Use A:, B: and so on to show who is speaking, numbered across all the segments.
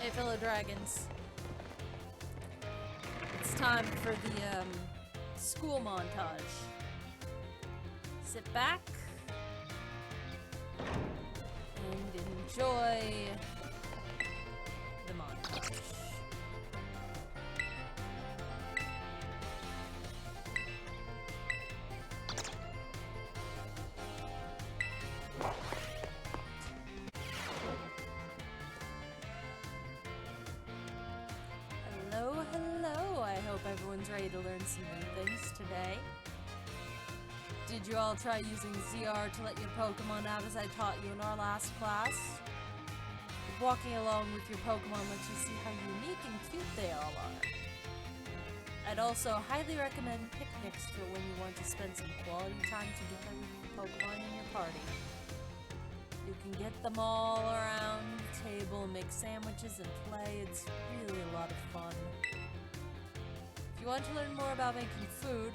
A: Hey, fellow dragons. It's time for the school montage. Sit back and enjoy the montage. Hello, I hope everyone's ready to learn some new things today. Did you all try using ZR to let your Pokemon out as I taught you in our last class? Walking along with your Pokemon lets you see how unique and cute they all are. I'd also highly recommend picnics for when you want to spend some quality time together with the Pokemon in your party. You can get them all around the table, make sandwiches, and play. It's really a lot of fun. If you want to learn more about making food,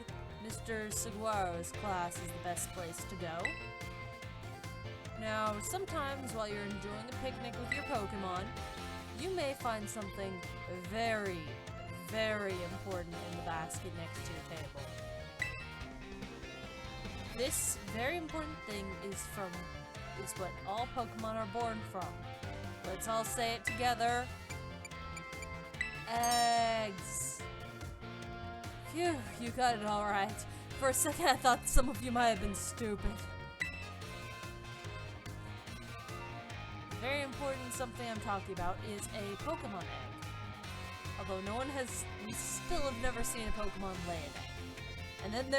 A: Mr. Saguaro's class is the best place to go. Now, sometimes while you're enjoying a picnic with your Pokemon, you may find something very, very important in the basket next to your table. This very important thing is what all Pokemon are born from. Let's all say it together. Eggs. Phew, you got it all right. For a second I thought some of you might have been stupid. Very important something I'm talking about is a Pokemon egg. Although we still have never seen a Pokemon lay an egg. And then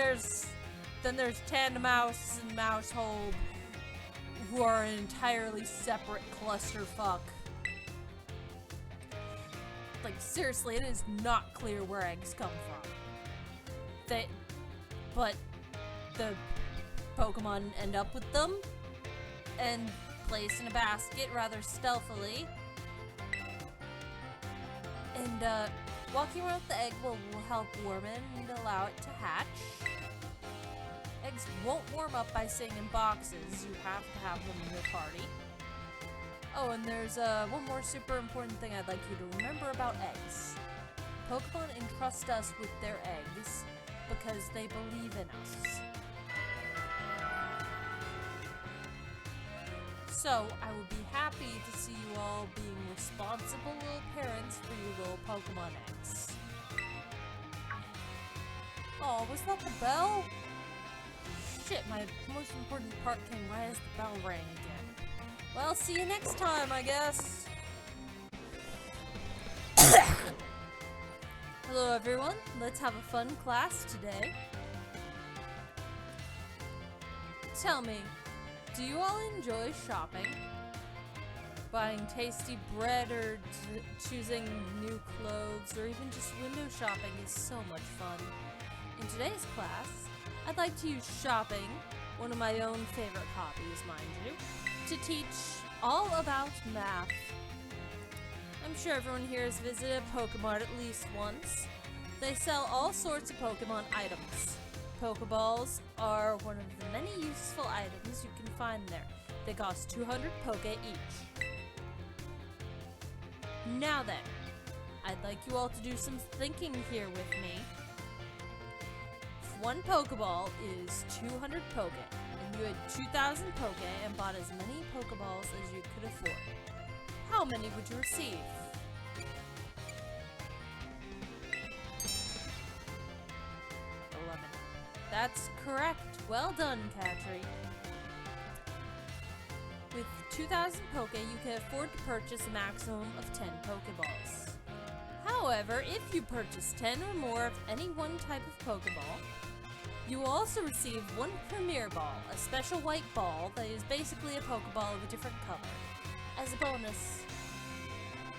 A: there's Tandemouse and Mousehold, who are an entirely separate clusterfuck. Like, seriously, it is not clear where eggs come from. But the Pokemon end up with them and place in a basket rather stealthily. And walking around with the egg will help warm it and allow it to hatch. Eggs won't warm up by sitting in boxes. You have to have them in your party. Oh, and there's one more super important thing I'd like you to remember about eggs. Pokemon entrust us with their eggs because they believe in us. So, I would be happy to see you all being responsible little parents for your little Pokemon eggs. Oh, was that the bell? Shit, my most important part came right as the bell rang again. Well, see you next time, I guess. Hello, everyone. Let's have a fun class today. Tell me, do you all enjoy shopping? Buying tasty bread or choosing new clothes or even just window shopping is so much fun. In today's class, I'd like to use shopping, one of my own favorite hobbies, mind you, to teach all about math. I'm sure everyone here has visited a Pokemon at least once. They sell all sorts of Pokemon items. Pokeballs are one of the many useful items you can find there. They cost 200 Poke each. Now then, I'd like you all to do some thinking here with me. One Pokeball is 200 Poke, and you had 2,000 Poke and bought as many Pokeballs as you could afford. How many would you receive? 11. That's correct. Well done, Katri. With 2,000 Poke, you can afford to purchase a maximum of 10 Pokeballs. However, if you purchase 10 or more of any one type of Pokeball, you will also receive one Premier Ball, a special white ball that is basically a Pokeball of a different color, as a bonus.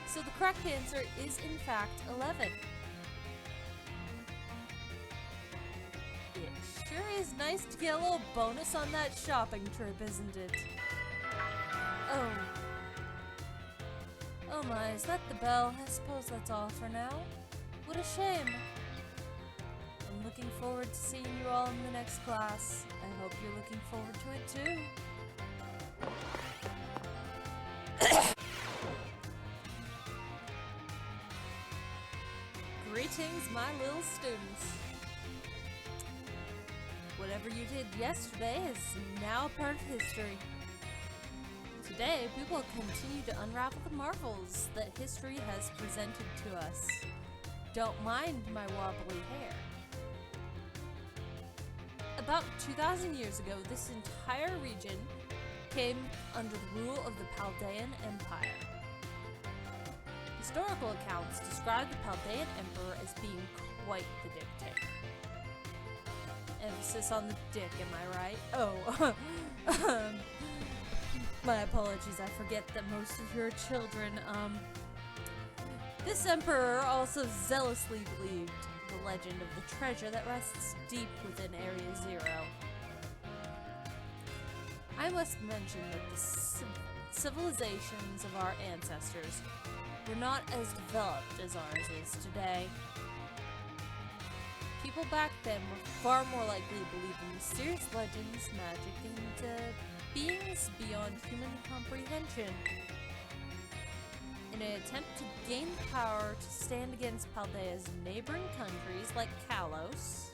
A: So the correct answer is in fact 11. It sure is nice to get a little bonus on that shopping trip, isn't it? Oh my, is that the bell? I suppose that's all for now. What a shame. I'm looking forward to seeing you all in the next class. I hope you're looking forward to it too. Greetings, my little students. Whatever you did yesterday is now part of history. Today, we will continue to unravel the marvels that history has presented to us. Don't mind my wobbly hair. About 2,000 years ago, this entire region came under the rule of the Chaldean Empire. Historical accounts describe the Chaldean Emperor as being quite the dictator. Emphasis on the dick, am I right? Oh, my apologies, I forget that most of your children, This emperor also zealously believed the legend of the treasure that rests deep within Area Zero. I must mention that the civilizations of our ancestors were not as developed as ours is today. People back then were far more likely to believe in mysterious legends, magic, and beings beyond human comprehension. In an attempt to gain the power to stand against Paldea's neighboring countries like Kalos,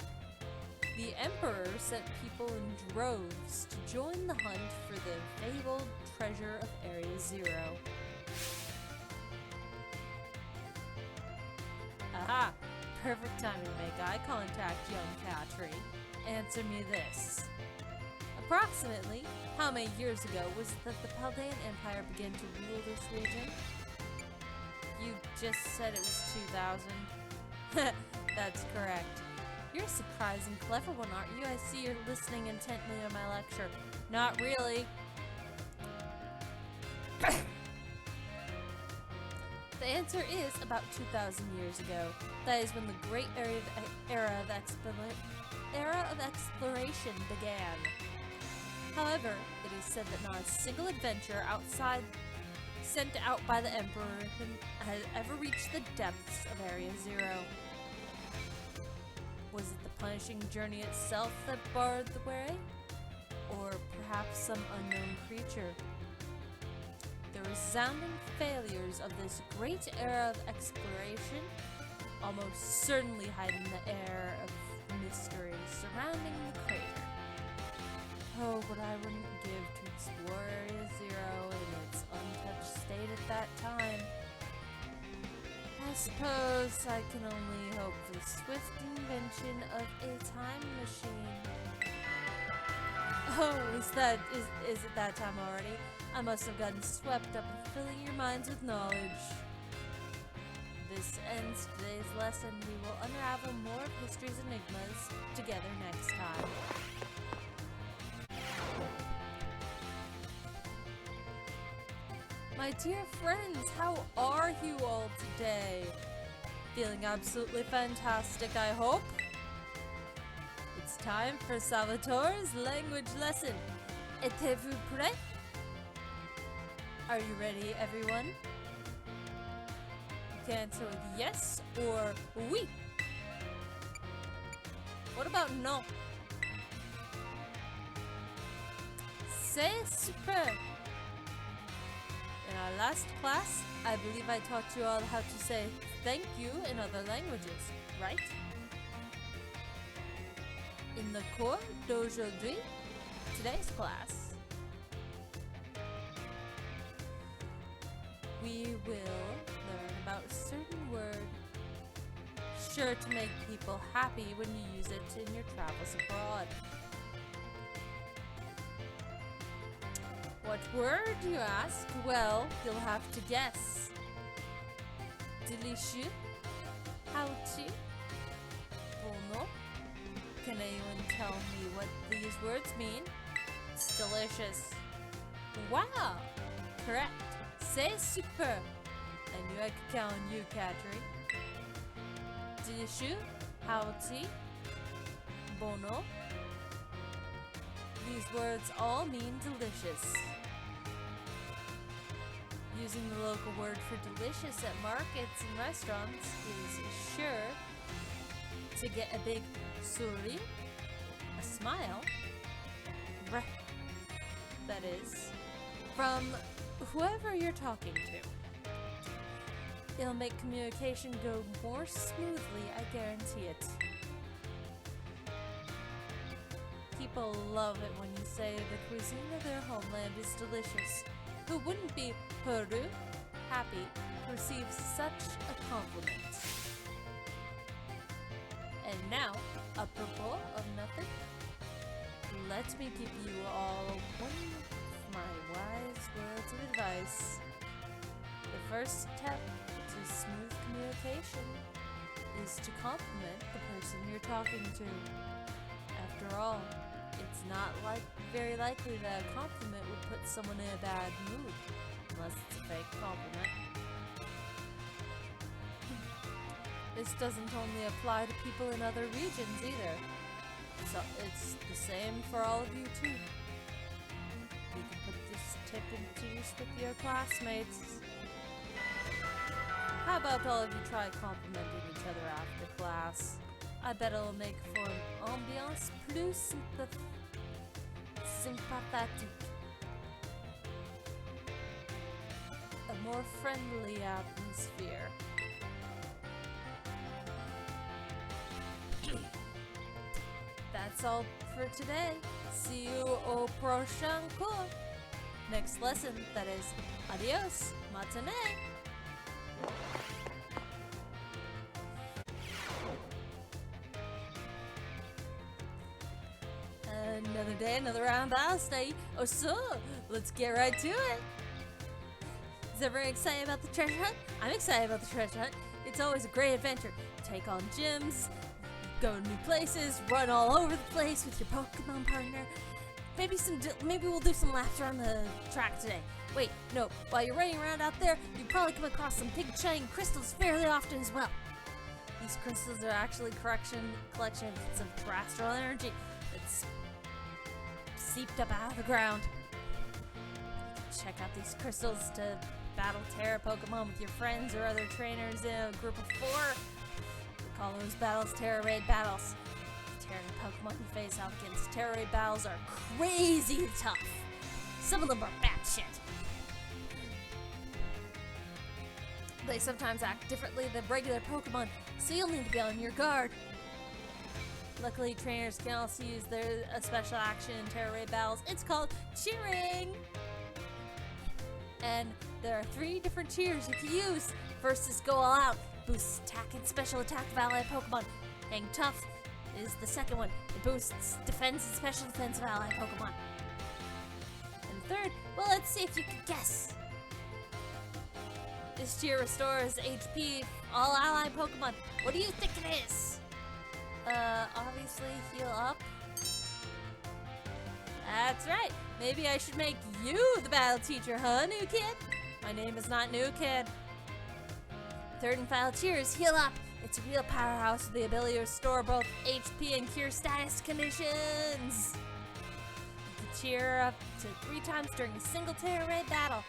A: the Emperor sent people in droves to join the hunt for the fabled treasure of Area Zero. Aha! Perfect time to make eye contact, young Katri. Answer me this. Approximately how many years ago was it that the Chaldean Empire began to rule this region? You just said it was 2,000. That's correct. You're a surprising clever one, aren't you? I see you're listening intently to my lecture. Not really. The answer is about 2,000 years ago. That is when the great era of exploration began. However, it is said that not a single adventurer sent out by the Emperor has ever reached the depths of Area Zero. Was it the punishing journey itself that barred the way? Or perhaps some unknown creature? The resounding failures of this great era of exploration almost certainly hiding the air of mystery surrounding the crater. Oh, what I wouldn't give to explore Area Zero in its untouched state at that time. I suppose I can only hope for the swift invention of a time machine. Oh, is it that time already? I must have gotten swept up in filling your minds with knowledge. This ends today's lesson. We will unravel more of history's enigmas together next time. My dear friends, how are you all today? Feeling absolutely fantastic, I hope? It's time for Salvatore's language lesson. Êtes-vous prêts? Are you ready, everyone? You can answer with yes or oui. What about no? C'est super. In our last class, I believe I taught you all how to say thank you in other languages, right? In the cours d'aujourd'hui, today's class, we will learn about a certain word sure to make people happy when you use it in your travels abroad. What word, you ask? Well, you'll have to guess. Delicieux, healthy, bon. Can anyone tell me what these words mean? It's delicious. Wow! Correct. C'est super. I knew I could count on you, Katri. Delicieux, healthy, bono. These words all mean delicious. Using the local word for delicious at markets and restaurants is sure to get a big sourire, a smile, that is, from whoever you're talking to. It'll make communication go more smoothly, I guarantee it. People love it when you say the cuisine of their homeland is delicious. Who wouldn't be happy to receive such a compliment? And now, apropos of nothing, let me give you all one of my wise words of advice. The first step to smooth communication is to compliment the person you're talking to. After all, it's not very likely that a compliment would put someone in a bad mood, unless it's a fake compliment. This doesn't only apply to people in other regions either. So it's the same for all of you too. You can put this tip into use with your classmates. How about all of you try complimenting each other after class? I bet it'll make for an ambiance plus sympathetic. A more friendly atmosphere. That's all for today. See you au prochain cours. Next lesson, that is, adios, matinee. Another day, another round battle day. Oh, so let's get right to it. Is everyone excited about the treasure hunt? I'm excited about the treasure hunt. It's always a great adventure. Take on gyms, go to new places, run all over the place with your Pokemon partner. Maybe we'll do some laps around the track today. Wait, no. While you're running around out there, you probably come across some big shining crystals fairly often as well. These crystals are actually collections of terrestrial energy that's seeped up out of the ground. Check out these crystals to battle Terra Pokemon with your friends or other trainers in a group of 4. We call those battles Terra Raid battles. The Terra Pokemon you face off against Terra Raid battles are crazy tough. Some of them are batshit. They sometimes act differently than regular Pokemon, so you'll need to be on your guard. Luckily, trainers can also use a special action in Terra Raid battles. It's called cheering! And there are 3 different cheers you can use. First is go all out. Boosts attack and special attack of allied Pokemon. Hang tough is the second one. It boosts defense and special defense of allied Pokemon. And third, well, let's see if you can guess. This cheer restores HP all allied Pokemon. What do you think it is? Obviously heal up. That's right. Maybe I should make you the battle teacher, huh, new kid? My name is not new kid. Third and final cheer is heal up. It's a real powerhouse with the ability to restore both HP and cure status conditions. You can cheer up to 3 times during a single Terra Raid battle.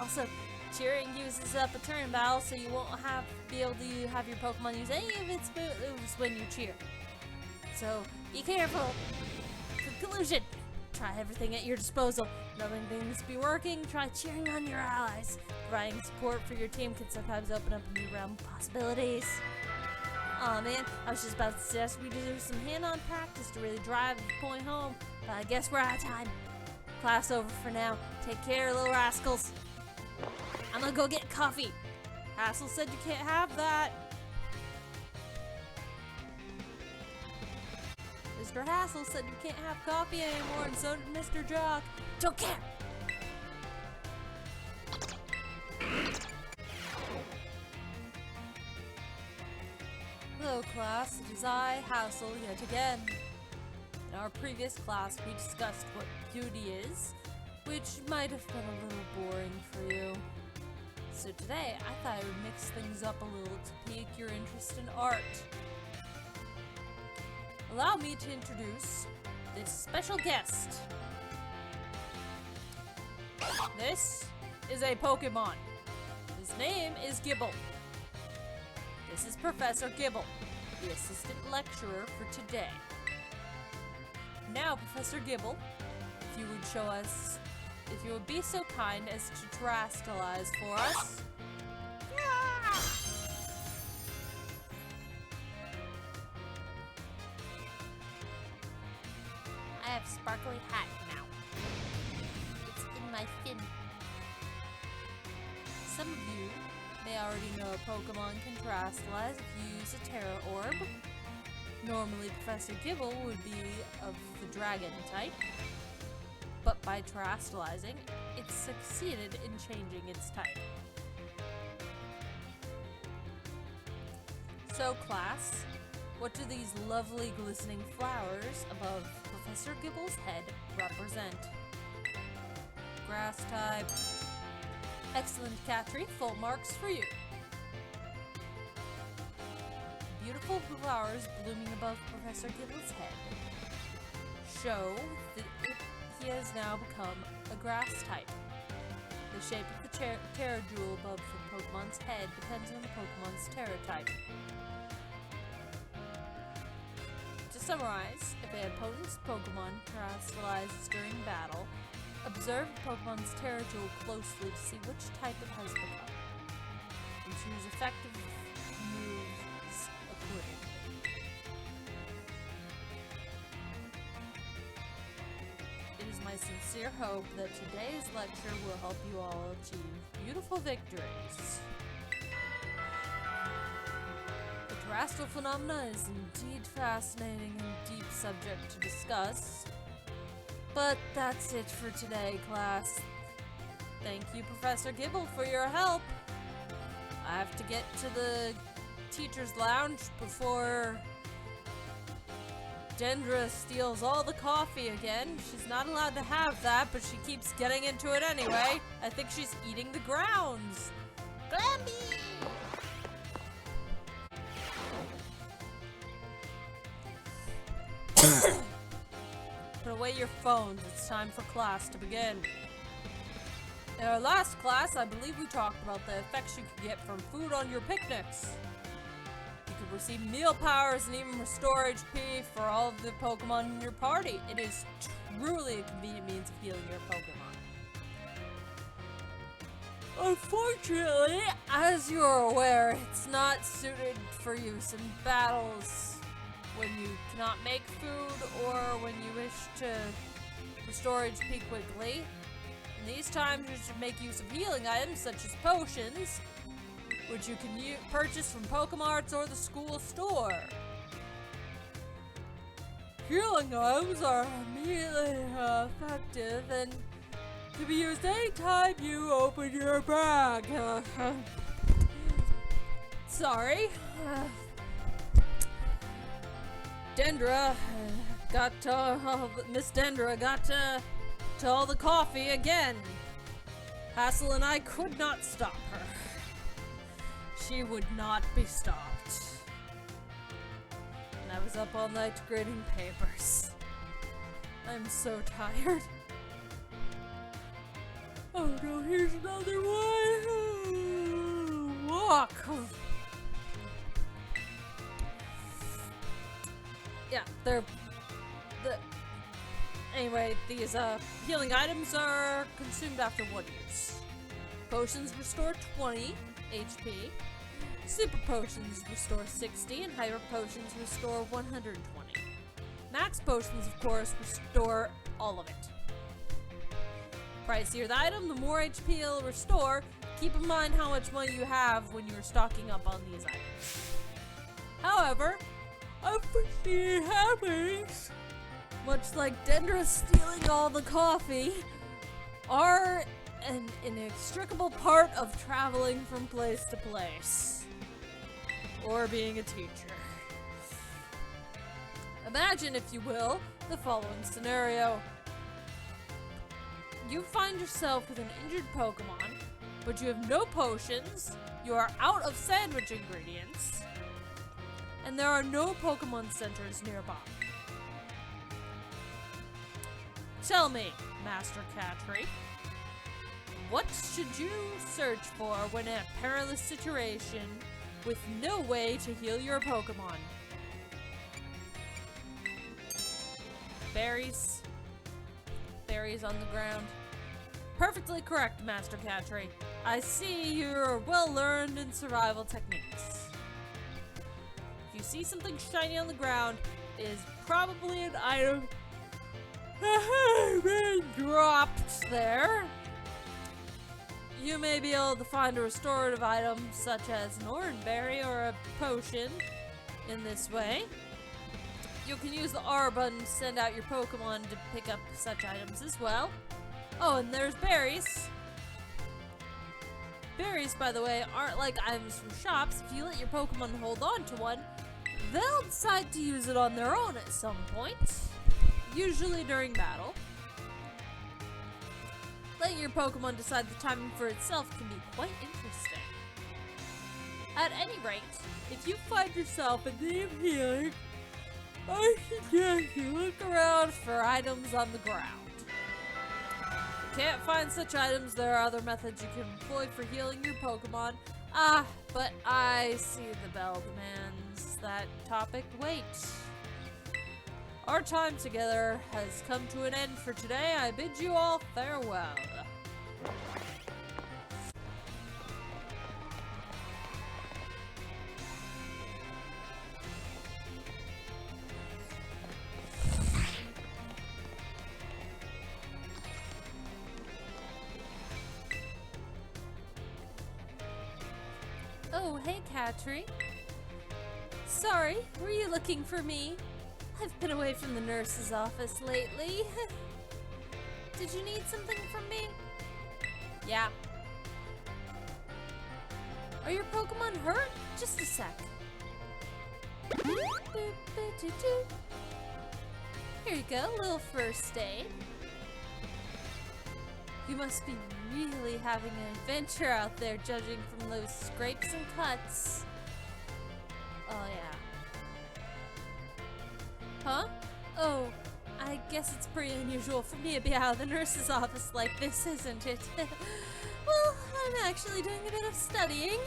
A: Also, cheering uses up a turn battle, so you won't be able to have your Pokemon use any of its moves when you cheer. So, be careful. Conclusion. Try everything at your disposal. Nothing seems to be working. Try cheering on your allies. Providing support for your team can sometimes open up a new realm of possibilities. Aw man, I was just about to suggest we do some hand-on practice to really drive the point home, but I guess we're out of time. Class over for now. Take care, little rascals. I'm gonna go get coffee. Hassel said you can't have that. Mr. Hassel said you can't have coffee anymore, and so did Mr. Jock. Don't care. Hello class, it is I, Hassel, yet again. In our previous class, we discussed what beauty is, which might have been a little boring for you. So today, I thought I would mix things up a little to pique your interest in art. Allow me to introduce this special guest. This is a Pokémon. His name is Gibble. This is Professor Gibble, the assistant lecturer for today. Now, Professor Gibble, if you would be so kind as to terrestrialize for us.
B: Yeah.
A: have a sparkly hat now. It's in my fin. Some of you may already know a Pokemon can terastallize if you use a Terra Orb. Normally, Professor Gibble would be of the Dragon type, but by terastallizing, it succeeded in changing its type. So, class, what do these lovely glistening flowers above Professor Gibble's head represent? Grass type. Excellent, Catry. Full marks for you. Beautiful flowers blooming above Professor Gibble's head show that he has now become a grass type. The shape of the Terra Jewel above the Pokemon's head depends on the Pokemon's Terra type. To summarize, if an opponent's Pokemon terastallizes during battle, observe the Pokemon's Terra Jewel closely to see which type it has become, and choose effective moves accordingly. It is my sincere hope that today's lecture will help you all achieve beautiful victories. The terrestrial phenomena is indeed fascinating and deep subject to discuss. But that's it for today, class. Thank you, Professor Gibble, for your help. I have to get to the teacher's lounge before Dendra steals all the coffee again. She's not allowed to have that, but she keeps getting into it anyway. I think she's eating the grounds. Glamby! Put away your phones. It's time for class to begin. In our last class, I believe we talked about the effects you could get from food on your picnics. You could receive meal powers and even restore HP for all of the Pokemon in your party. It is truly a convenient means of healing your Pokemon. Unfortunately, as you are aware, it's not suited for use in battles when you cannot make food or when you wish to restore HP quickly. In these times, you should make use of healing items such as potions, which you can purchase from Pokemarts or the school store. Healing items are immediately effective and can be used anytime you open your bag. Sorry. Dendra Miss Dendra got to all the coffee again. Hassel and I could not stop her. She would not be stopped. And I was up all night grading papers. I'm so tired. Oh no, here's another one. Walk. Yeah, anyway, these healing items are consumed after one use. Potions restore 20 HP. Super potions restore 60, and hyper potions restore 120. Max potions, of course, restore all of it. Pricier the item, the more HP it'll restore. Keep in mind how much money you have when you're stocking up on these items. However, unforeseen happenings, much like Dendra stealing all the coffee, are an inextricable part of traveling from place to place, or being a teacher. Imagine, if you will, the following scenario. You find yourself with an injured Pokemon, but you have no potions, you are out of sandwich ingredients, and there are no Pokemon centers nearby. Tell me, Master Catry, what should you search for when in a perilous situation with no way to heal your Pokemon? Berries. Berries on the ground. Perfectly correct, Master Catry. I see you're well learned in survival techniques. If you see something shiny on the ground, it is probably an item been dropped there. You may be able to find a restorative item such as an orange berry or a potion in this way. You can use the R button to send out your Pokemon to pick up such items as well. Oh, and there's berries. Berries, by the way, aren't like items from shops. If you let your Pokemon hold on to one, they'll decide to use it on their own at some point, usually during battle. Letting your Pokemon decide the timing for itself can be quite interesting. At any rate, if you find yourself in need of healing, I suggest you look around for items on the ground. If you can't find such items, there are other methods you can employ for healing your Pokemon. But I see the bell demands that topic wait. Our time together has come to an end for today. I bid you all farewell. Oh, hey, Catry. Sorry, were you looking for me? I've been away from the nurse's office lately. Did you need something from me? Yeah. Are your Pokemon hurt? Just a sec. Here you go, little first aid. You must be really having an adventure out there, judging from those scrapes and cuts. Oh, yeah. Huh? Oh, I guess it's pretty unusual for me to be out of the nurse's office like this, isn't it? Well, I'm actually doing a bit of studying.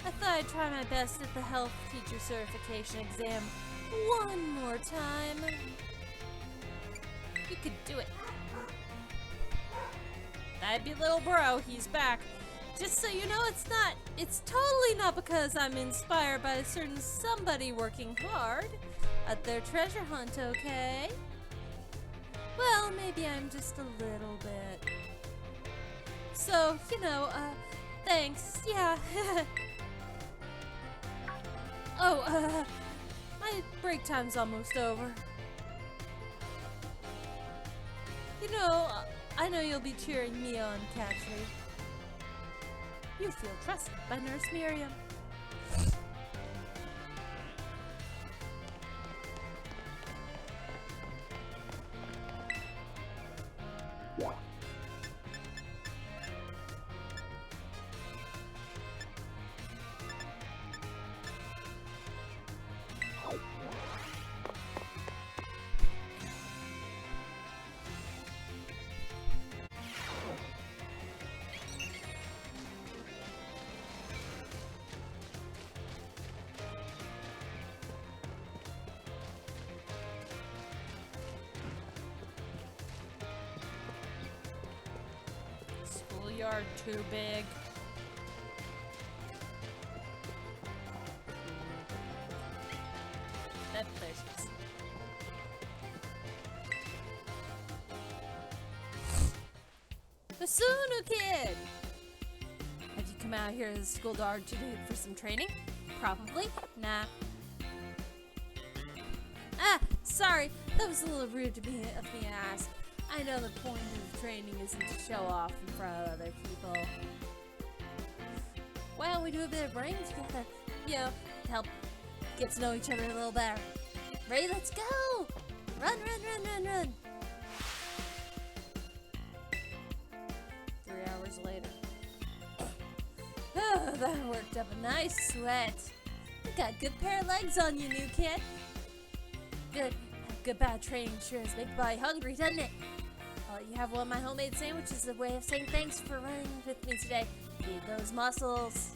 A: I thought I'd try my best at the health teacher certification exam one more time. You could do it. That'd be little bro, he's back. Just so you know, it's totally not because I'm inspired by a certain somebody working hard at their treasure hunt, okay? Well, maybe I'm just a little bit. So, you know, thanks, yeah. Oh, my break time's almost over. You know, I know you'll be cheering me on, Catry. You feel trusted by Nurse Miriam. Schoolyard too big. That's delicious. Basunu kid! Have you come out here to the schoolyard today for some training? Probably. Nah. Ah, sorry. That was a little rude of me to ask. I know the point of training isn't to show off in front of other people. Why don't we do a bit of brain together? You know, to help get to know each other a little better. Ready? Let's go! Run, run, run, run, run! 3 hours later. Oh, that worked up a nice sweat. You got a good pair of legs on you, new kid. Good. Good bad training sure does make the body hungry, doesn't it? I'll let you have one of my homemade sandwiches as a way of saying thanks for running with me today. Feed those muscles.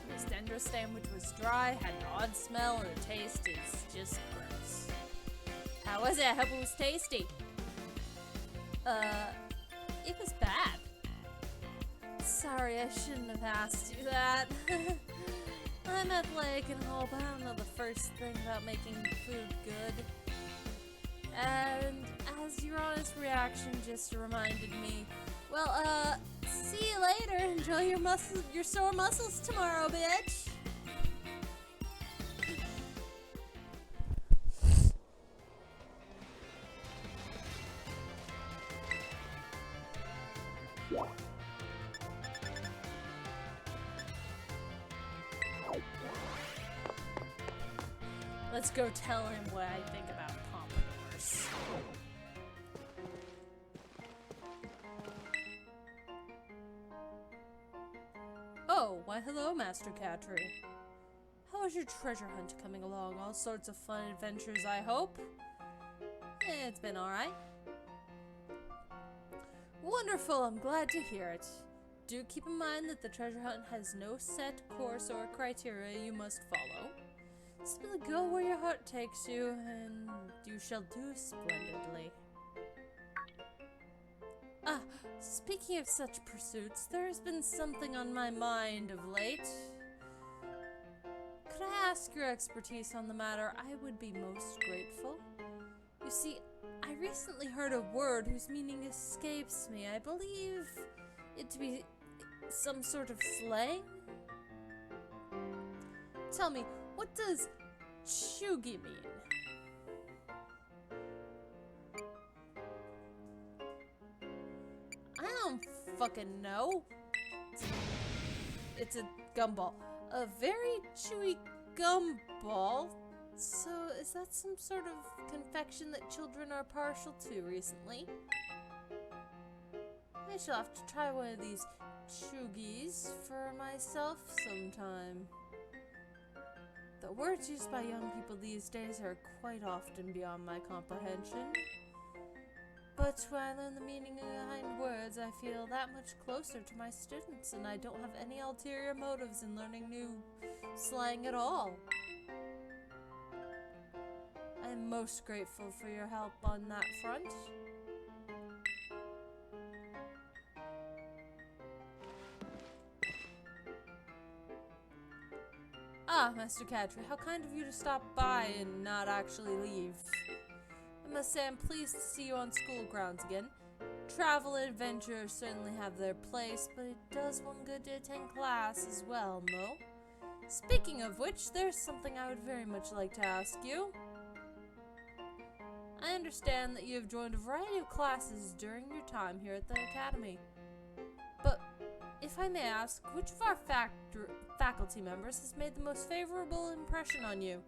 A: This Dendra sandwich was dry, had an odd smell, and the taste is just gross. How was it? I hope it was tasty. It was bad. Sorry, I shouldn't have asked you that. I'm athletic and all, but I don't know the first thing about making food good. And as your honest reaction just reminded me, well, see you later. Enjoy your sore muscles tomorrow, bitch. Let's go tell him what I think about pompadours. Oh, why hello, Master Catry. How is your treasure hunt coming along? All sorts of fun adventures, I hope? It's been alright. Wonderful, I'm glad to hear it. Do keep in mind that the treasure hunt has no set course or criteria you must follow. Simply go where your heart takes you, and you shall do splendidly. Ah, speaking of such pursuits, there has been something on my mind of late. Could I ask your expertise on the matter? I would be most grateful. You see, I recently heard a word whose meaning escapes me. I believe it to be some sort of slang? Tell me, what does chuggy mean? I don't fucking know. It's a gumball. A very chewy gumball. So, is that some sort of confection that children are partial to recently? I shall have to try one of these chuggies for myself sometime. The words used by young people these days are quite often beyond my comprehension. But when I learn the meaning behind words, I feel that much closer to my students, and I don't have any ulterior motives in learning new slang at all. I am most grateful for your help on that front. Ah, Master Catry, how kind of you to stop by and not actually leave. I must say I'm pleased to see you on school grounds again. Travel and adventure certainly have their place, but it does one good to attend class as well, no? Speaking of which, there's something I would very much like to ask you. I understand that you have joined a variety of classes during your time here at the Academy. But, if I may ask, which of our faculty members has made the most favorable impression on you?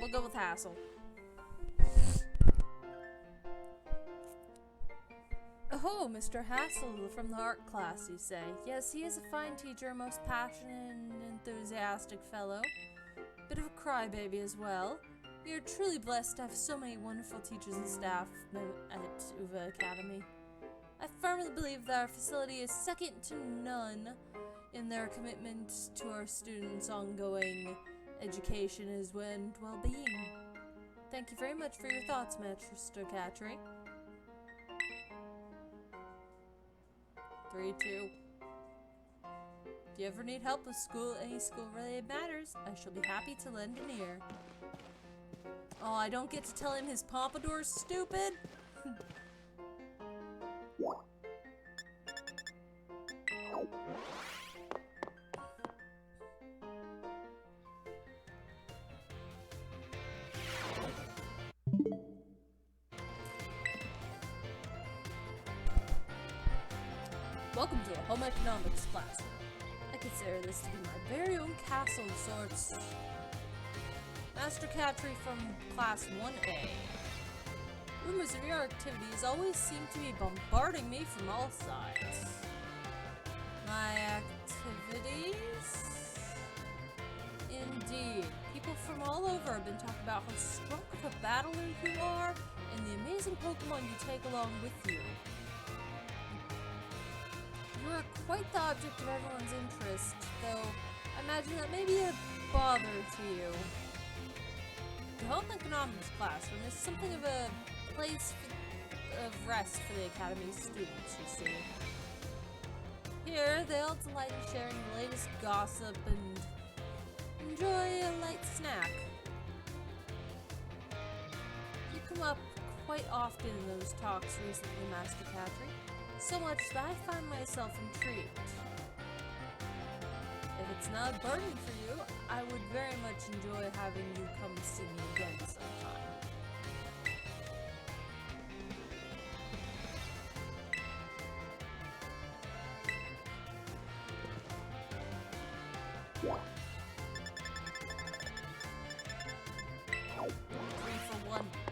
A: We'll go with Hassel. Oh, Mr. Hassel from the art class, you say? Yes, he is a fine teacher, a most passionate and enthusiastic fellow. Bit of a crybaby as well. We are truly blessed to have so many wonderful teachers and staff at Uva Academy. I firmly believe that our facility is second to none in their commitment to our students' ongoing education and well-being. Thank you very much for your thoughts, Mr. Catry. 3-2. If you ever need help with any school-related matters, I shall be happy to lend an ear. Oh, I don't get to tell him his pompadour's stupid? Welcome to the Home Economics class. I consider this to be my very own castle of sorts. Master Catry from Class 1A. Rumors of your activities always seem to be bombarding me from all sides. My activities? Indeed. People from all over have been talking about how strong of a battler you are and the amazing Pokémon you take along with you. You are quite the object of everyone's interest, though I imagine that may be a bother to you. The home economics classroom is something of a place of rest for the Academy's students, you see. Here, they'll delight in sharing the latest gossip and enjoy a light snack. You come up quite often in those talks recently, Master Catry, so much that I find myself intrigued. If it's not a burden for you, I would very much enjoy having you come see me again sometime.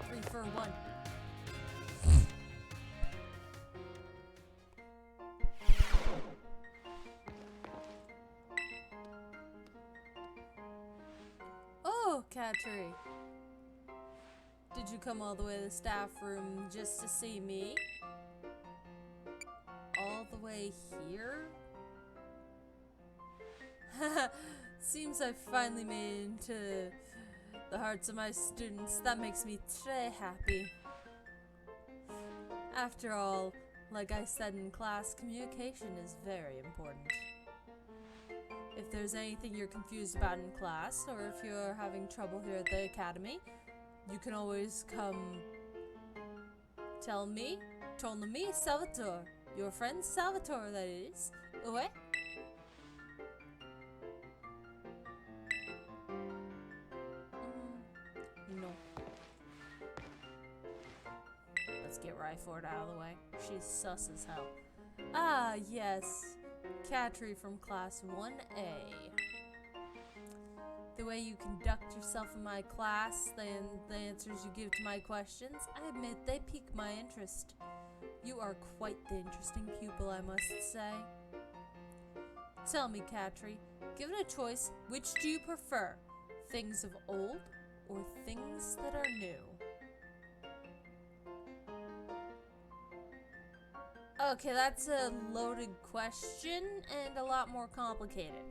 A: Three for one. Oh, Catry. Did you come all the way to the staff room just to see me? All the way here? Seems I finally made it into the hearts of my students. That makes me très happy. After all, like I said in class, communication is very important. If there's anything you're confused about in class, or if you're having trouble here at the Academy, you can always come tell me, Salvatore. Your friend Salvatore, that is. Ouais? No. Let's get Raifort out of the way. She's sus as hell. Ah, yes. Catry from class 1A. The way you conduct yourself in my class, the answers you give to my questions, I admit they pique my interest. You are quite the interesting pupil, I must say. Tell me, Catry, given a choice, which do you prefer? Things of old or things that are new? Okay, that's a loaded question and a lot more complicated.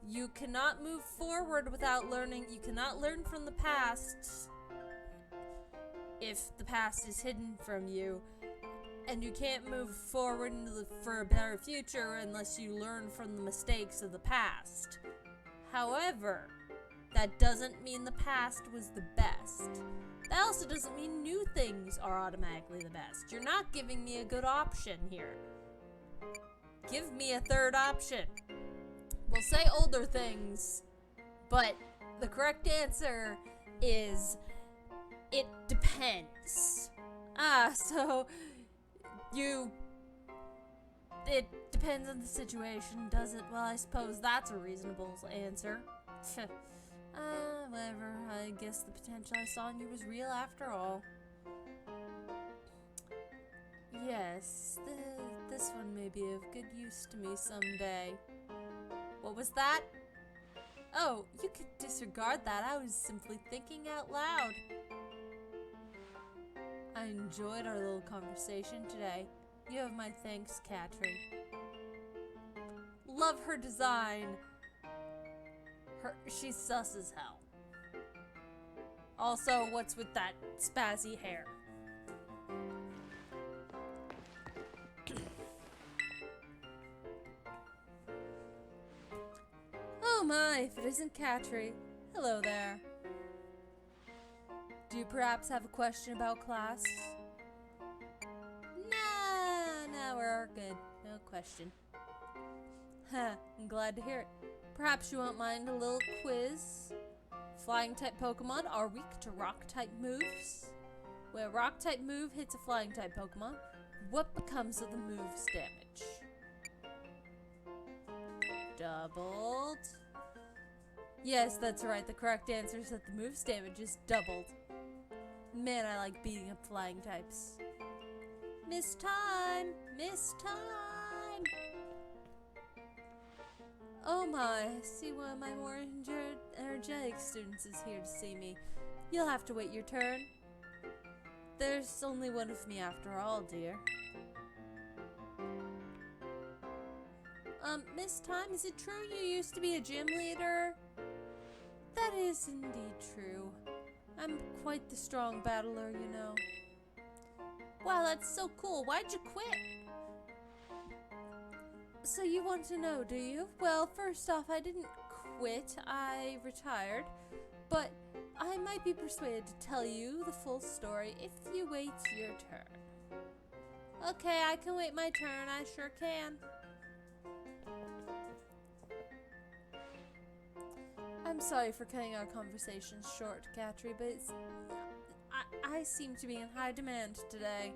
A: You cannot move forward without learning. You cannot learn from the past if the past is hidden from you. And you can't move forward for a better future unless you learn from the mistakes of the past. However, that doesn't mean the past was the best. That also doesn't mean new things are automatically the best. You're not giving me a good option here. Give me a third option. We'll say older things, but the correct answer is it depends. So it depends on the situation, does it? Well, I suppose that's a reasonable answer. Whatever. I guess the potential I saw in you was real after all. Yes, this one may be of good use to me someday. What was that? Oh, you could disregard that. I was simply thinking out loud. I enjoyed our little conversation today. You have my thanks, Catry. Love her design. She's sus as hell. Also, what's with that spazzy hair? Oh my, if it isn't Catry. Hello there. Do you perhaps have a question about class? Nah, we're good. No question. I'm glad to hear it. Perhaps you won't mind a little quiz? Flying type Pokemon are weak to rock type moves. When a rock type move hits a flying type Pokemon, what becomes of the move's damage? Doubled. Yes, that's right. The correct answer is that the move's damage is doubled. Man, I like beating up flying types. Miss time! Miss time! Oh my, I see one of my more energetic students is here to see me. You'll have to wait your turn. There's only one of me after all, dear. Miss Time, is it true you used to be a gym leader? That is indeed true. I'm quite the strong battler, you know. Wow, that's so cool. Why'd you quit? So you want to know, do you? Well, first off, I didn't quit. I retired. But I might be persuaded to tell you the full story if you wait your turn. Okay, I can wait my turn. I sure can. I'm sorry for cutting our conversation short, Katri, but I seem to be in high demand today.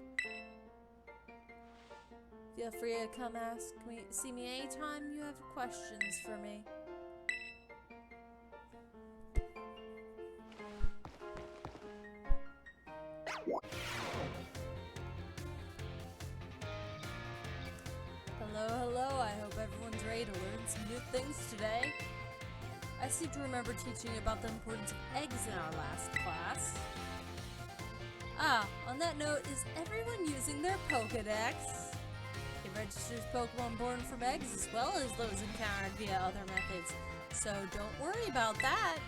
A: Feel free to come see me anytime you have questions for me. Hello, I hope everyone's ready to learn some new things today. I seem to remember teaching about the importance of eggs in our last class. On that note, is everyone using their Pokédex? It registers Pokemon born from eggs as well as those encountered via other methods, so don't worry about that.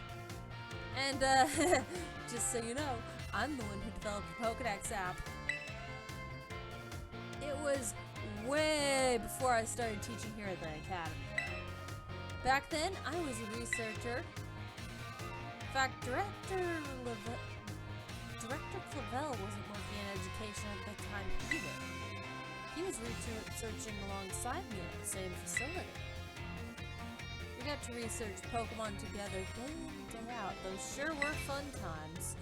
A: And, just so you know, I'm the one who developed the Pokédex app. It was way before I started teaching here at the academy. Back then, I was a researcher. In fact, Director Clavel wasn't working in education at that time either. He was researching alongside me at the same facility. We got to research Pokemon together day in, day out. Those sure were fun times.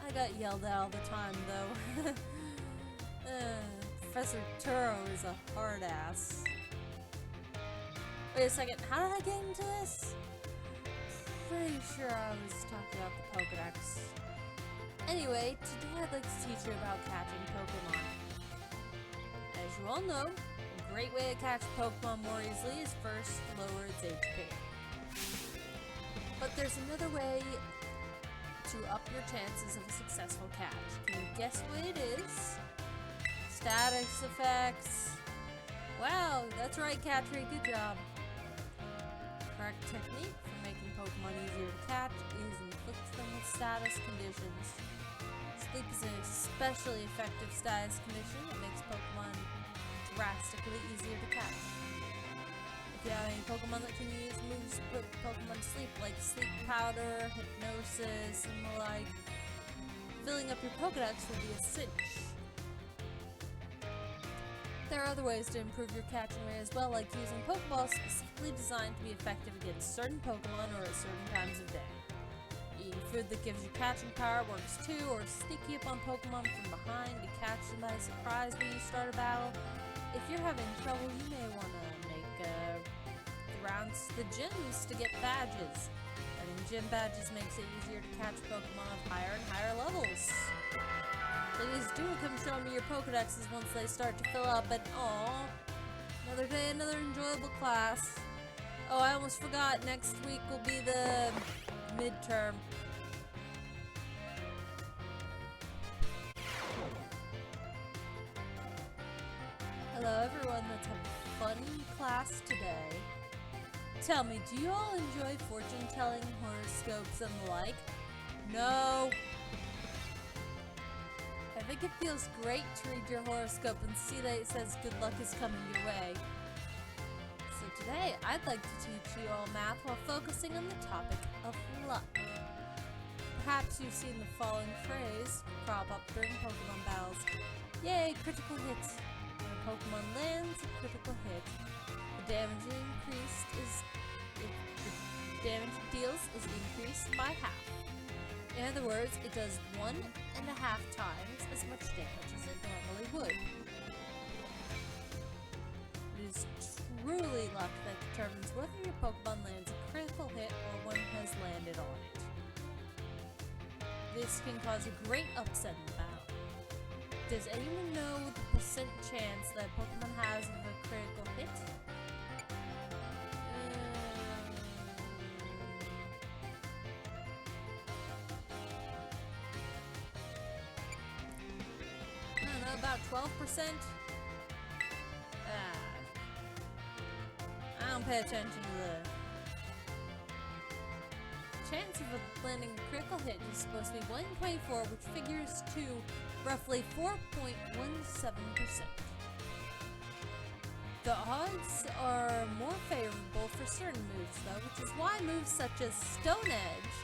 A: I got yelled at all the time, though. Professor Turo is a hard ass. Wait a second, how did I get into this? Pretty sure I was talking about the Pokédex. Anyway, today I'd like to teach you about catching Pokemon. As you all know, a great way to catch Pokemon more easily is first to lower its HP. But there's another way to up your chances of a successful catch. Can you guess what it is? Status effects. Wow, that's right, Katri, good job. Correct technique for making Pokemon easier to catch is inflict them with status conditions. Sleep is an especially effective status condition that makes Pokemon drastically easier to catch. If you have any Pokemon that can use moves to put Pokemon to sleep, like Sleep Powder, Hypnosis, and the like, filling up your Pokédex will be a cinch. There are other ways to improve your catching rate as well, like using Pokeballs specifically designed to be effective against certain Pokemon or at certain times of day. Eating food that gives you catching power works too, or sneaking up on Pokemon from behind to catch them by surprise when you start a battle. If you're having trouble, you may want to make rounds to the gyms to get badges. Getting gym badges makes it easier to catch Pokemon of higher and higher levels. Please do come show me your Pokédexes once they start to fill up, and aww, another day, another enjoyable class. Oh, I almost forgot, next week will be the midterm. Hello everyone, let's have a fun class today. Tell me, do you all enjoy fortune telling, horoscopes, and the like? No. I think it feels great to read your horoscope and see that it says good luck is coming your way. So today, I'd like to teach you all math while focusing on the topic of luck. Perhaps you've seen the following phrase crop up during Pokemon battles. Yay, critical hit! When a Pokemon lands a critical hit, the damage it deals is increased by half. In other words, it does 1.5 times as much damage as it normally would. It is truly luck that determines whether your Pokemon lands a critical hit or one has landed on it. This can cause a great upset in the battle. Does anyone know the percent chance that Pokemon has of a critical hit? About 12%? I don't pay attention to the chance of landing a critical hit is supposed to be 1 in 24, which figures to roughly 4.17%. The odds are more favorable for certain moves, though, which is why moves such as Stone Edge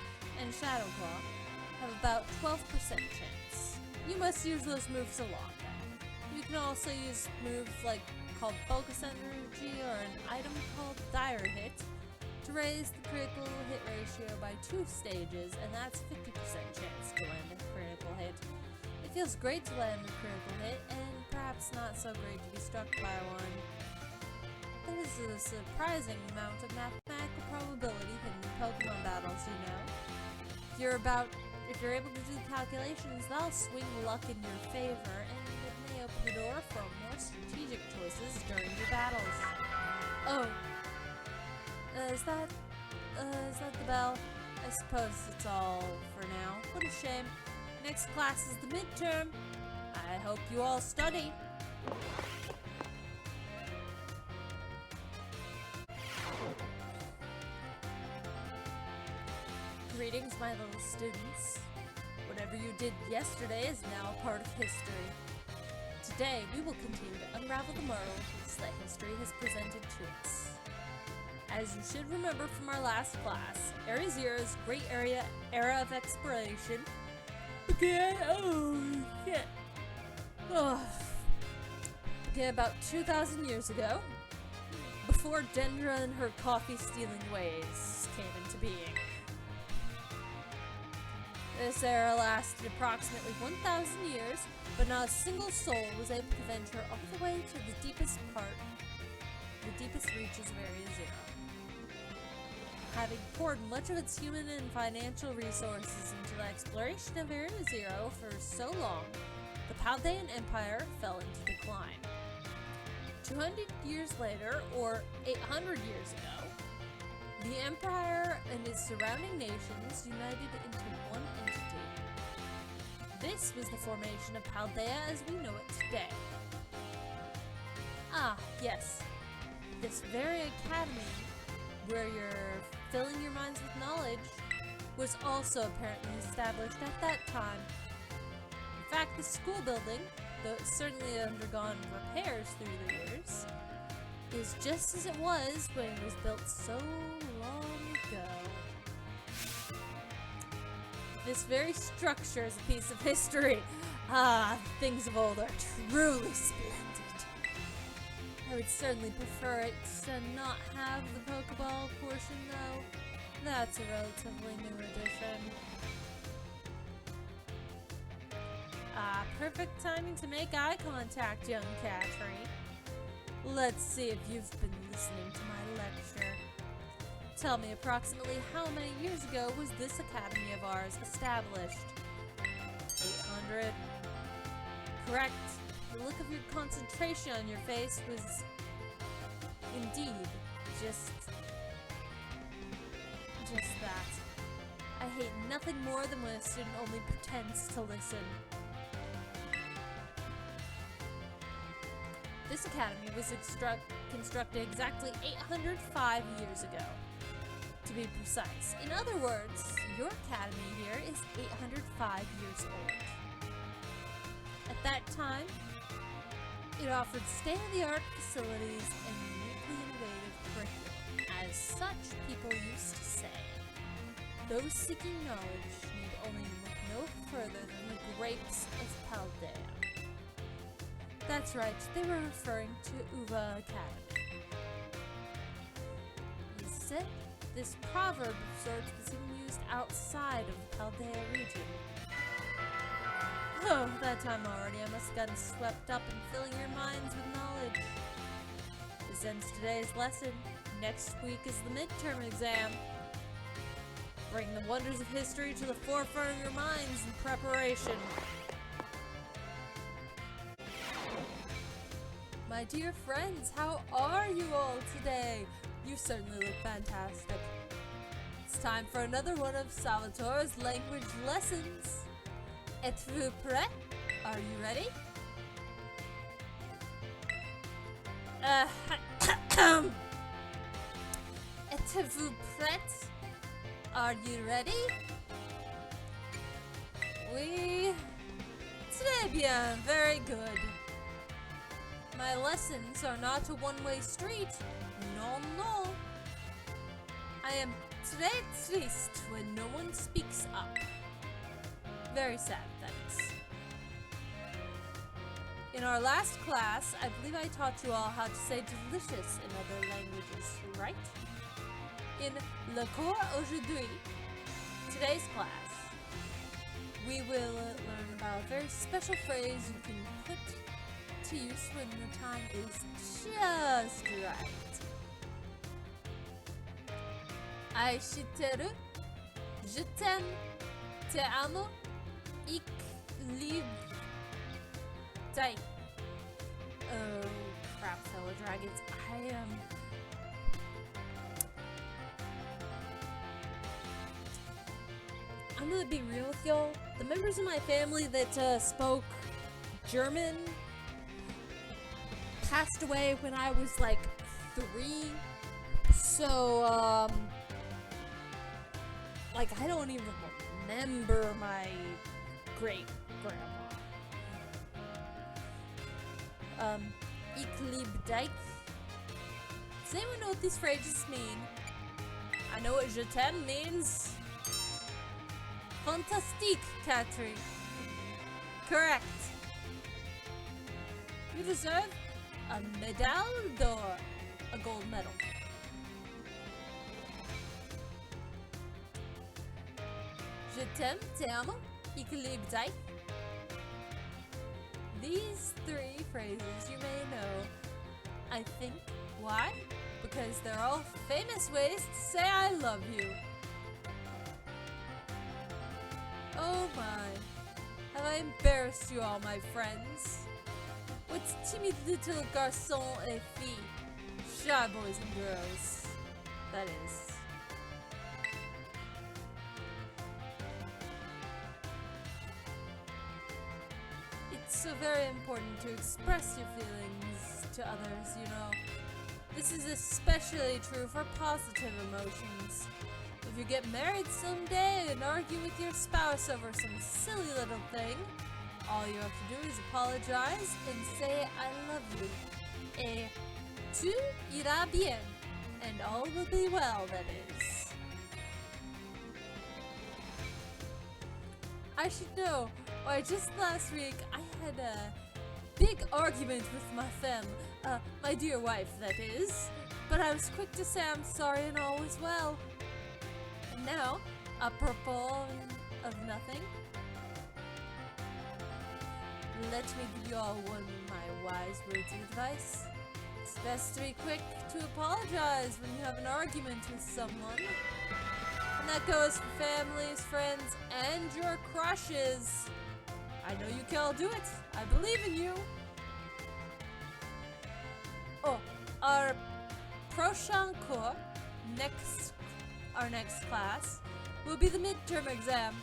A: and Shadow Claw have about 12% chance. You must use those moves a lot. You can also use moves like called Focus Energy or an item called Dire Hit to raise the critical hit ratio by 2 stages, and that's 50% chance to land a critical hit. It feels great to land a critical hit, and perhaps not so great to be struck by one. That is a surprising amount of mathematical probability hidden in Pokemon battles, you know. If you're able to do the calculations, that'll swing luck in your favor, and it may open the door for more strategic choices during your battles. Oh. Is that the bell? I suppose it's all for now. What a shame. Next class is the midterm. I hope you all study. Greetings, my little students. Whatever you did yesterday is now a part of history. Today, we will continue to unravel the marvels that history has presented to us. As you should remember from our last class, Area Zero's great era of exploration began, began about 2,000 years ago, before Dendra and her coffee-stealing ways came into being. This era lasted approximately 1,000 years, but not a single soul was able to venture all the way to the deepest reaches of Area Zero. Having poured much of its human and financial resources into the exploration of Area Zero for so long, the Paldean Empire fell into decline. 200 years later, or 800 years ago, the Empire and its surrounding nations united into one entity. This was the formation of Paldea as we know it today. Ah, yes. This very academy, where you're filling your minds with knowledge, was also apparently established at that time. In fact, the school building, though it's certainly undergone repairs through the years, is just as it was when it was built so long ago. This very structure is a piece of history. Ah, things of old are truly splendid. I would certainly prefer it to not have the Pokeball portion, though. That's a relatively new addition. Ah, perfect timing to make eye contact, young Catry. Let's see if you've been listening to my lecture. Tell me approximately how many years ago was this academy of ours established? 800. Correct. The look of your concentration on your face was indeed just that. I hate nothing more than when a student only pretends to listen. This academy was constructed exactly 805 years ago, to be precise. In other words, your academy here is 805 years old. At that time, it offered state-of-the-art facilities and uniquely innovative curriculum. As such, people used to say, those seeking knowledge need only look no further than the grapes of Paldea. That's right, they were referring to Uva Academy. Instead, this proverb of sorts was even used outside of the Paldea region. Oh, that time already, I must have gotten swept up in filling your minds with knowledge. This ends today's lesson. Next week is the midterm exam. Bring the wonders of history to the forefront of your minds in preparation. My dear friends, how are you all today? You certainly look fantastic. It's time for another one of Salvatore's language lessons. Êtes-vous prêt? Are you ready? Êtes-vous prête? Are you ready? Oui. Très bien, very good. My lessons are not a one-way street. No, no. I am très triste when no one speaks up. Very sad, that is. In our last class, I believe I taught you all how to say delicious in other languages, right? In le cours aujourd'hui, today's class, we will learn about a very special phrase you can put to use when the time is just right. Aishiteru, je t'aime, te amo, ik liebe dich. Oh, crap, fellow dragons. I'm gonna be real with y'all. The members of my family that spoke German passed away when I was like 3. So, like, I don't even remember my great-grandma. Ik liebe dich. Does anyone know what these phrases mean? I know what je t'aime means. Fantastique, Catherine. Correct. You deserve a médaille d'or, a gold medal. Je t'aime, te amo, ik liebe dich. These 3 phrases you may know, I think. Why? Because they're all famous ways to say I love you. Oh my. Have I embarrassed you all, my friends? What's timid little garçon et fille? Shy boys and girls. That is. It's so very important to express your feelings to others, you know. This is especially true for positive emotions. If you get married someday and argue with your spouse over some silly little thing, all you have to do is apologize and say, I love you. Et tout ira bien. And all will be well, that is. I should know, why just last week I had a big argument with my femme, my dear wife, that is. But I was quick to say I'm sorry and all was well. And now, apropos of nothing, let me give you all one of my wise words of advice. It's best to be quick to apologize when you have an argument with someone. And that goes for families, friends, and your crushes. I know you can all do it. I believe in you. Oh, our prochain cours, our next class, will be the midterm exam.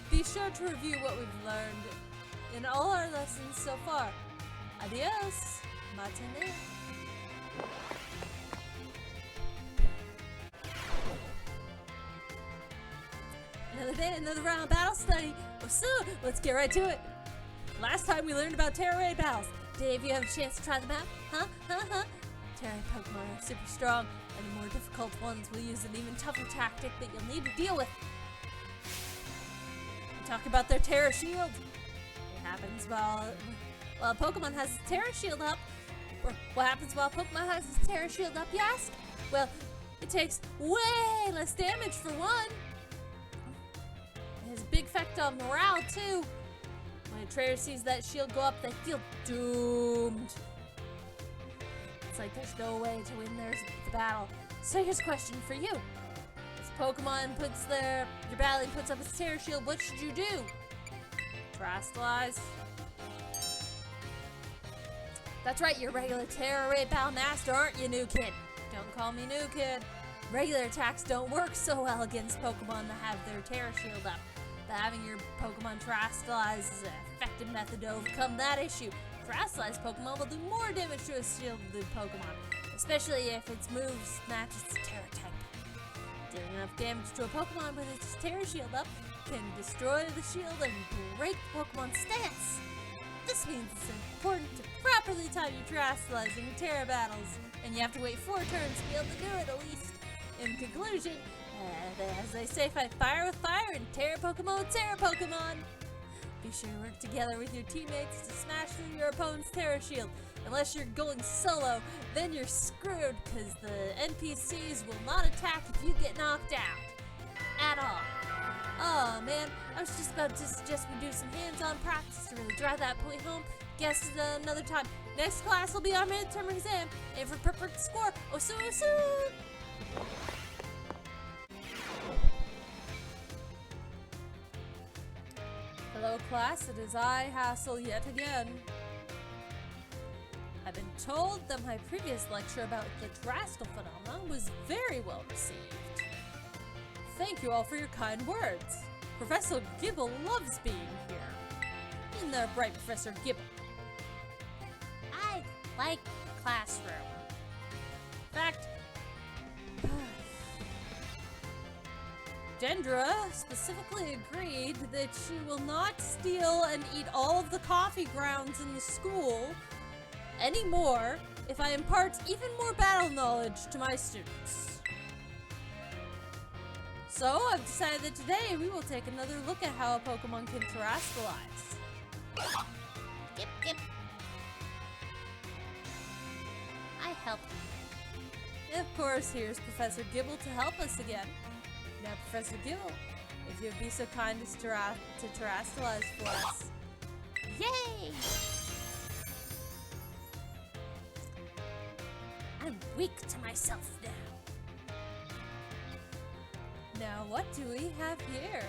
A: Be sure to review what we've learned in all our lessons so far. Adios, matinee. Another day, another round of battle study. So, let's get right to it. Last time we learned about Terra Raid battles. Dave, you have a chance to try them out? Huh? Terra Pokemon are super strong, and the more difficult ones will use an even tougher tactic that you'll need to deal with. We talk about their Terra Shield. It happens while Pokemon has its Terra Shield up. Or what happens while Pokemon has its Terra Shield up, you ask? Well, it takes way less damage for one. It has a big effect on morale, too. When a trainer sees that shield go up, they feel doomed. It's like there's no way to win the battle. So here's a question for you. If Pokemon your battling puts up its Terra Shield, what should you do? Terastallize? That's right, you're a regular Terra Raid Battle Master, aren't you, new kid? Don't call me new kid. Regular attacks don't work so well against Pokemon that have their Terra Shield up. But having your Pokemon Terastallize is an effective method to overcome that issue. Terastallized Pokemon will do more damage to a shielded Pokemon, especially if its moves match its Terra type. Dealing enough damage to a Pokemon with its Terra Shield up can destroy the shield and break the Pokemon's stance. This means it's important to properly time your terastallizing and Terra battles, and you have to wait 4 turns to be able to do it at least. In conclusion, as they say, fight fire with fire and Terra Pokemon with Terra Pokemon. Be sure to work together with your teammates to smash through your opponent's Terra Shield. Unless you're going solo, then you're screwed, because the NPCs will not attack if you get knocked out. At all. Oh man, I was just about to suggest we do some hands-on practice to really drive that point home. Guess another time. Next class will be our midterm exam, and for perfect score, soon. Hello class, it is I, Hassel, yet again. I've been told that my previous lecture about the terrestrial phenomenon was very well received. Thank you all for your kind words. Professor Gibble loves being here. In there, bright Professor Gibble. I like the classroom. In fact, Dendra specifically agreed that she will not steal and eat all of the coffee grounds in the school anymore if I impart even more battle knowledge to my students. So I've decided that today we will take another look at how a Pokemon can terastallize. Gip. I help. And of course, here's Professor Gibble to help us again. Now, Professor Gibble, if you'd be so kind as to terastallize for us. Yay! I'm weak to myself now. Now, what do we have here?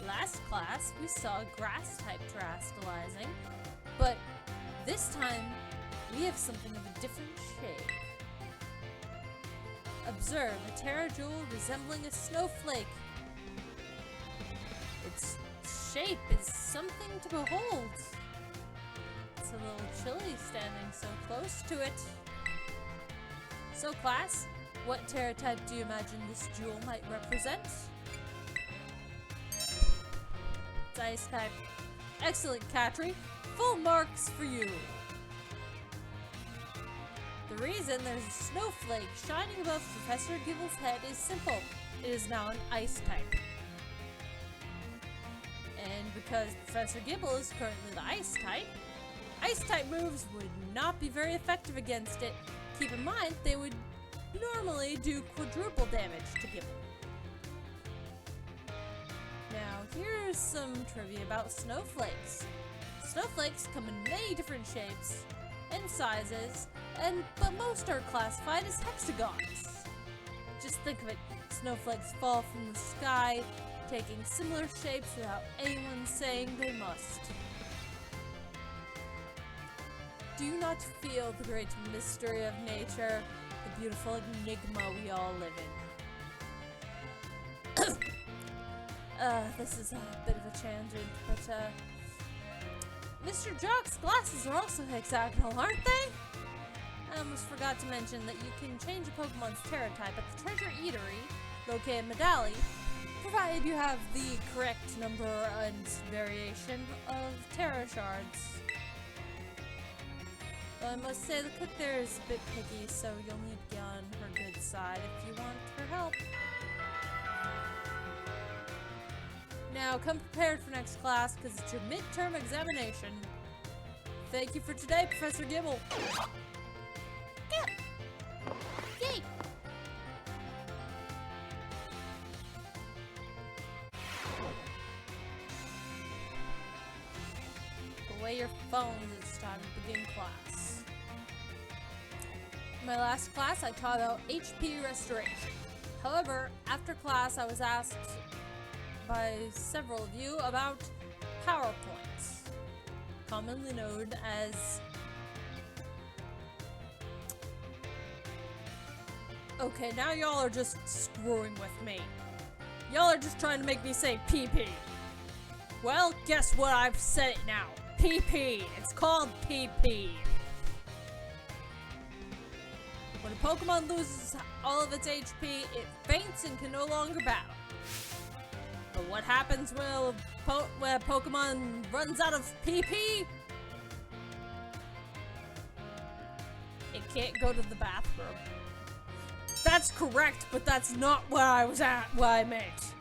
A: Last class, we saw grass-type terastallizing, but this time, we have something of a different shape. Observe a Terra Jewel resembling a snowflake. Its shape is something to behold. It's a little chilly standing so close to it. So class, what Terra type do you imagine this jewel might represent? It's Ice type. Excellent, Katri. Full marks for you. The reason there's a snowflake shining above Professor Gibble's head is simple. It is now an Ice type. And because Professor Gibble is currently the Ice type moves would not be very effective against it. Keep in mind, they would normally do quadruple damage to Gibble. Now, here's some trivia about snowflakes. Snowflakes come in many different shapes and sizes, but most are classified as hexagons. Just think of it, snowflakes fall from the sky, taking similar shapes without anyone saying they must. Do you not feel the great mystery of nature, the beautiful enigma we all live in? This is a bit of a tangent, but Mr. Jock's glasses are also hexagonal, aren't they? I almost forgot to mention that you can change a Pokemon's Terra type at the Treasure Eatery, located in Medali, provided you have the correct number and variation of Terra shards. Though I must say the cook there is a bit picky, so you'll need to be on her good side if you want her help. Now, come prepared for next class, because it's your midterm examination. Thank you for today, Professor Gibble. Yay! Put away your phones, it's time to begin class. In my last class, I taught about HP restoration. However, after class, I was asked by several of you about PowerPoints, commonly known as... Okay, now y'all are just screwing with me. Y'all are just trying to make me say PP. Well, guess what? I've said it now. PP. It's called PP. What Pokemon loses all of its HP, it faints and can no longer battle. But what happens when a Pokemon runs out of PP? It can't go to the bathroom. That's correct, but that's not what I meant.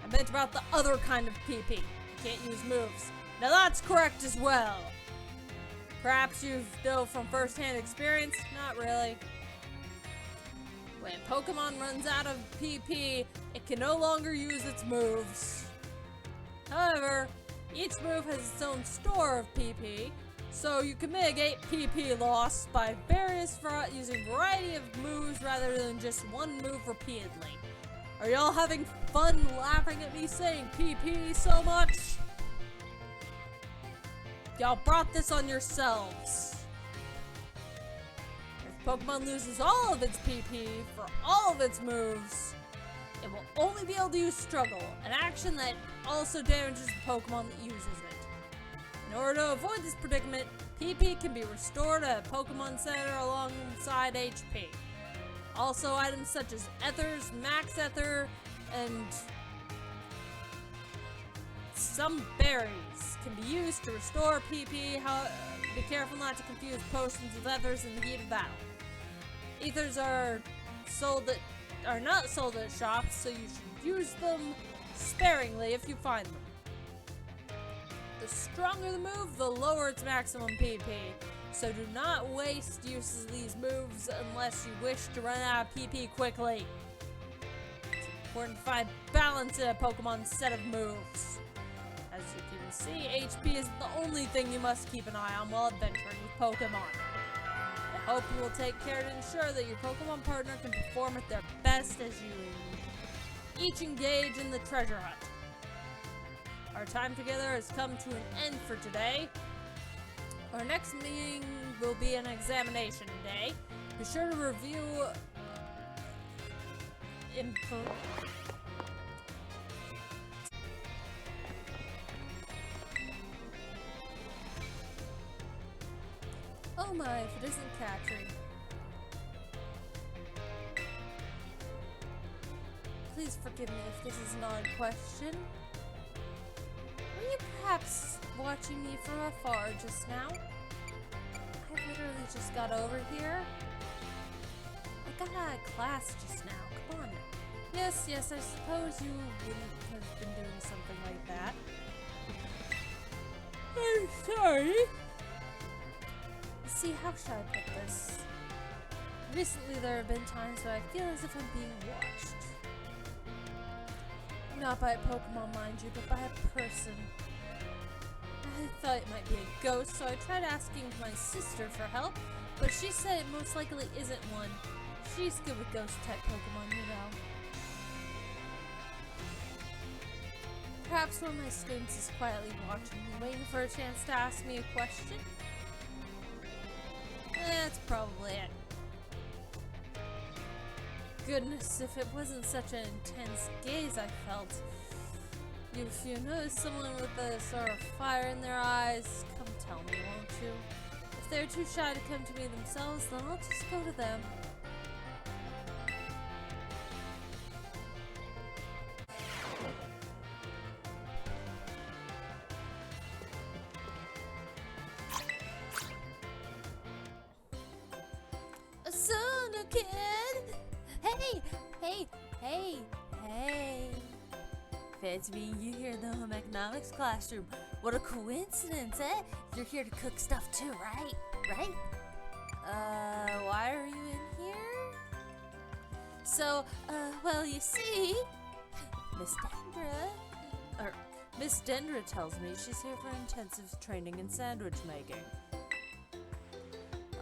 A: I meant about the other kind of PP. You can't use moves. Now that's correct as well. Perhaps you know from first-hand experience? Not really. When Pokemon runs out of PP, it can no longer use its moves. However, each move has its own store of PP, so you can mitigate PP loss by using a variety of moves rather than just one move repeatedly. Are y'all having fun laughing at me saying PP so much? Y'all brought this on yourselves. If Pokemon loses all of its PP for all of its moves, it will only be able to use Struggle, an action that also damages the Pokemon that uses it. In order to avoid this predicament, PP can be restored at a Pokemon Center alongside HP. Also, items such as Ethers, Max Ether, and some berries can be used to restore PP. Be careful not to confuse potions with Ethers in the heat of battle. Ethers are not sold at shops, so you should use them sparingly if you find them. The stronger the move, the lower its maximum PP. So do not waste uses of these moves unless you wish to run out of PP quickly. It's important to find balance in a Pokemon set of moves. As you can see, HP is the only thing you must keep an eye on while adventuring with Pokemon. I hope you will take care to ensure that your Pokemon partner can perform at their best as you each engage in the treasure hunt. Our time together has come to an end for today. Our next meeting will be an examination day. Be sure to review Oh my, if it isn't Catry. Please forgive me if this is an odd question. Were you perhaps watching me from afar just now? I literally just got over here. I got out of class just now. Come on. Yes, I suppose you wouldn't have been doing something like that. I'm sorry. See, how should I put this? Recently there have been times where I feel as if I'm being watched. Not by a Pokemon, mind you, but by a person. I thought it might be a ghost, so I tried asking my sister for help, but she said it most likely isn't one. She's good with ghost-type Pokemon, you know. Perhaps one of my students is quietly watching me, waiting for a chance to ask me a question. That's probably it. Goodness, if it wasn't such an intense gaze I felt. If you notice someone with a sort of fire in their eyes, come tell me, won't you? If they're too shy to come to me themselves, then I'll just go to them. Asuna kid! Hey! Fancy meeting you here in the home economics classroom. What a coincidence, eh? You're here to cook stuff too, right? Why are you in here? So, well, you see, Miss Dendra tells me she's here for intensive training in sandwich making.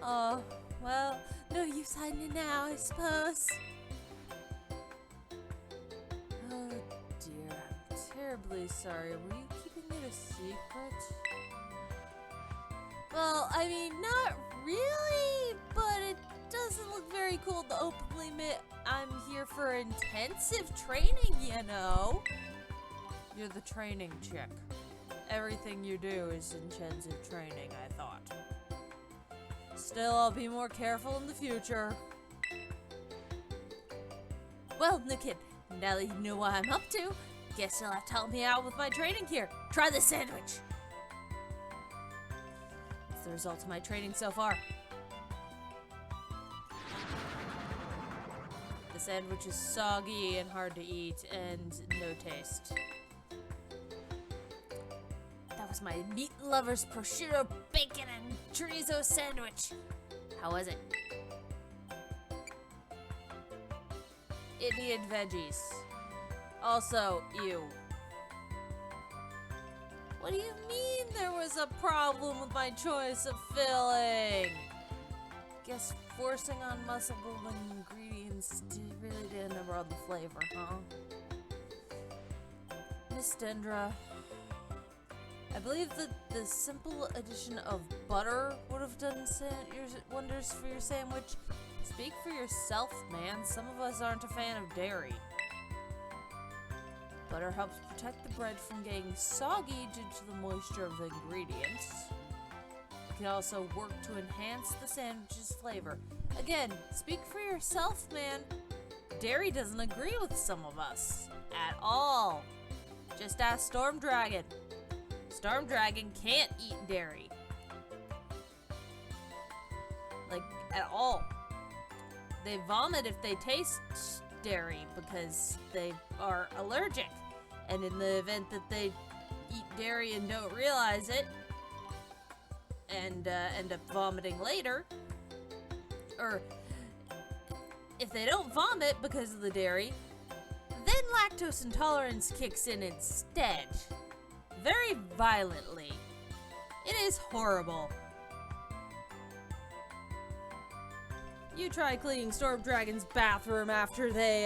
A: Oh, well, no use hiding it now, I suppose. Oh dear, I'm terribly sorry. Were you keeping it a secret? Well, I mean, not really, but it doesn't look very cool to openly admit I'm here for intensive training, you know. You're the training chick. Everything you do is intensive training, I thought. Still, I'll be more careful in the future. Well, new kid, now that you know what I'm up to, guess you'll have to help me out with my training here. Try this sandwich. It's the result of my training so far. The sandwich is soggy and hard to eat and no taste. That was my meat lover's prosciutto, bacon, and chorizo sandwich. How was it? It needed veggies. Also, ew. What do you mean there was a problem with my choice of filling? Guess forcing on muscle building ingredients really didn't number on the flavor, huh? Miss Dendra, I believe that the simple addition of butter would have done wonders for your sandwich. Speak for yourself, man. Some of us aren't a fan of dairy. Butter helps protect the bread from getting soggy due to the moisture of the ingredients. It can also work to enhance the sandwich's flavor. Again, speak for yourself, man. Dairy doesn't agree with some of us. At all. Just ask Storm Dragon. Storm Dragon can't eat dairy. Like, at all. They vomit if they taste dairy because they are allergic. And in the event that they eat dairy and don't realize it, and end up vomiting later, or if they don't vomit because of the dairy, then lactose intolerance kicks in instead. Very violently. It is horrible. You try cleaning Storm Dragon's bathroom after they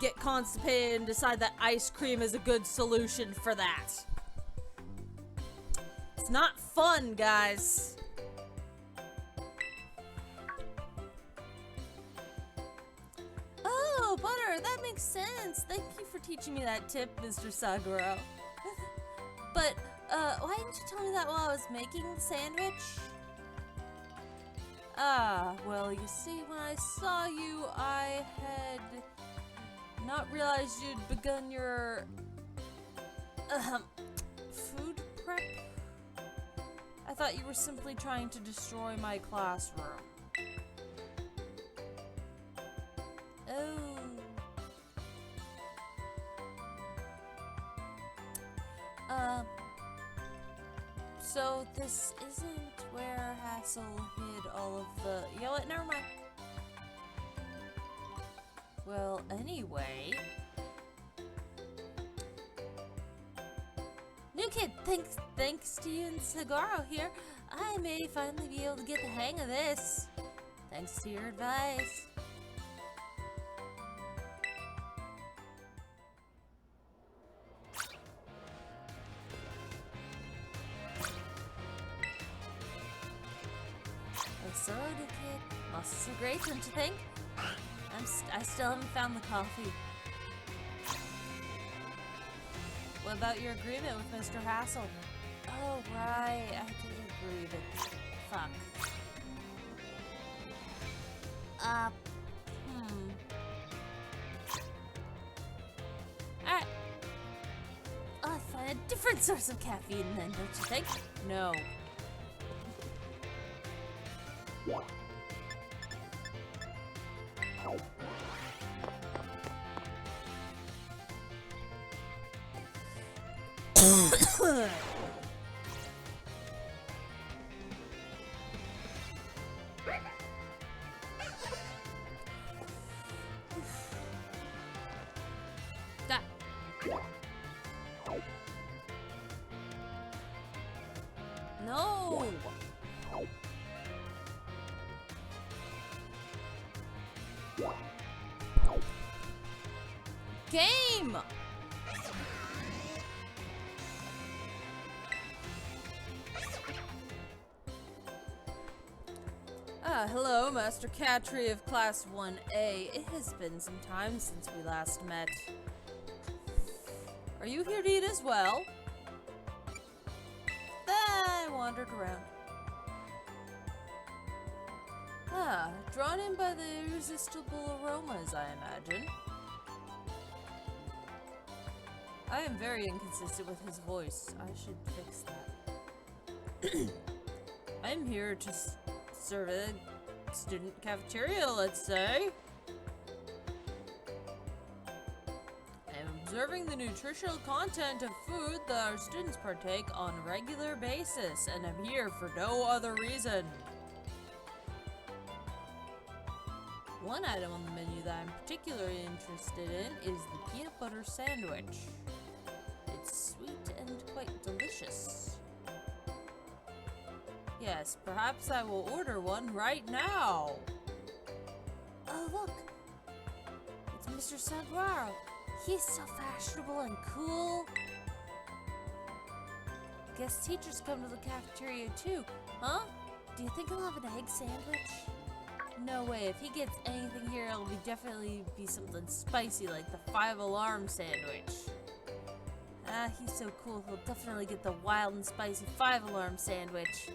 A: get constipated and decide that ice cream is a good solution for that. It's not fun, guys. Oh, butter, that makes sense. Thank you for teaching me that tip, Mr. Saguro. But, why didn't you tell me that while I was making the sandwich? Well, you see, when I saw you, I had not realized you'd begun your, food prep? I thought you were simply trying to destroy my classroom. Oh. So this isn't where Hassel hid all of the... You know what? Never mind. Well, anyway... New kid, thanks to you and Sagaro here, I may finally be able to get the hang of this. Thanks to your advice. So, new kid, muscles are great, don't you think? I still haven't found the coffee. What about your agreement with Mr. Hassel? Oh, right, I did agree, but fuck. Alright. I'll find a different source of caffeine then, don't you think? No. No! Game! Hello, Master Catry of Class 1A. It has been some time since we last met. Are you here to eat as well? I wandered around. Yeah, drawn in by the irresistible aromas, I imagine. I am very inconsistent with his voice. I should fix that. I'm here to serve a student cafeteria, let's say. I'm observing the nutritional content of food that our students partake on a regular basis, and I'm here for no other reason. One item on the menu that I'm particularly interested in is the peanut butter sandwich. It's sweet and quite delicious. Yes, perhaps I will order one right now. Oh, look! It's Mr. Saguaro. He's so fashionable and cool. Guess teachers come to the cafeteria too, huh? Do you think he'll have an egg sandwich? No way. If he gets anything here, it'll definitely be something spicy like the 5-alarm sandwich. Ah, he's so cool. He'll definitely get the wild and spicy 5-alarm sandwich.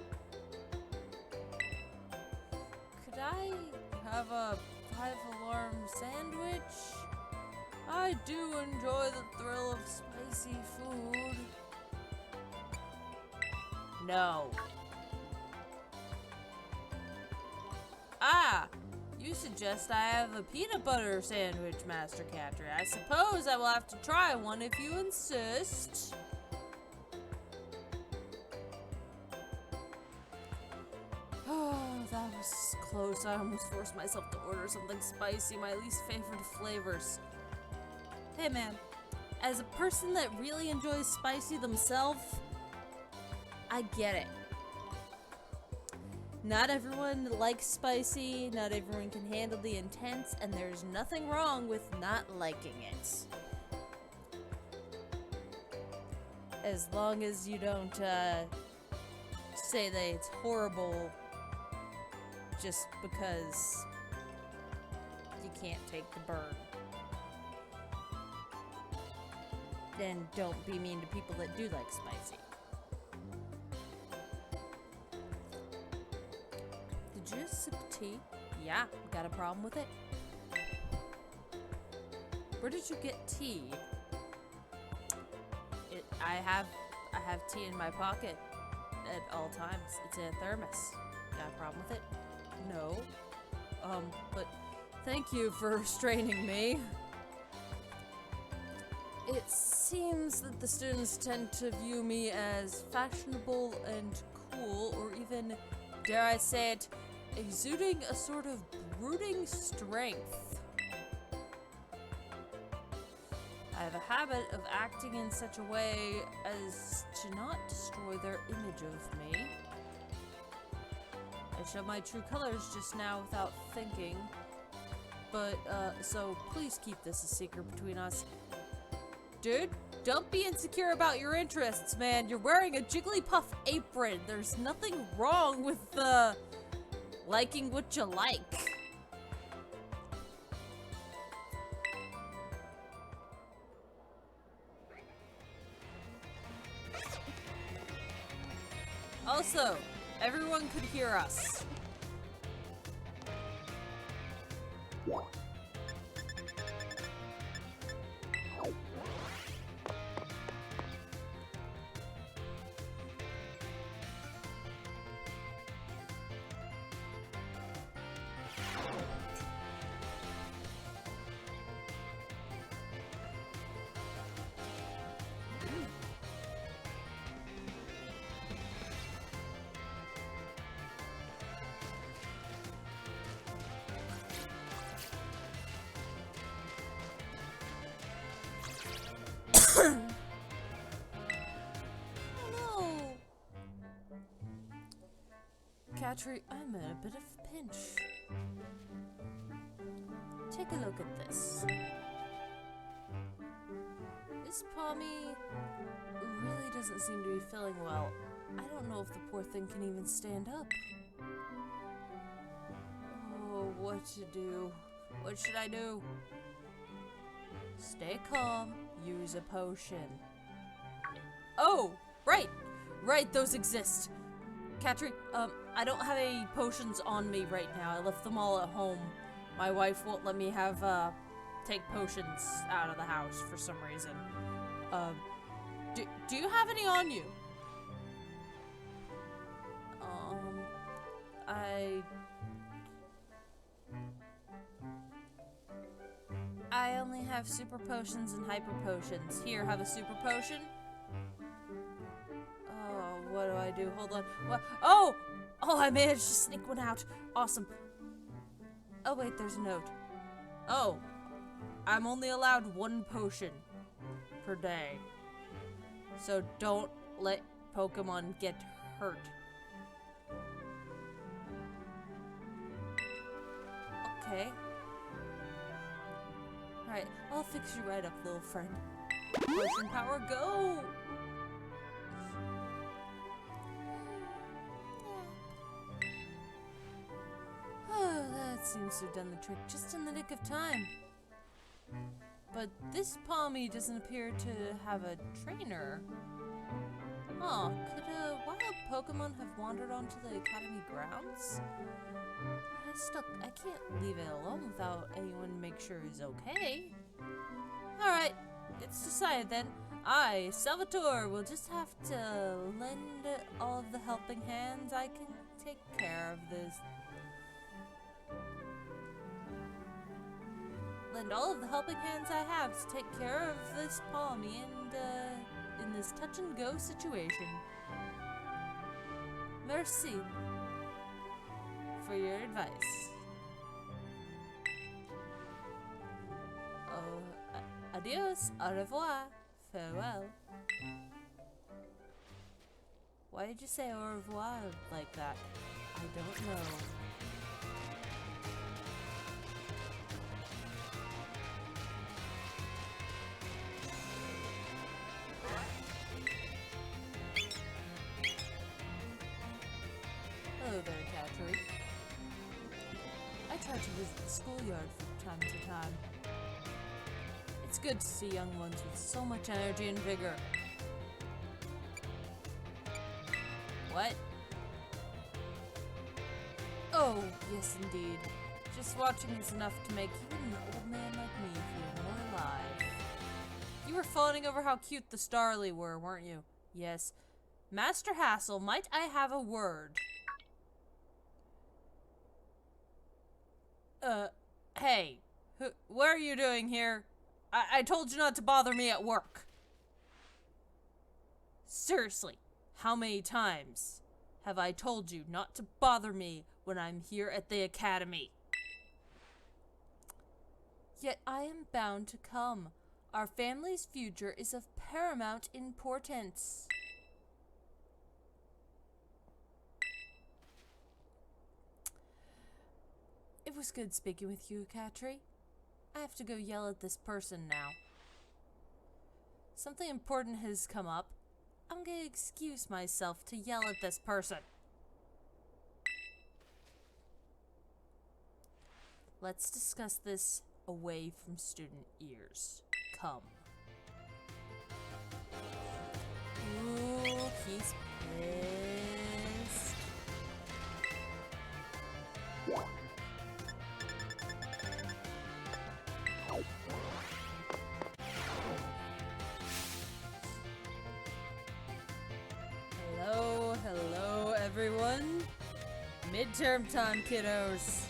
A: Could I have a 5-alarm sandwich? I do enjoy the thrill of spicy food. No. Ah, you suggest I have a peanut butter sandwich, Master Catcher. I suppose I will have to try one if you insist. Oh, that was close. I almost forced myself to order something spicy, my least favorite flavors. Hey man, as a person that really enjoys spicy themselves, I get it. Not everyone likes spicy, not everyone can handle the intense, and there's nothing wrong with not liking it. As long as you don't say that it's horrible just because you can't take the burn. Then don't be mean to people that do like spicy. Did you just sip tea? Yeah, got a problem with it? Where did you get tea? I have tea in my pocket at all times. It's in a thermos. Got a problem with it? No. But thank you for restraining me. It seems that the students tend to view me as fashionable and cool, or even, dare I say it, exuding a sort of brooding strength. I have a habit of acting in such a way as to not destroy their image of me. I showed my true colors just now without thinking, but, so please keep this a secret between us. Dude, don't be insecure about your interests, man. You're wearing a Jigglypuff apron. There's nothing wrong with, liking what you like. Also, everyone could hear us. Catry, I'm in a bit of a pinch. Take a look at this. This Pommy really doesn't seem to be feeling well. I don't know if the poor thing can even stand up. Oh, what to do? What should I do? Stay calm. Use a potion. Oh, right! Right, those exist. Katri, I don't have any potions on me right now. I left them all at home. My wife won't let me have, take potions out of the house for some reason. Do you have any on you? I only have super potions and hyper potions. Here, have a super potion. Oh, what do I do? Hold on. What? Oh! Oh, I managed to sneak one out. Awesome. Oh, wait, there's a note. Oh, I'm only allowed one potion per day. So don't let Pokemon get hurt. Okay. Alright, I'll fix you right up, little friend. Potion power, go! Oh, that seems to have done the trick just in the nick of time. But this Palmy doesn't appear to have a trainer. Oh, could a wild Pokemon have wandered onto the Academy grounds? I can't leave it alone without anyone to make sure he's okay. Alright, it's decided then. I, Salvatore, will just have to lend all of the helping hands I can take care of this. Lend all of the helping hands I have to take care of this Palmy and, in this touch-and-go situation. Merci for your advice. Oh, adios, au revoir, farewell. Why did you say au revoir like that? I don't know. Hello there, Katri. I try to visit the schoolyard from time to time. It's good to see young ones with so much energy and vigor. What? Oh, yes indeed. Just watching is enough to make even an old man like me feel more alive. You were fawning over how cute the Starly were, weren't you? Yes. Master Hassel, might I have a word? Hey, what are you doing here? I told you not to bother me at work. Seriously, how many times have I told you not to bother me when I'm here at the academy? Yet I am bound to come. Our family's future is of paramount importance. It was good speaking with you, Katri. I have to go yell at this person now. Something important has come up. I'm gonna excuse myself to yell at this person. Let's discuss this away from student ears. Come. Ooh, he's pissed. Hello everyone. Midterm time, kiddos.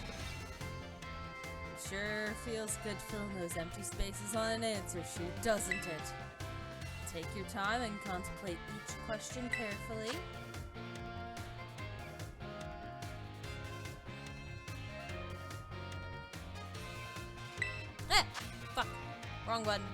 A: Sure feels good filling those empty spaces on an answer sheet, doesn't it? Take your time and contemplate each question carefully. Ah! Fuck. Wrong button.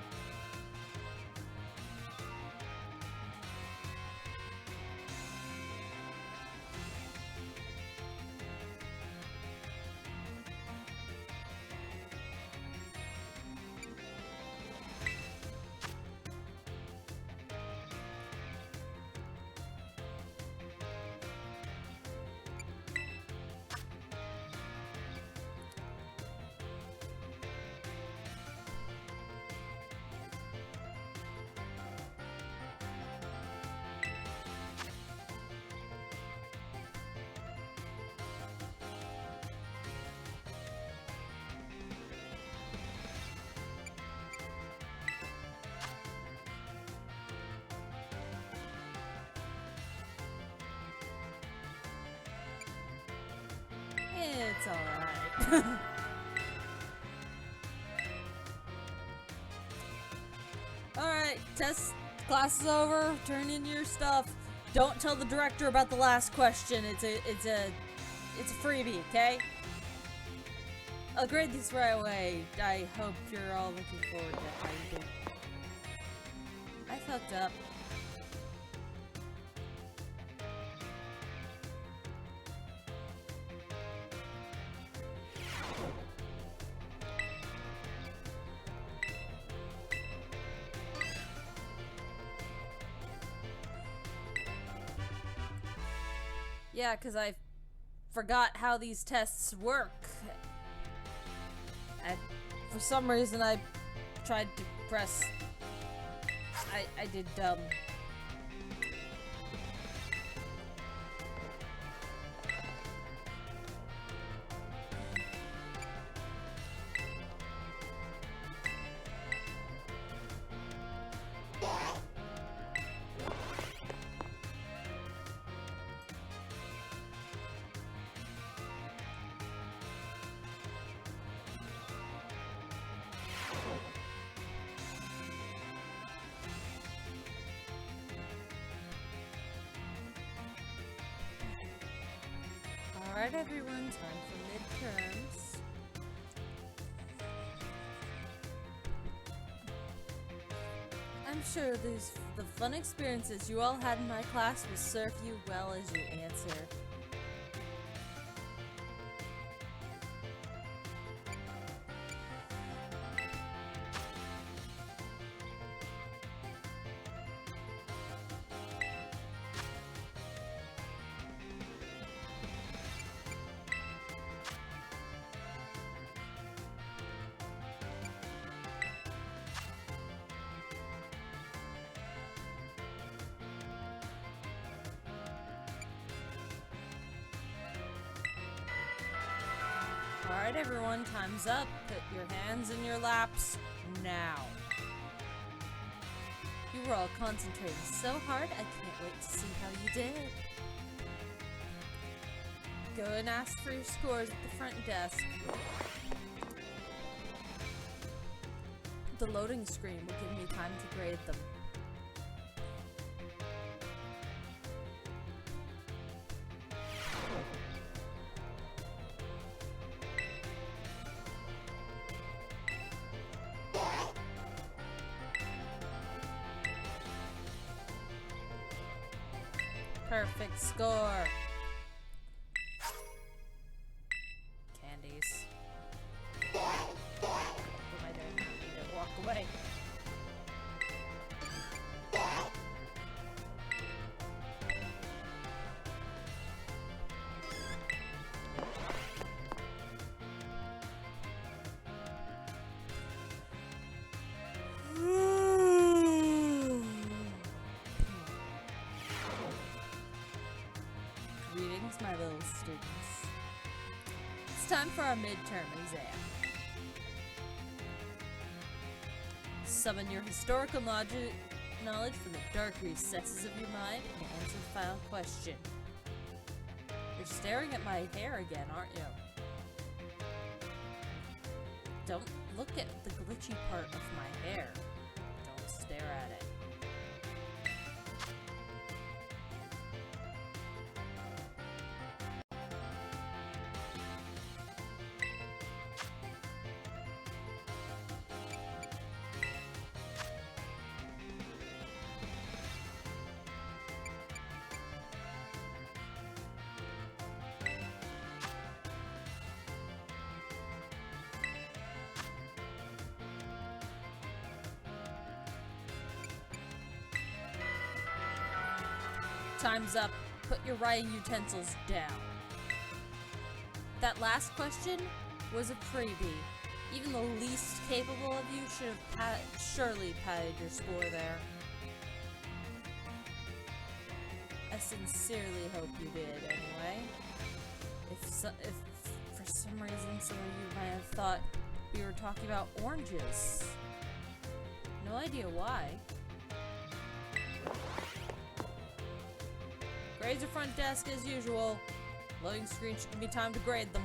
A: It's alright. Alright, test class is over. Turn in your stuff. Don't tell the director about the last question. It's a freebie, okay? I'll grade these right away. I hope you're all looking forward to how you do. I fucked up. Yeah, because I forgot how these tests work. And for some reason I tried to press... I did dumb. Alright everyone, time for midterms. I'm sure the fun experiences you all had in my class will serve you well as you answer. Alright everyone, time's up. Put your hands in your laps now. You were all concentrating so hard, I can't wait to see how you did. Go and ask for your scores at the front desk. The loading screen will give me time to grade them. Perfect score. Candies. What am I doing? I need to walk away. Greetings, my little students. It's time for our midterm exam. Summon your historical knowledge from the dark recesses of your mind and answer the final question. You're staring at my hair again, aren't you? Don't look at the glitchy part of my hair. Don't stare at it. Time's up. Put your writing utensils down. That last question was a freebie. Even the least capable of you should have surely padded your score there. I sincerely hope you did, anyway. If for some reason some of you might have thought we were talking about oranges. No idea why. Grades are front desk as usual. Loading screen should give me time to grade them.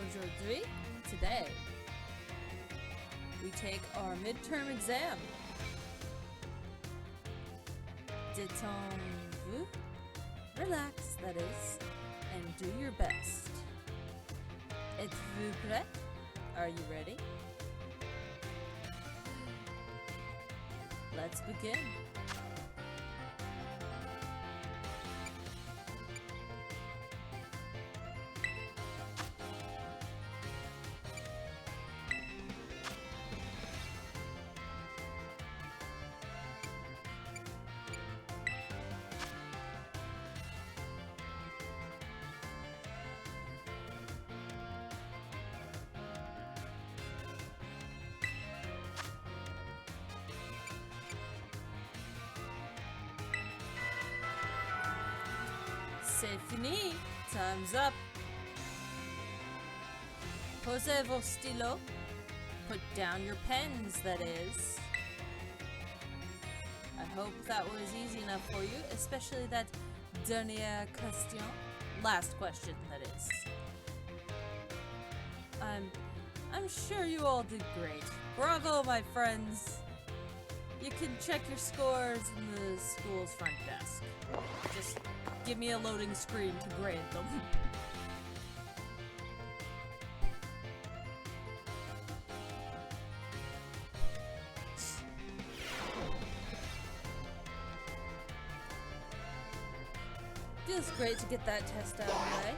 A: Aujourd'hui, today, we take our midterm exam. Détendez-vous, relax, that is, and do your best. Êtes-vous prêt? Are you ready? Let's begin. C'est fini. Time's up. Posez vos stylos. Put down your pens, that is. I hope that was easy enough for you, especially that dernière question. Last question, that is. I'm sure you all did great. Bravo, my friends. You can check your scores in the school's front desk. Just give me a loading screen to grade them. Feels great to get that test out of the way.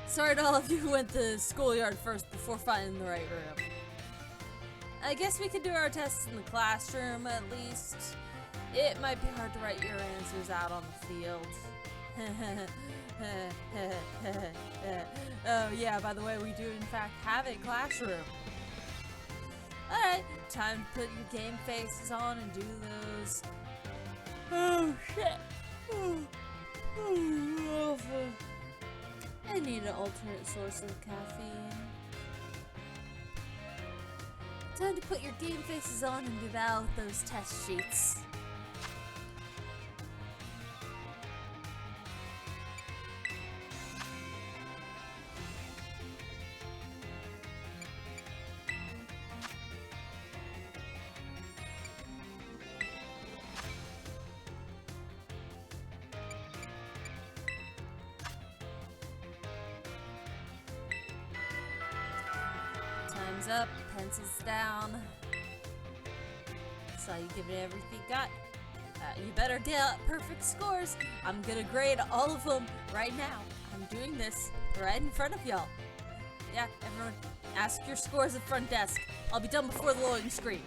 A: Sorry to all of you who went to the schoolyard first before finding the right room. I guess we could do our tests in the classroom at least. It might be hard to write your answers out on the field. Oh yeah, by the way, we do in fact have a classroom. Alright, time to put your game faces on and do those. Oh shit. I need an alternate source of caffeine. Time to put your game faces on and devour those test sheets. Time's up, pencils down. Saw you give it everything you got. You better get perfect scores. I'm gonna grade all of them right now. I'm doing this right in front of y'all. Yeah, everyone, ask your scores at front desk. I'll be done before the loading screen.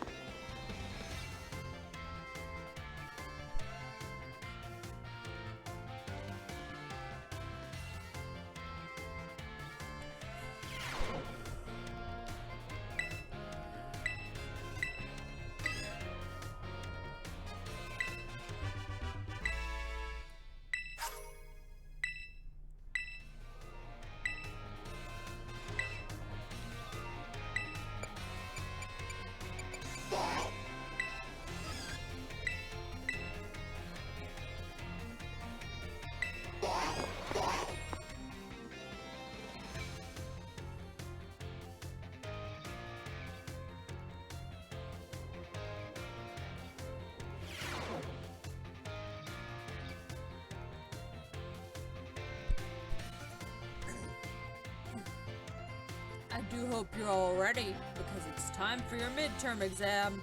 A: I do hope you're all ready, because it's time for your midterm exam.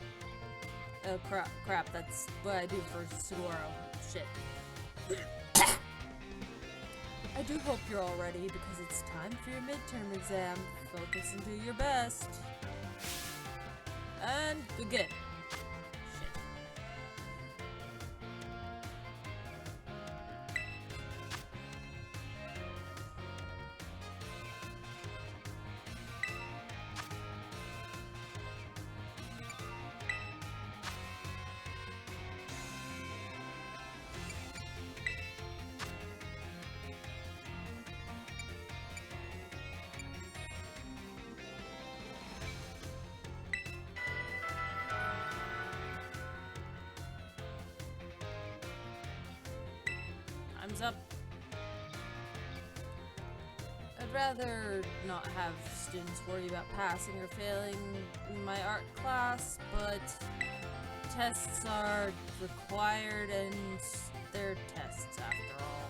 A: Oh crap, that's what I do for tomorrow. Shit. I do hope you're all ready, because it's time for your midterm exam. Focus and do your best. And begin. Time's up. I'd rather not have students worry about passing or failing in my art class, but tests are required and they're tests after all.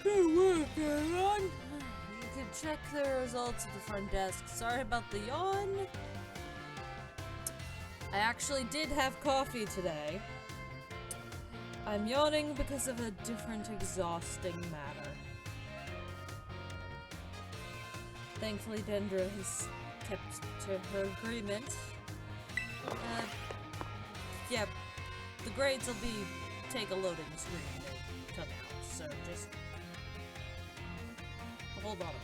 A: Good work, everyone! You can check the results at the front desk. Sorry about the yawn. I actually did have coffee today. I'm yawning because of a different exhausting matter. Thankfully, Dendra has kept to her agreement. Yeah, the grades will be take a loading screen to come out, so just hold on a moment.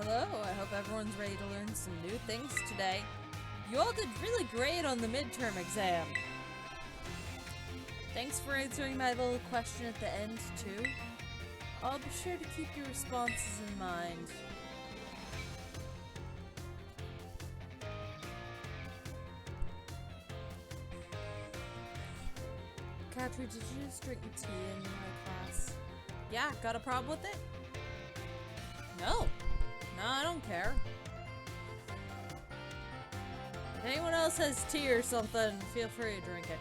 A: Hello, I hope everyone's ready to learn some new things today. You all did really great on the midterm exam. Thanks for answering my little question at the end, too. I'll be sure to keep your responses in mind. Katri, did you just drink tea in my class? Yeah, got a problem with it? No. No, I don't care. If anyone else has tea or something, feel free to drink it.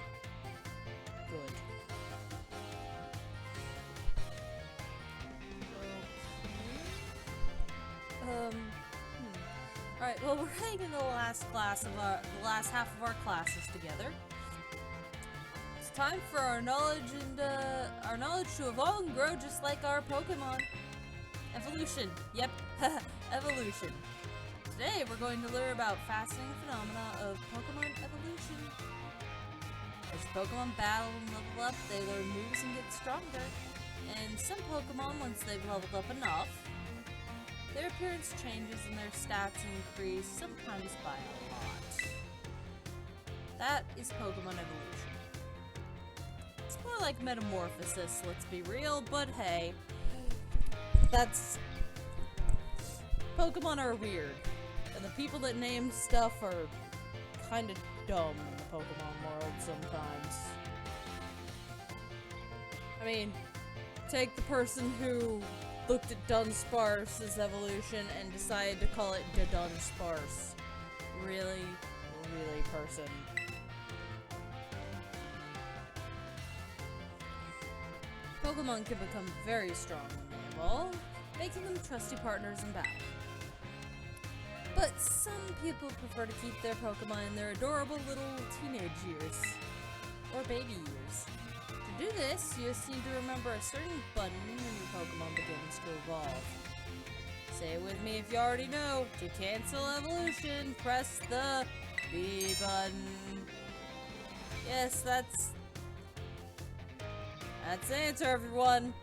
A: Good. Okay. Alright, well, we're heading into the last half of our classes together. It's time for our knowledge to evolve and grow just like our Pokémon. Evolution. Yep. Evolution. Today we're going to learn about fascinating phenomena of Pokemon evolution. As Pokemon battle and level up, they learn moves and get stronger. And some Pokemon, once they've leveled up enough, their appearance changes and their stats increase, sometimes by a lot. That is Pokemon evolution. It's more like metamorphosis, let's be real, but hey. That's... Pokemon are weird, and the people that name stuff are kind of dumb in the Pokemon world sometimes. I mean, take the person who looked at Dunsparce's evolution and decided to call it Dunsparce. Really, person. Pokemon can become very strong when they evolve, making them trusty partners in battle. But some people prefer to keep their Pokemon in their adorable little teenage years, or baby years. To do this, you just need to remember a certain button when your Pokemon begins to evolve. Say it with me if you already know. To cancel evolution, press the B button. Yes, that's the answer, everyone.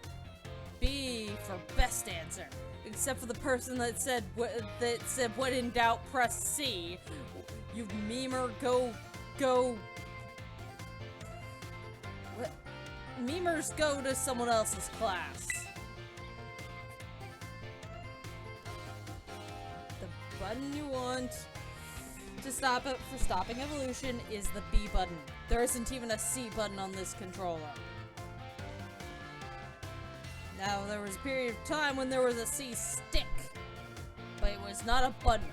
A: B for best answer. Except for the person that said when in doubt, press C. You memer, go. What? Memers go to someone else's class. The button you want to stop it for stopping evolution is the B button. There isn't even a C button on this controller. Now, there was a period of time when there was a C stick, but it was not a button.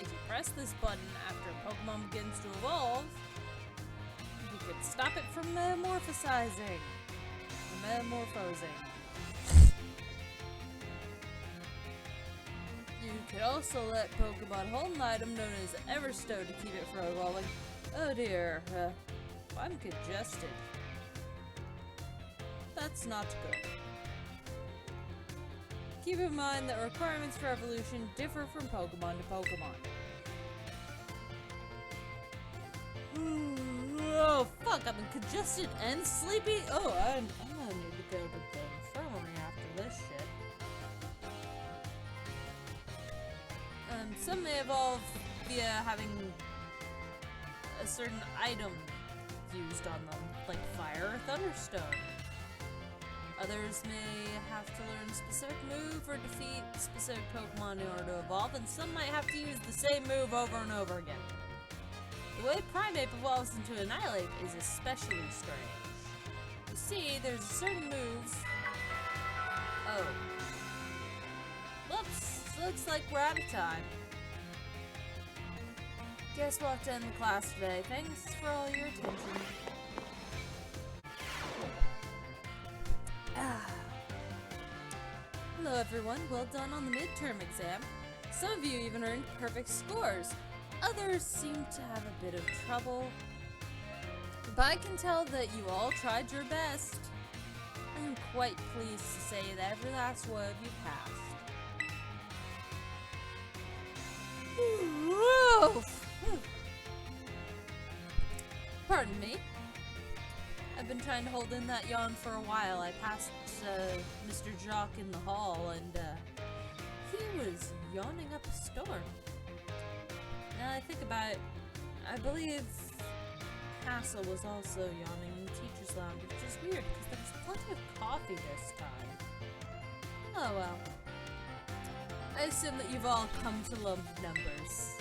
A: If you press this button after a Pokemon begins to evolve, could stop it from metamorphosizing. Metamorphosing. You could also let Pokemon hold an item known as Everstone to keep it from evolving. Oh dear, I'm congested. That's not good. Keep in mind that requirements for evolution differ from Pokemon to Pokemon. Oh fuck, I'm congested and sleepy. Oh, I'm gonna need to go to the infirmary after this shit. Some may evolve via having a certain item used on them, like fire or thunderstone. Others may have to learn a specific move or defeat specific Pokemon in order to evolve, and some might have to use the same move over and over again. The way Primeape evolves into Annihilate is especially strange. You see, there's certain moves... Oh. Whoops, looks like we're out of time. Guess we'll have to end the class today. Thanks for all your attention. Hello everyone, well done on the midterm exam. Some of you even earned perfect scores. Others seem to have a bit of trouble. But I can tell that you all tried your best. I am quite pleased to say that every last one of you passed. Pardon me. I've been trying to hold in that yawn for a while. I passed Mr. Jock in the hall, and he was yawning up a storm. Now I think about it, I believe Hassel was also yawning in the teacher's lounge, which is weird because there was plenty of coffee this time. Oh well. I assume that you've all come to love numbers.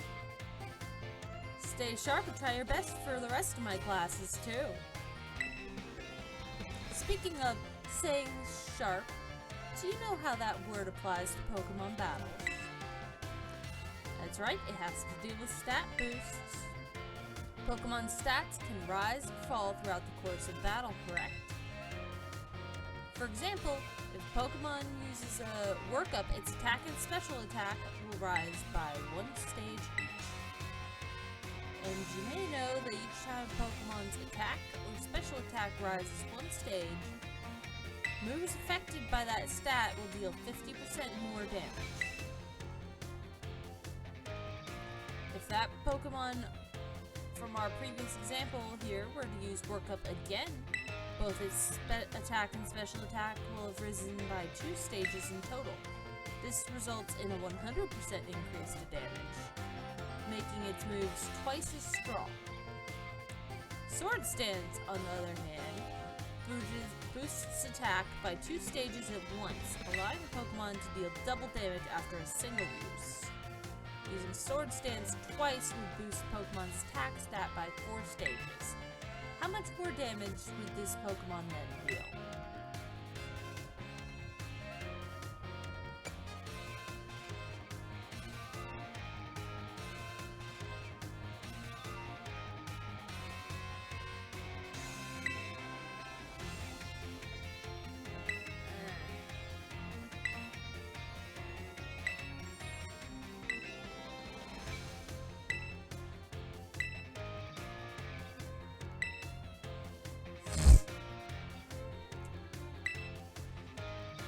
A: Stay sharp and try your best for the rest of my classes too. Speaking of staying sharp, do you know how that word applies to Pokemon battles? That's right, it has to do with stat boosts. Pokemon stats can rise and fall throughout the course of battle, correct? For example, if Pokemon uses a workup, its attack and special attack will rise by 1 stage each. And you may know that each time Pokemon's attack or special attack rises 1 stage, moves affected by that stat will deal 50% more damage. If that Pokemon from our previous example here were to use workup again, both its attack and special attack will have risen by 2 stages in total. This results in a 100% increase to damage, making its moves twice as strong. Sword Stance, on the other hand, boosts attack by 2 stages at once, allowing the Pokemon to deal double damage after a single use. Using Sword Stance twice would boost Pokemon's attack stat by 4 stages. How much more damage would this Pokemon then deal?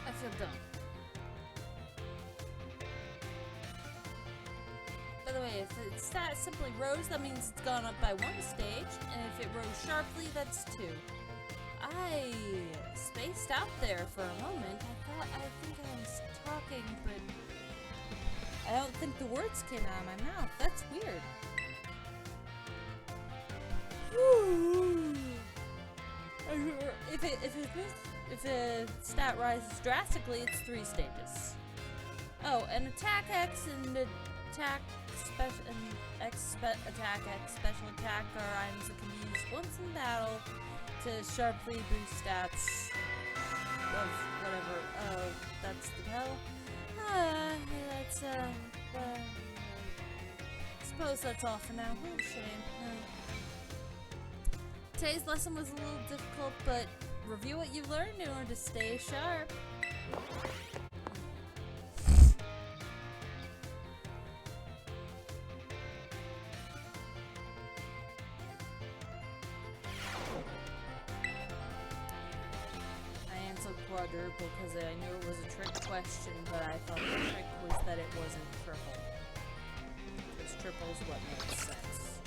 A: I feel dumb. By the way, if its stat simply rose, that means it's gone up by 1 stage, and if it rose sharply, that's 2. I spaced out there for a moment. I think I was talking, but I don't think the words came out of my mouth. That's weird. If a stat rises drastically, it's 3 stages. Oh, and attack X and attack special and attack X special attack are items that can be used once in battle to sharply boost stats of whatever. Oh, that's the hell. Suppose that's all for now. What a shame. Today's lesson was a little difficult, but review what you've learned in order to stay sharp. Quadruple because I knew it was a trick question, but I thought the trick was that it wasn't triple. Because triple is what makes sense.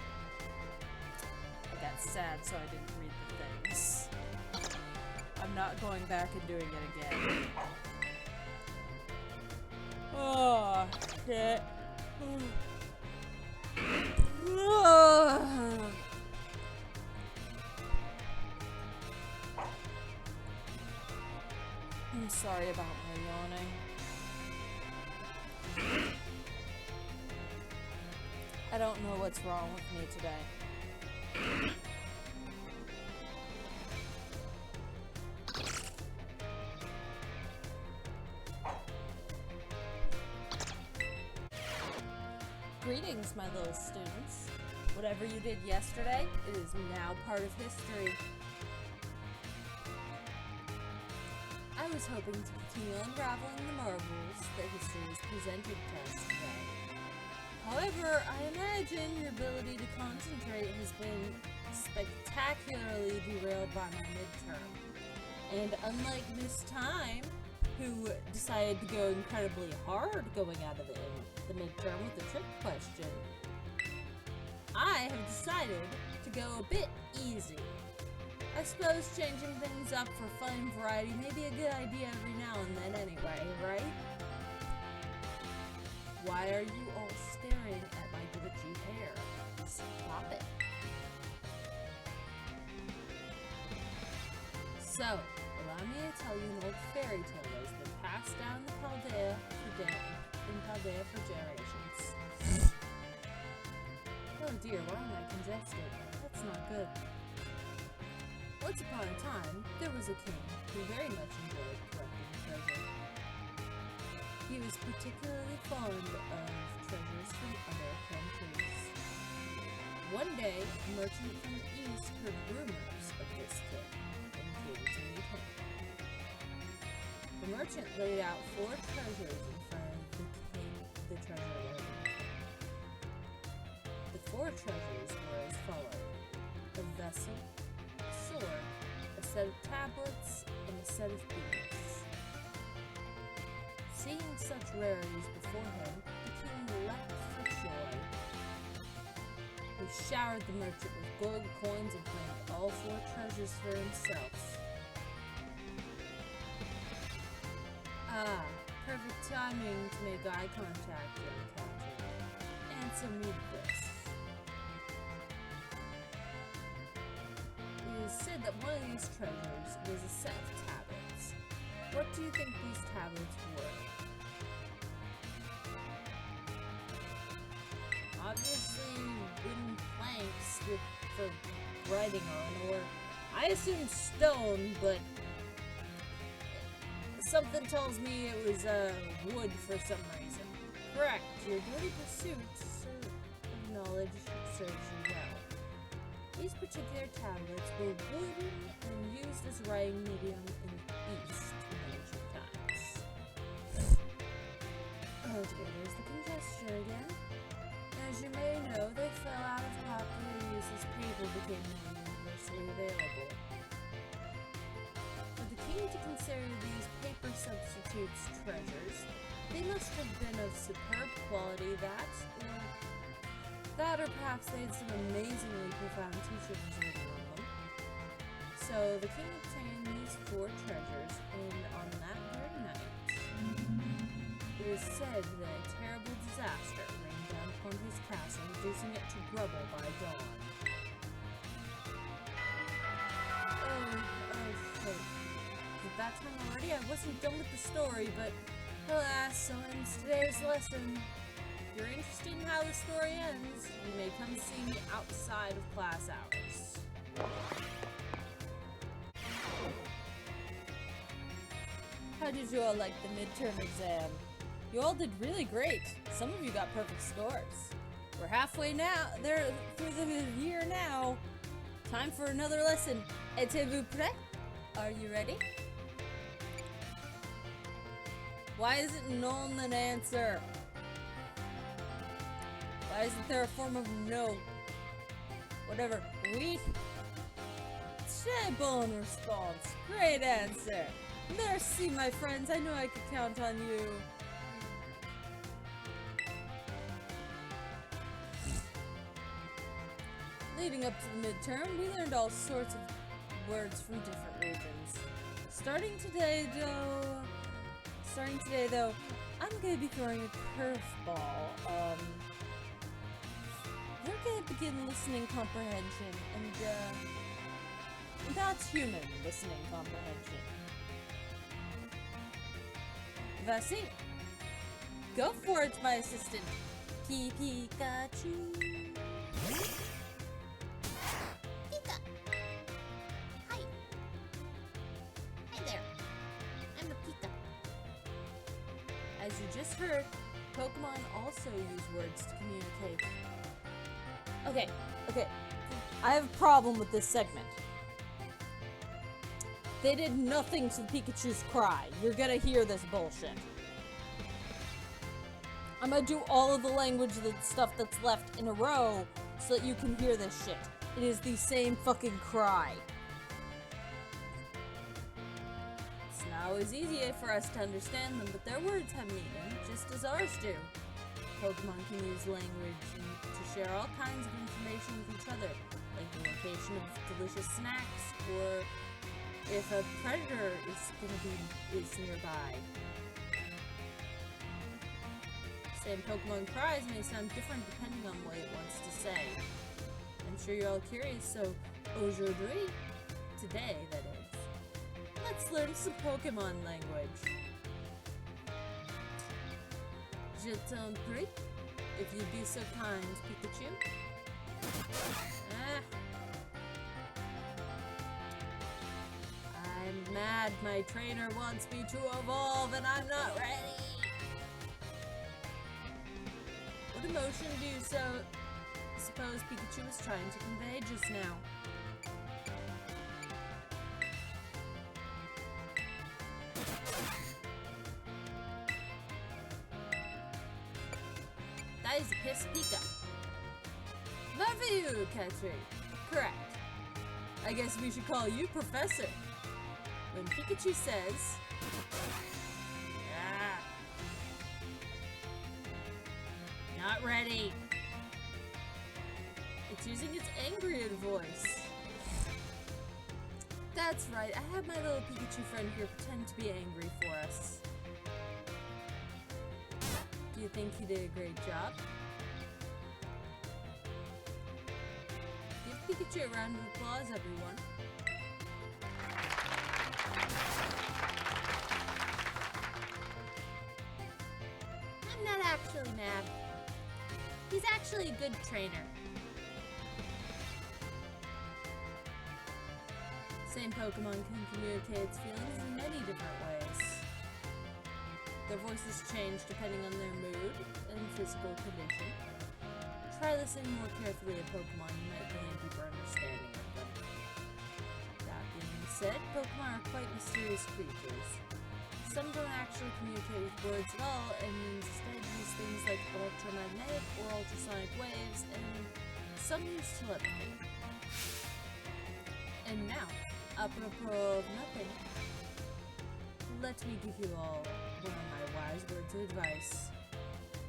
A: I got sad, so I didn't read the things. I'm not going back and doing it again. Oh, shit. I'm sorry about my yawning. I don't know what's wrong with me today. Greetings, my little students. Whatever you did yesterday, it is now part of history. I was hoping to continue unraveling the marvels that history has presented to us today. However, I imagine your ability to concentrate has been spectacularly derailed by my midterm. And unlike Miss Time, who decided to go incredibly hard going out of the midterm with a trick question, I have decided to go a bit easy. I suppose changing things up for fun and variety may be a good idea every now and then anyway, right? Why are you all staring at my glitchy hair? Stop it. So, allow me to tell you an old fairy tale that has been passed down in Paldea for generations. Oh dear, why am I congested? That's not good. Once upon a time, there was a king who very much enjoyed collecting treasure. He was particularly fond of treasures from other countries. One day, a merchant from the east heard rumors of this king and came to meet him. The merchant laid out 4 treasures in front of the treasure lady. The 4 treasures were as follows: a vessel, a set of tablets, and a set of beads. Seeing such rarities before him, the king leapt for joy. He showered the merchant with gold coins and claimed all 4 treasures for himself. Ah, perfect timing to make eye contact, young captain. Answer me this. It is said that one of these treasures was a set of tablets. What do you think these tablets were? Obviously, wooden planks for writing on, or I assume stone, but something tells me it was wood for some reason. Correct. Your daily pursuits of knowledge serves you well. These particular tablets were wooden and used as writing medium in the East in ancient times. Oh dear, there's the congestion again. As you may know, they fell out of popular use as paper became more universally available. For the king to consider these paper substitutes treasures, they must have been of superb quality or perhaps they had some amazingly profound teachers residing on them. So the king obtained these 4 treasures, and on that very night, it is said that a terrible disaster rained down upon his castle, reducing it to rubble by dawn. Shit. At that time already, I wasn't done with the story, but alas, so ends today's lesson. If you're interested in how the story ends, you may come see me outside of class hours. How did you all like the midterm exam? You all did really great. Some of you got perfect scores. We're halfway now, through the year now. Time for another lesson. Êtes-vous prêt? Are you ready? Why isn't non an answer? Why isn't there a form of no? Whatever. Oui. Très bon response. Great answer. Merci, my friends. I know I could count on you. Leading up to the midterm, we learned all sorts of words from different regions. Starting today, though, I'm going to be throwing a curveball. We're going to begin listening comprehension, and that's human listening comprehension. Vassi, go for it, my assistant. Pikachu.
B: Pika. Hi. Hi there. I'm a Pika.
A: As you just heard, Pokemon also use words to communicate. Okay. I have a problem with this segment. They did nothing to Pikachu's cry. You're gonna hear this bullshit. I'm gonna do all of the language, the stuff that's left in a row, so that you can hear this shit. It is the same fucking cry. It's not always easy for us to understand them, but their words have meaning, just as ours do. Pokemon can use language to share all kinds of information with each other, like the location of delicious snacks, or if a predator is nearby. Same Pokemon cries may sound different depending on what it wants to say. I'm sure you're all curious, so aujourd'hui, today that is, let's learn some Pokemon language. Je t'en prie, if you'd be so kind, Pikachu. I'm mad my trainer wants me to evolve and I'm not ready. What emotion do you suppose Pikachu was trying to convey just now? That is a piss Pika. Merveilleux, Katri. Correct. I guess we should call you Professor. When Pikachu says, "Ah, not ready," it's using its angry voice. That's right, I had my little Pikachu friend here pretend to be angry for us. Do you think he did a great job? Give Pikachu a round of applause, everyone. I'm not actually mad. He's actually a good trainer. Same Pokemon can communicate its feelings in many different ways. Their voices change depending on their mood and physical condition. Try listening more carefully at Pokemon, you might gain a deeper understanding of them. That being said, Pokemon are quite mysterious creatures. Some don't actually communicate with words at all, and instead use things like electromagnetic or ultrasonic waves, and some use telepathy. And now, apropos of nothing, let me give you all one of my wise words of advice.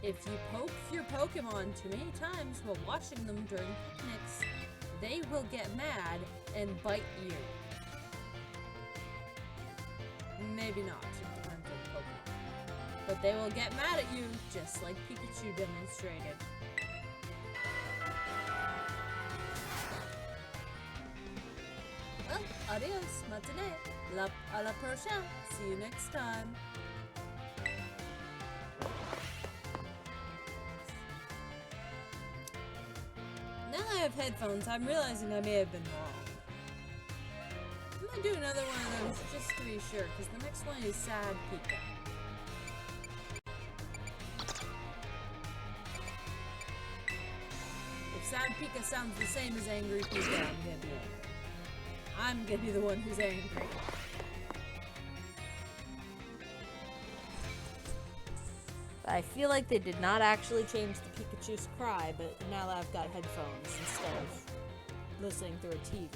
A: If you poke your Pokemon too many times while watching them during picnics, they will get mad and bite you. Maybe not, it depends on Pokemon. But they will get mad at you, just like Pikachu demonstrated. Well, adios, matinee. À la prochaine. See you next time. Now I have headphones, I'm realizing I may have been wrong. I'm gonna do another one of those just to be sure, because the next one is Sad Pika. If Sad Pika sounds the same as Angry Pika, I'm gonna be angry. I'm gonna be the one who's angry. I feel like they did not actually change the Pikachu's cry, but now I've got headphones instead of listening through a TV.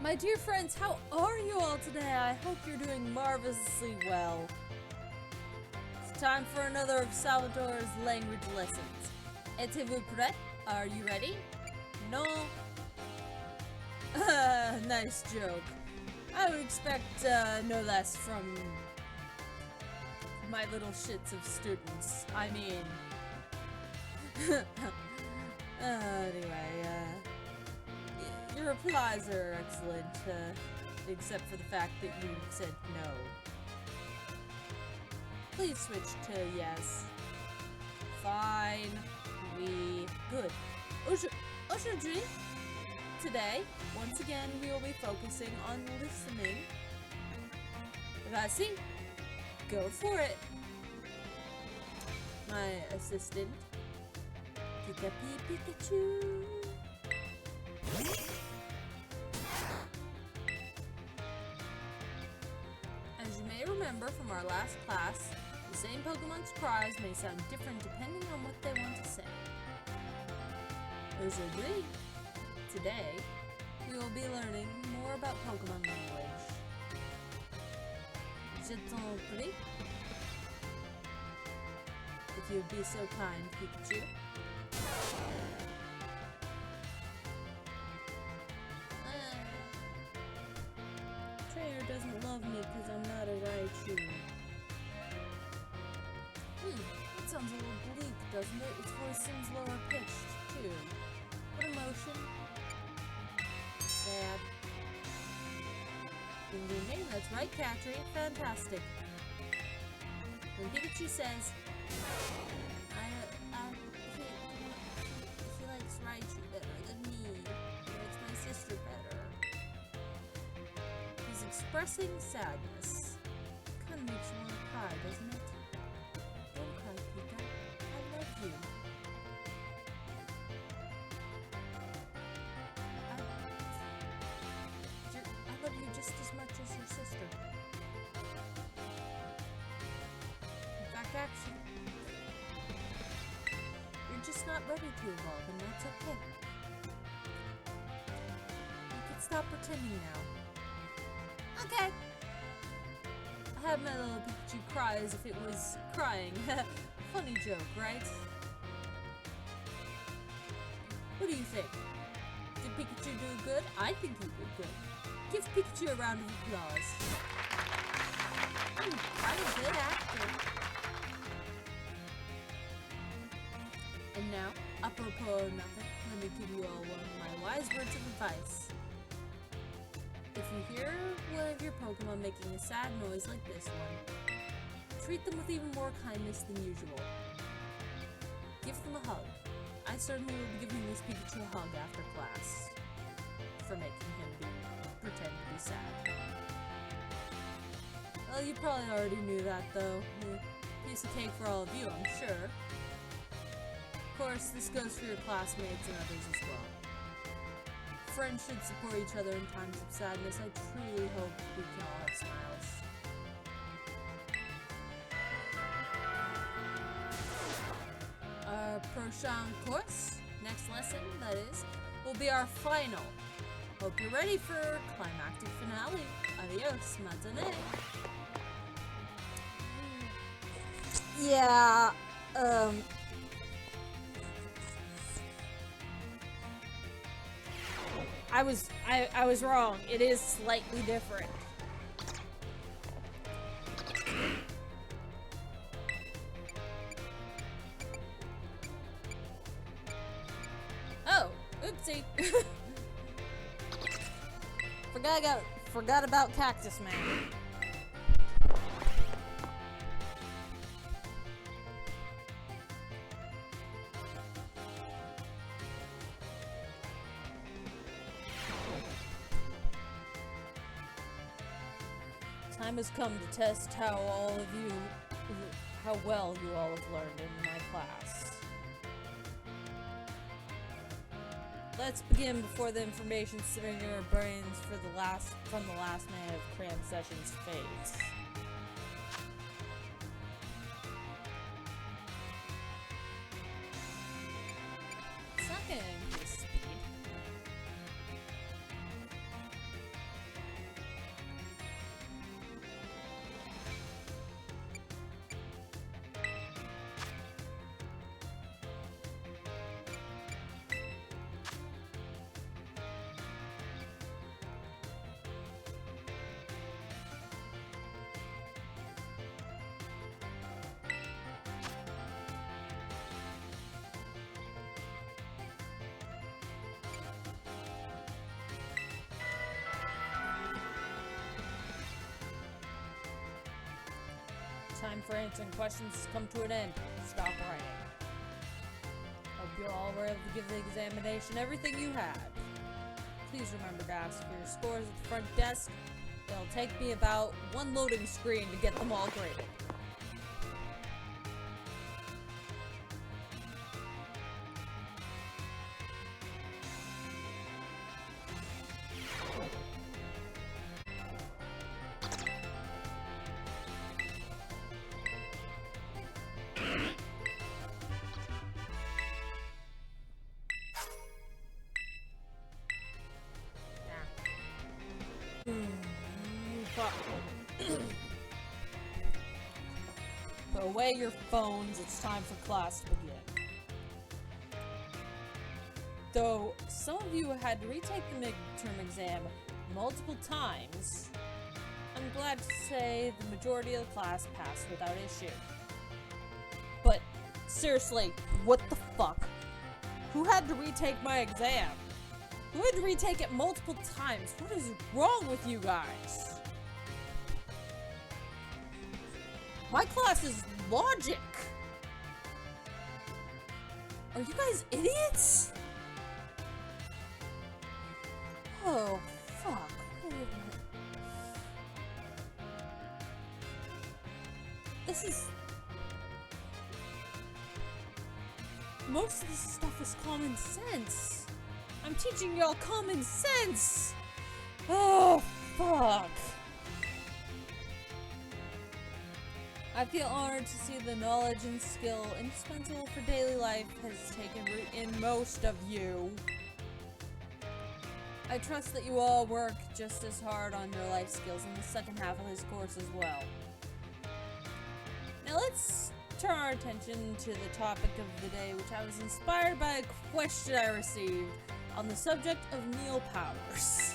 A: My dear friends, how are you all today? I hope you're doing marvelously well. It's time for another of Salvatore's language lessons. Êtes-vous prêt? Are you ready? No? Nice joke. I would expect no less from my little shits of students. I mean... anyway, your replies are excellent, except for the fact that you said no. Please switch to yes. Fine. Good. Aujourd'hui, today, once again, we will be focusing on listening. Vas-y. Go for it. My assistant, Pikachu. As you may remember from our last class, the same Pokemon's cries may sound different depending on what they want to say. Aujourd'hui, today, we will be learning more about Pokemon language. Je t'en prie. If you'd be so kind, Pikachu. Trainer doesn't love me because I'm not a Raichu. That sounds a little bleak, doesn't it? Its voice seems lower pitched, too. What emotion? Sad. Ding ding ding, that's right, Catry. Fantastic. When Pikachu says, he likes Raichu better than me. He likes my sister better. He's expressing sadness. Kinda makes you want to cry, doesn't it? Don't cry, Pika. I love you. I love you just as much as your sister. In fact, actually, you're just not ready to evolve, and that's okay. You can stop pretending now. Okay. I had my little Pikachu cry as if it was crying. Funny joke, right? What do you think? Did Pikachu do good? I think he did good. Give Pikachu a round of applause. I'm a good actor. And now, apropos of nothing, let me give you all one of my wise words of advice. If you hear one of your Pokemon making a sad noise like this one, treat them with even more kindness than usual. Give them a hug. I certainly will be giving this Pikachu a hug after class for making him pretend to be sad. Well, you probably already knew that, though. Piece of cake for all of you, I'm sure. Of course, this goes for your classmates and others as well. Friends should support each other in times of sadness. I truly hope we can all have smiles. Our prochain course, next lesson, that is, will be our final. Hope you're ready for climactic finale. Adios, matinee. Yeah, I was wrong. It is slightly different. Oh, oopsie. Forgot about Cactus Man. Time has come to test how well you all have learned in my class. Let's begin before the information sitting in your brains from the last minute of cram sessions fades. It's not gonna increase speed. Time for answering questions has come to an end. Stop writing. Hope you all were able to give the examination everything you had. Please remember to ask for your scores at the front desk. It'll take me about one loading screen to get them all graded. Put away your phones, it's time for class to begin. Though some of you had to retake the midterm exam multiple times, I'm glad to say the majority of the class passed without issue. But seriously, what the fuck? Who had to retake my exam? Who had to retake it multiple times? What is wrong with you guys? My class is logic. Are you guys idiots? Oh, fuck. Wait a minute. This is... Most of this stuff is common sense. I'm teaching y'all common sense. Oh, fuck. I feel honored to see the knowledge and skill indispensable for daily life has taken root in most of you. I trust that you all work just as hard on your life skills in the second half of this course as well. Now let's turn our attention to the topic of the day, which I was inspired by a question I received on the subject of meal powers.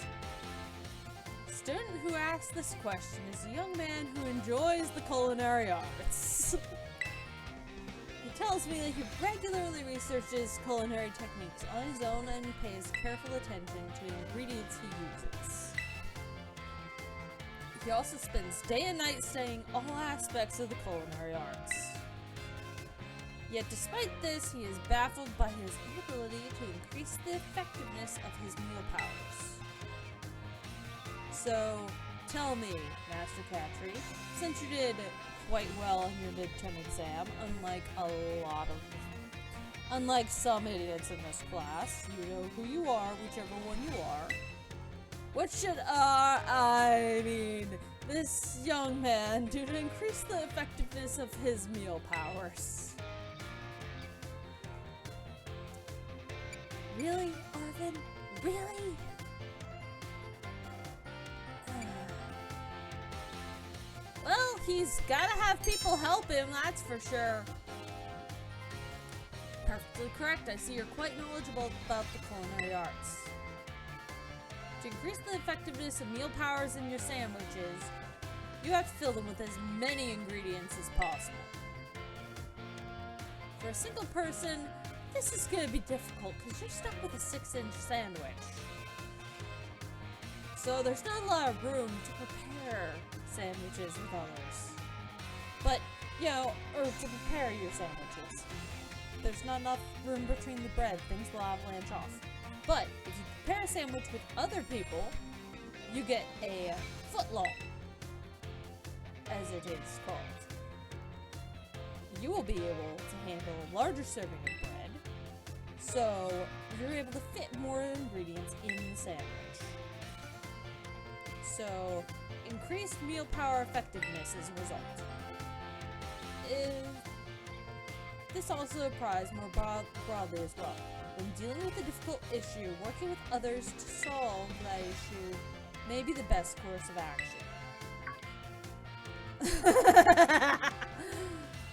A: The student who asked this question is a young man who enjoys the culinary arts. He tells me that he regularly researches culinary techniques on his own and pays careful attention to the ingredients he uses. He also spends day and night studying all aspects of the culinary arts. Yet despite this, he is baffled by his inability to increase the effectiveness of his meal powers. So, tell me, Master Catry, since you did quite well in your midterm exam, unlike some idiots in this class, you know who you are, whichever one you are. What should, this young man do to increase the effectiveness of his meal powers? Really, Arvin? Really? Well, he's gotta have people help him, that's for sure. Perfectly correct. I see you're quite knowledgeable about the culinary arts. To increase the effectiveness of meal powers in your sandwiches, you have to fill them with as many ingredients as possible. For a single person, this is gonna be difficult because you're stuck with a 6-inch sandwich. So there's not a lot of room to prepare sandwiches with others. But, you know, or to prepare your sandwiches. There's not enough room between the bread, things will avalanche off. But if you prepare a sandwich with other people, you get a footlong, as it is called. You will be able to handle a larger serving of bread, so you're able to fit more ingredients in the sandwich. So, increased meal power effectiveness as a result. This also applies more broadly as well. When dealing with a difficult issue, working with others to solve that issue may be the best course of action.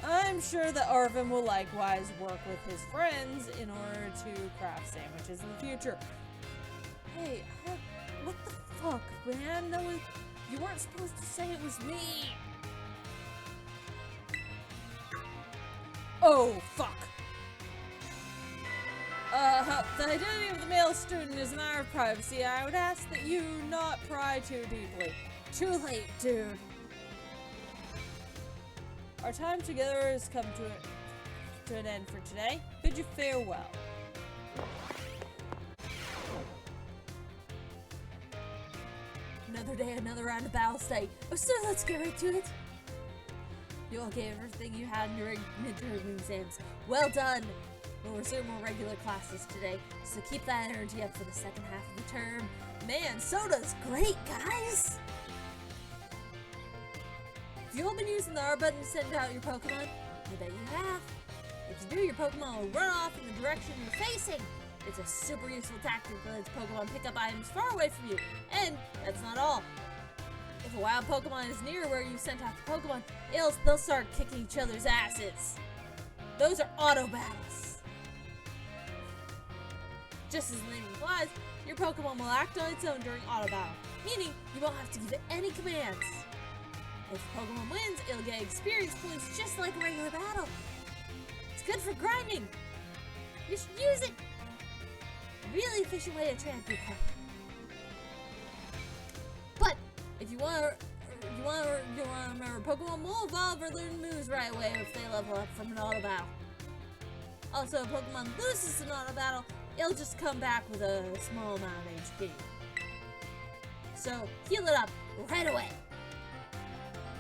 A: I'm sure that Arvin will likewise work with his friends in order to craft sandwiches in the future. Hey, what the fuck, man? You weren't supposed to say it was me! Oh, fuck! The identity of the male student is a matter of privacy. I would ask that you not pry too deeply. Too late, dude. Our time together has come to an end for today. Bid you farewell. Another day, another round of battle state. Oh, so let's get right to it. You all gave everything you had in your midterm exams. Well done. We'll resume more regular classes today, so keep that energy up for the second half of the term. Man, soda's great, guys! Have you all been using the R button to send out your Pokemon? I bet you have. If you do, your Pokemon will run off in the direction you're facing. It's a super useful tactic that lets Pokemon pick up items far away from you. And that's not all. If a wild Pokemon is near where you sent out the Pokemon, they'll start kicking each other's asses. Those are auto battles. Just as the name implies, your Pokemon will act on its own during auto battle, meaning you won't have to give it any commands. If the Pokemon wins, it'll get experience points just like a regular battle. It's good for grinding. You should use it. Really efficient way to train people. But if you want to remember, Pokemon will evolve or learn moves right away if they level up from an auto battle. Also, if Pokemon loses an auto battle, it'll just come back with a small amount of HP. So, heal it up right away.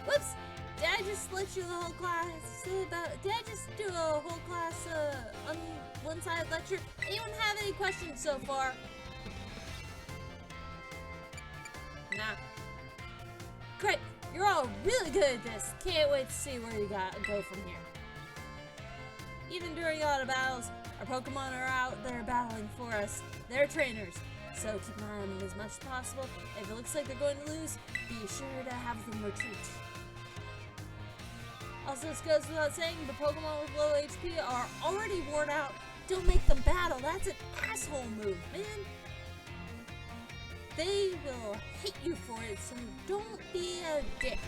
A: Whoops! Did I just let you the whole class did I just do a whole class, one-sided lecture? Anyone have any questions so far? Nah. Great! You're all really good at this. Can't wait to see where you go from here. Even during auto battles, our Pokemon are out there battling for us. They're trainers, so keep an eye on them as much as possible. If it looks like they're going to lose, be sure to have them retreat. Also, this goes without saying, but Pokemon with low HP are already worn out. Don't make them battle. That's an asshole move, man. They will hate you for it, so don't be a dick.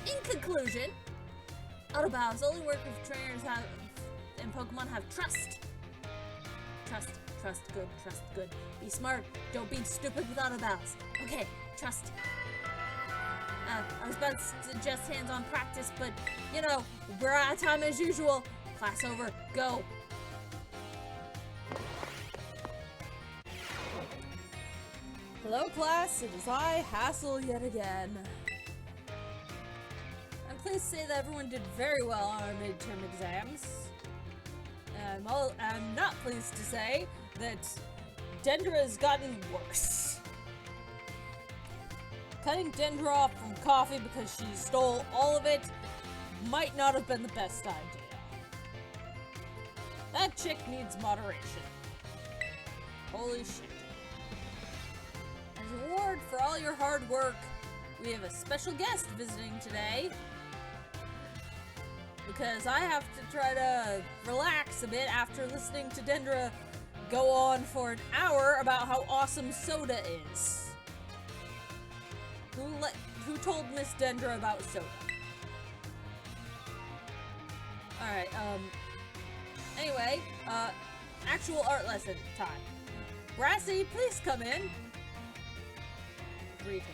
A: In conclusion, auto battles only work if trainers and Pokemon have trust. Trust good. Be smart. Don't be stupid with auto battles. Okay, trust. I was about to suggest hands-on practice, but, you know, we're out of time as usual. Class over. Go. Hello, class. It is I, Hassel, yet again. I'm pleased to say that everyone did very well on our midterm exams. I'm not pleased to say that Dendra has gotten worse. Cutting Dendra off from coffee because she stole all of it might not have been the best idea. That chick needs moderation. Holy shit. As a reward for all your hard work, we have a special guest visiting today. Because I have to try to relax a bit after listening to Dendra go on for an hour about how awesome soda is. Who told Miss Dendra about soda? Alright, anyway, actual art lesson time. Brassius, please come in. 3 takes.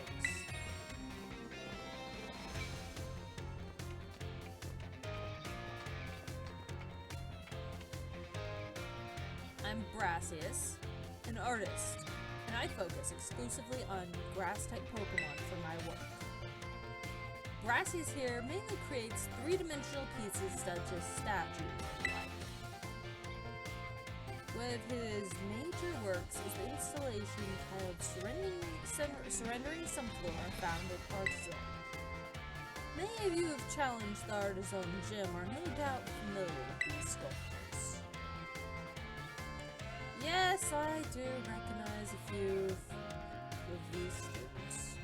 A: I'm Brassius, an artist, and I focus exclusively on grass-type Pokemon for my work. Brassius here mainly creates 3-dimensional pieces such as statues and the like. One of his major works is the installation titled Surrendering Some Floor, found at Artisan. Many of you who have challenged the Artisan Gym are no doubt familiar with these sculptures. Yes, I do recognize a few of these students.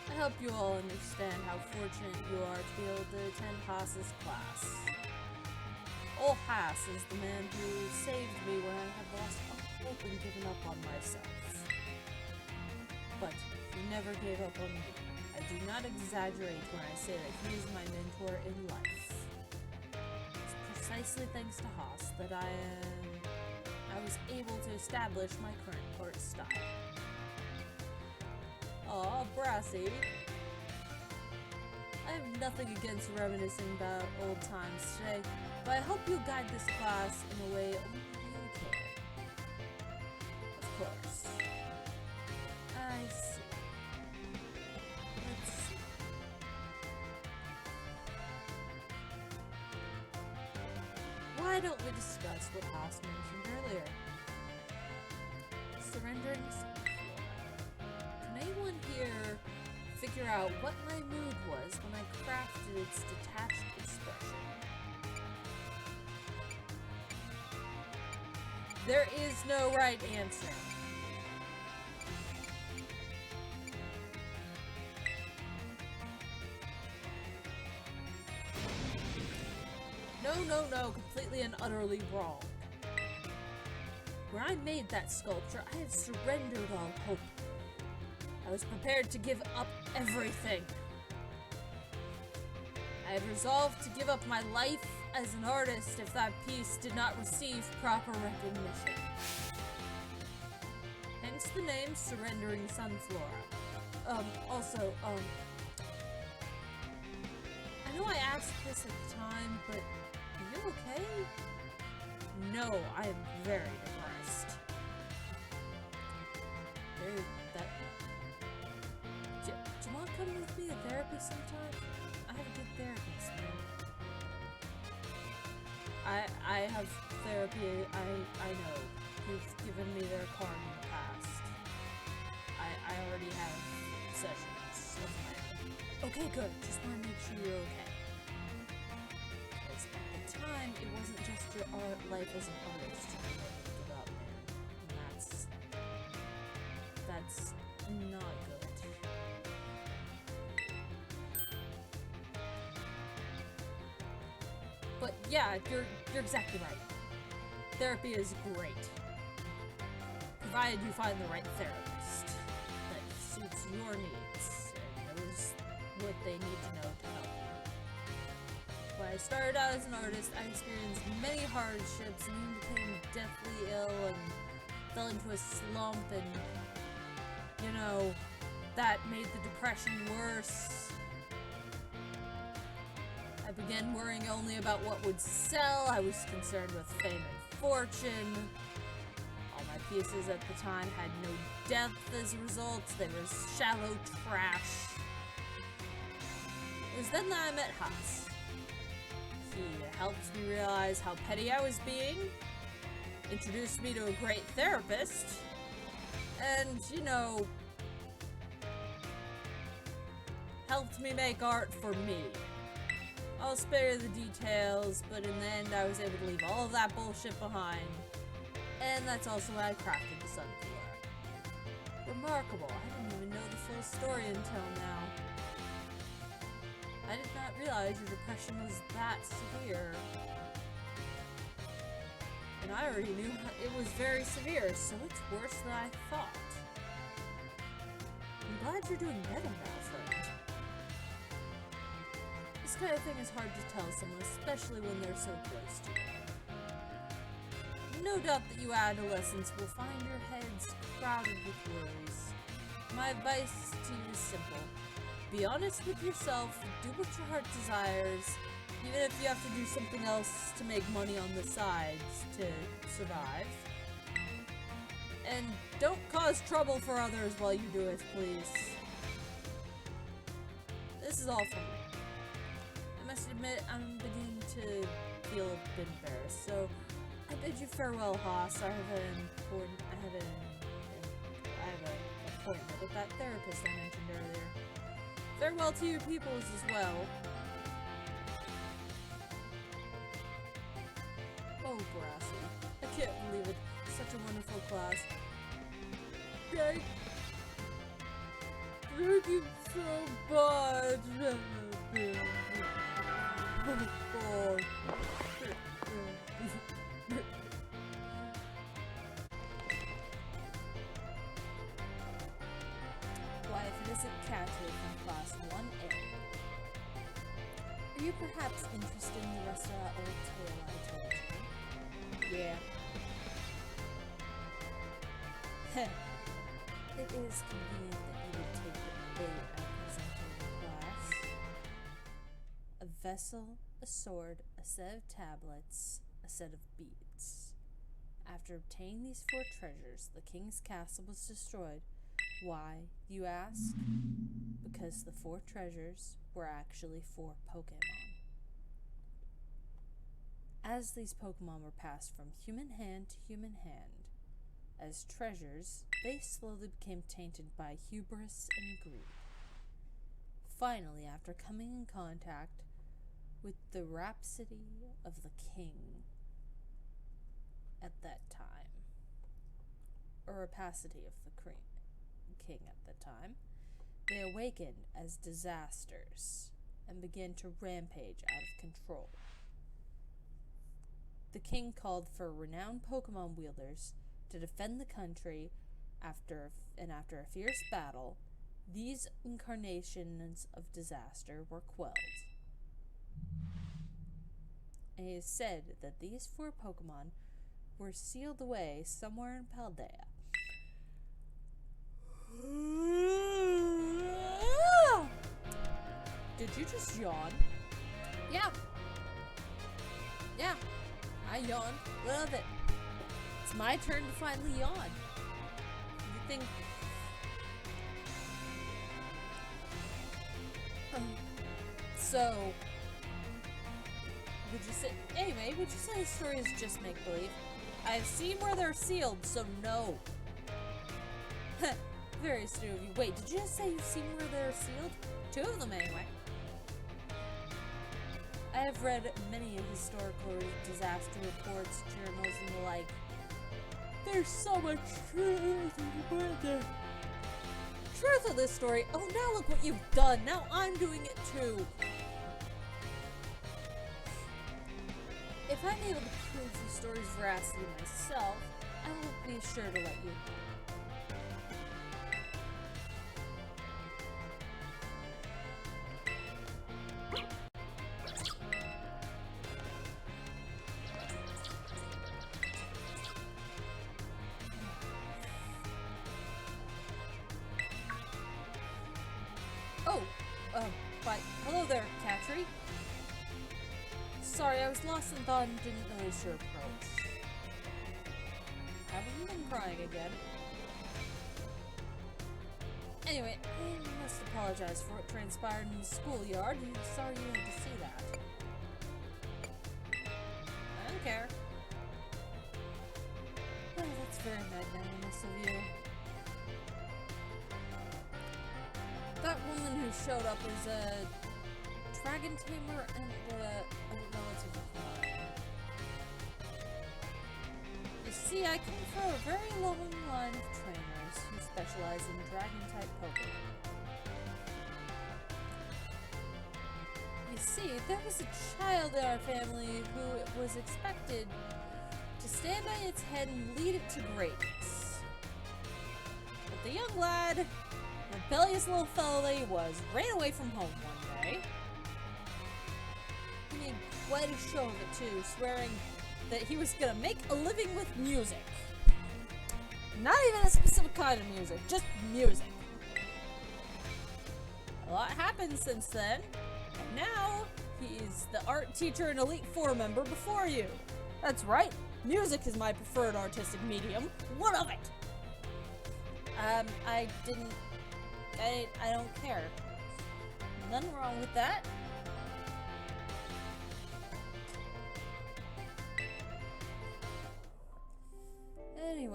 A: I hope you all understand how fortunate you are to be able to attend Hass's class. Old Hass is the man who saved me when I had lost all hope and given up on myself. But he never gave up on me. I do not exaggerate when I say that he is my mentor in life. It's precisely thanks to Hass that I was able to establish my current art style. Aw, Brassy. I have nothing against reminiscing about old times today, but I hope you'll guide this class in a way only you can. Of course. I see. Let's see. Why don't we discuss what Hass mentioned earlier? Surrendering some floor. Can anyone here figure out what my mood was when I crafted its detached expression? There is no right answer. No, completely and utterly wrong. When I made that sculpture, I had surrendered all hope. I was prepared to give up everything. I had resolved to give up my life as an artist if that piece did not receive proper recognition. Hence the name Surrendering Sunflora. I know I asked this at the time, but are you okay? No, I am very depressed. Dude, do you want to come with me to therapy sometime? I have a good therapist, man. I have therapy, I know. You've given me their card in the past. I already have sessions of my own. Okay, good. Just want to make sure you're okay. Because at the time, it wasn't just your life as an artist you wanted to give up, man. And that's not good. But yeah, you're exactly right. Therapy is great. Provided you find the right therapist that suits your needs and knows what they need to know to help you. When I started out as an artist, I experienced many hardships and even became deathly ill and fell into a slump, and, that made the depression worse. I began worrying only about what would sell. I was concerned with fame and fortune. All my pieces at the time had no depth as a result. They were shallow trash. It was then that I met Hass. He helped me realize how petty I was being, introduced me to a great therapist, and, helped me make art for me. I'll spare you the details, but in the end I was able to leave all of that bullshit behind. And that's also why I crafted the Sunflora. Remarkable, I didn't even know the full story until now. I did not realize your depression was that severe. And I already knew it was very severe, so it's worse than I thought. I'm glad you're doing better now, friend. This kind of thing is hard to tell someone, especially when they're so close to you. No doubt that you adolescents will find your heads crowded with worries. My advice to you is simple. Be honest with yourself, do what your heart desires, even if you have to do something else to make money on the sides to survive. And don't cause trouble for others while you do it, please. This is all from me. I must admit, I'm beginning to feel a bit embarrassed. So I bid you farewell, Haas. I have an appointment with that therapist I mentioned earlier. Farewell to your pupils as well. Oh, Brassius. I can't believe it. Such a wonderful class. Thank you so much. Oh. Why, if it isn't Catherine from class 1A. Are you perhaps interested in the rest of that old tale I told you? Yeah. It is convenient that you would take the bait I presented in class. A vessel, a sword, a set of tablets, a set of beads. After obtaining these 4 treasures, the king's castle was destroyed. Why, you ask? Because the 4 treasures were actually 4 Pokémon. As these Pokémon were passed from human hand to human hand, as treasures, they slowly became tainted by hubris and greed. Finally, after coming in contact with the rhapsody of the king at that time, or rapacity of the king at that time, they awakened as disasters and began to rampage out of control. The king called for renowned Pokémon wielders to defend the country. After a fierce battle, these incarnations of disaster were quelled. And it is said that these 4 Pokémon were sealed away somewhere in Paldea. Did you just yawn? Yeah. Yeah. I yawned. Love it. It's my turn to finally yawn. You think... So... would you say... Anyway, would you say the story is just make-believe? I've seen where they're sealed, so no. Very astute of you. Wait, did you just say you've seen where they're sealed? 2 of them, anyway. I have read many historical disaster reports, journals, and the like. There's so much truth of this story. Oh, now look what you've done. Now I'm doing it too. If I'm able to prove the story's veracity myself, I will be sure to let you know. But hello there, Catry. Sorry, I was lost in thought and didn't notice your approach. Haven't you been crying again? Anyway, I must apologize for what transpired in the schoolyard. I'm sorry you had to see that. I don't care. Oh, that's very magnanimous of you. That woman who showed up was a dragon tamer and a relative of mine. You see, I come from a very long line of trainers who specialize in dragon-type Pokemon. You see, there was a child in our family who was expected to stand by its head and lead it to greatness. But the young lad, rebellious little fellow that he was, ran away from home one day. He made quite a show of it too, swearing that he was gonna make a living with music. Not even a specific kind of music, just music. A lot happened since then, and now he's the art teacher and Elite Four member before you. That's right, music is my preferred artistic medium. What of it? I don't care. Nothing wrong with that.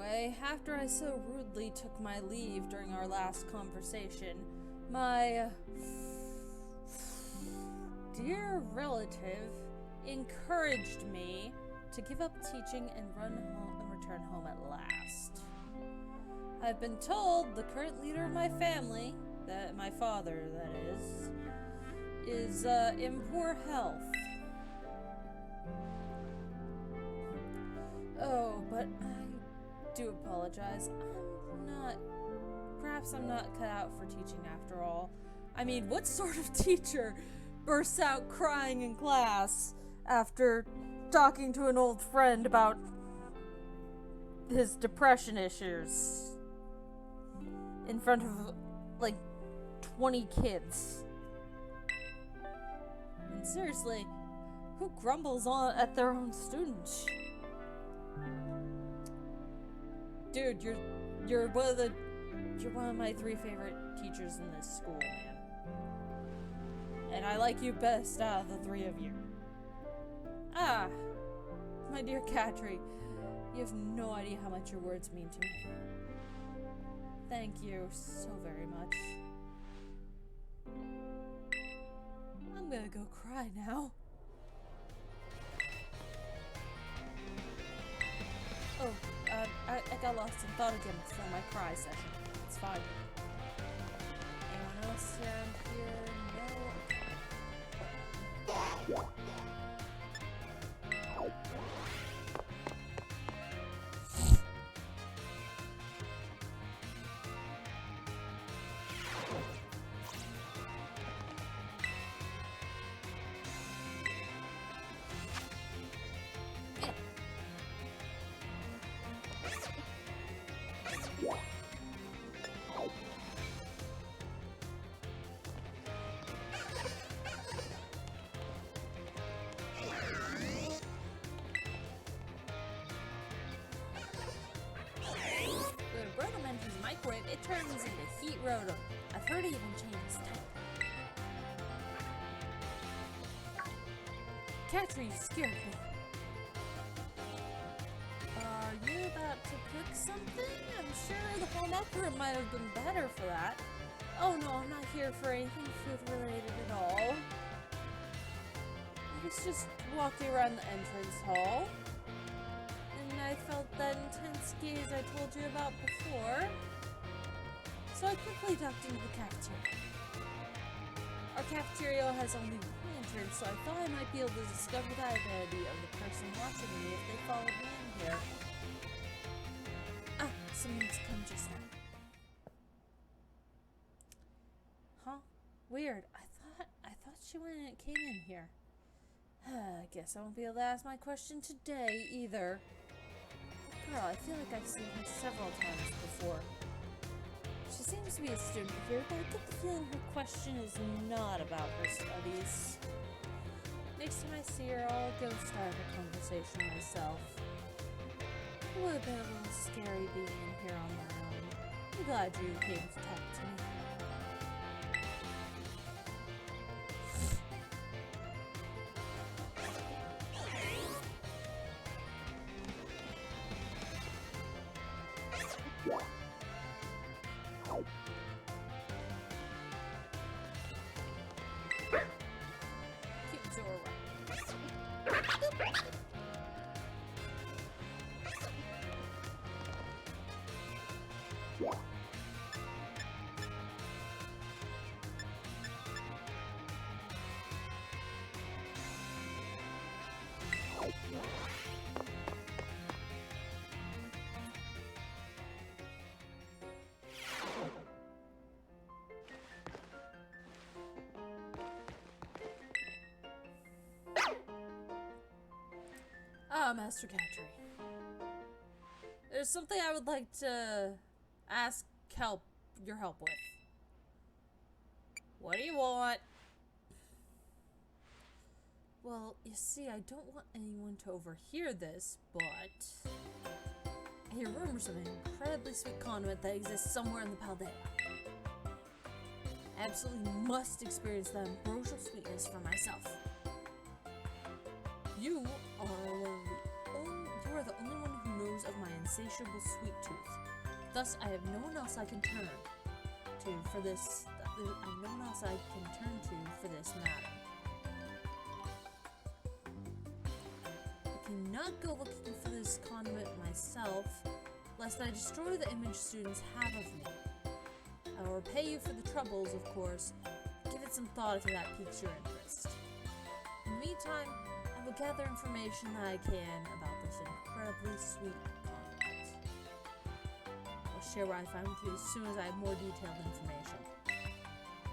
A: Anyway, after I so rudely took my leave during our last conversation, my dear relative encouraged me to give up teaching and return home at last. I've been told the current leader of my family, that my father, that is in poor health. Oh, but I do apologize. Perhaps I'm not cut out for teaching after all. I mean, what sort of teacher bursts out crying in class after talking to an old friend about his depression issues in front of, like, 20 kids? And seriously, who grumbles at their own students? Dude, you're one of my 3 favorite teachers in this school, man. And I like you best out of the 3 of you. Ah, my dear Katri, you have no idea how much your words mean to me. Thank you so very much. I'm gonna go cry now. Oh, I got lost in thought again before my cry session. It's fine. Anyone else around here? No? It turns into heat rotom. I've heard it even changes type. Katri, you scared me. Are you about to cook something? I'm sure the home ec room might have been better for that. Oh no, I'm not here for anything food related at all. I was just walking around the entrance hall, and I felt that intense gaze I told you about before. So I quickly ducked into the cafeteria. Our cafeteria has only one entrance, so I thought I might be able to discover the identity of the person watching me if they followed me in here. Ah, someone's come just now. Huh? Weird. I thought she came in here. I guess I won't be able to ask my question today either. Girl, I feel like I've seen her several times before. She seems to be a student here, but I get the feeling her question is not about her studies. Next time I see her, I'll go start a conversation myself. It would have been a little scary being in here on my own. I'm glad you came to talk to me. Master Katri. There's something I would like to ask your help with. What do you want? Well, you see, I don't want anyone to overhear this, but I hear rumors of an incredibly sweet convent that exists somewhere in the Paldea. I absolutely must experience that ambrosial sweetness for myself. You are the only one who knows of my insatiable sweet tooth. Thus, I have no one else I can turn to for this. I have no one else I can turn to for this matter. I cannot go looking for this condiment myself, lest I destroy the image students have of me. I will repay you for the troubles, of course. Give it some thought if that piques your interest. In the meantime, I will gather information that I can about this incredibly sweet condiment. I'll share what I find with you as soon as I have more detailed information.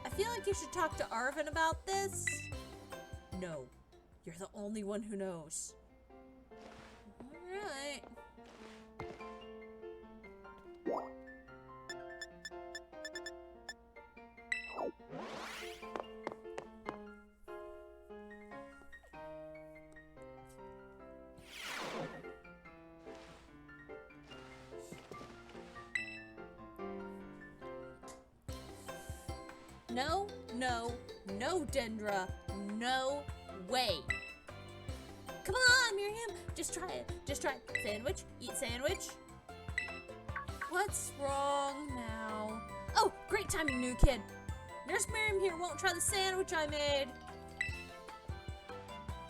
A: I feel like you should talk to Arvin about this. No, you're the only one who knows. Alright. No, no, no, Dendra. No way. Come on, Miriam. Just try it. Just try it. Sandwich. Eat sandwich. What's wrong now? Oh, great timing, new kid. Nurse Miriam here won't try the sandwich I made.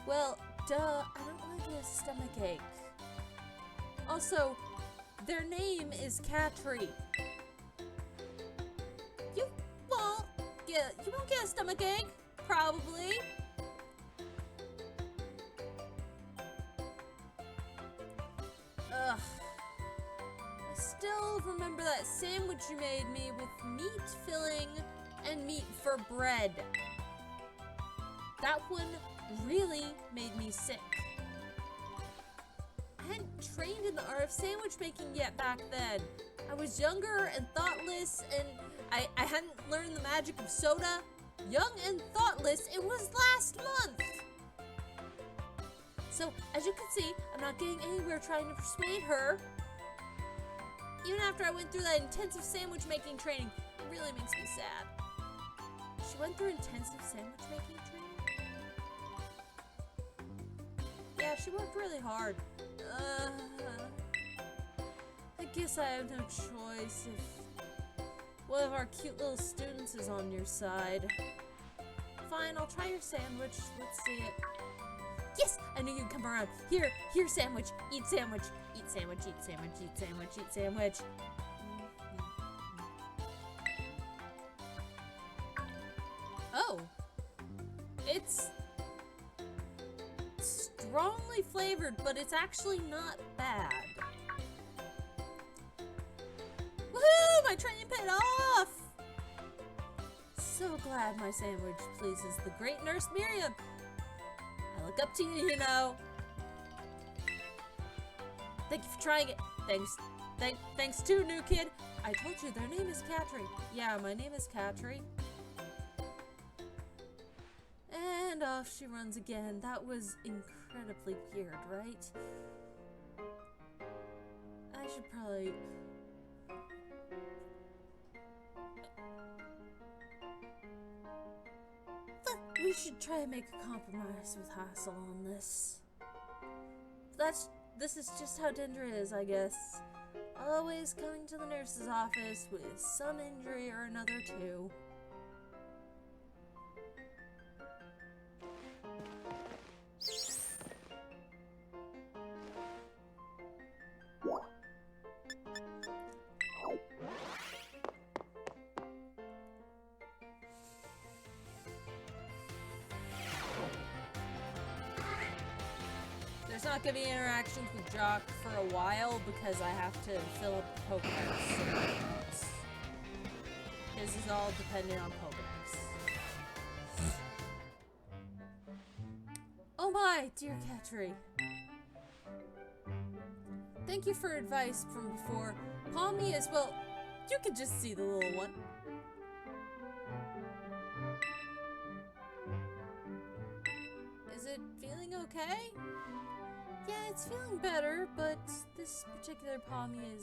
A: Well, duh. I don't want to get a stomachache. Also, their name is Katri. You won't get a stomachache, probably. Ugh. I still remember that sandwich you made me with meat filling and meat for bread. That one really made me sick. I hadn't trained in the art of sandwich making yet back then. I was younger and thoughtless, and I hadn't learned the magic of soda. Young and thoughtless, it was last month. So, as you can see, I'm not getting anywhere trying to persuade her. Even after I went through that intensive sandwich making training, it really makes me sad. She went through intensive sandwich making training? Yeah, she worked really hard. I guess I have no choice if one of our cute little students is on your side. Fine, I'll try your sandwich. Let's see it. Yes! I knew you'd come around. Here, sandwich. Eat sandwich. Eat sandwich, eat sandwich, eat sandwich, eat sandwich. Oh. It's strongly flavored, but it's actually not bad. Woohoo! My training paid off! So glad my sandwich pleases the great Nurse Miriam. I look up to you, you know. Thank you for trying it. Thanks too, new kid. I told you their name is Katri. Yeah, my name is Katri. And off she runs again. That was incredibly weird, right? I should probably... We should try and make a compromise with Hassel on this. This is just how Dendra is, I guess. Always coming to the nurse's office with some injury or another too. There's not going to be interactions with Jock for a while because I have to fill up the Pokédex. His is all dependent on Pokédex. Oh my, dear Katri. Thank you for advice from before. Palmy as well. You could just see the little one. Is it feeling okay? Yeah, it's feeling better, but this particular Palmy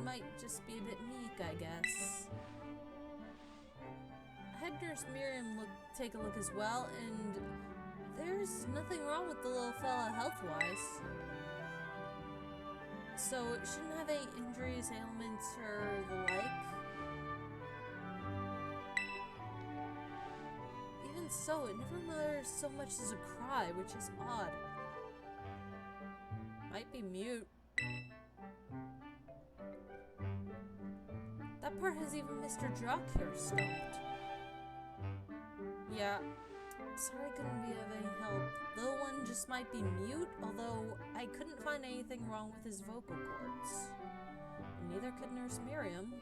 A: might just be a bit meek, I guess. Head Nurse Miriam take a look as well, and there's nothing wrong with the little fella health-wise. so it shouldn't have any injuries, ailments, or the like. Even so, it never mutters so much as a cry, which is odd. Might be mute. That part has even Mr. Jock here stopped. Yeah, sorry I couldn't be of any help. Little one just might be mute, although I couldn't find anything wrong with his vocal cords. And neither could Nurse Miriam.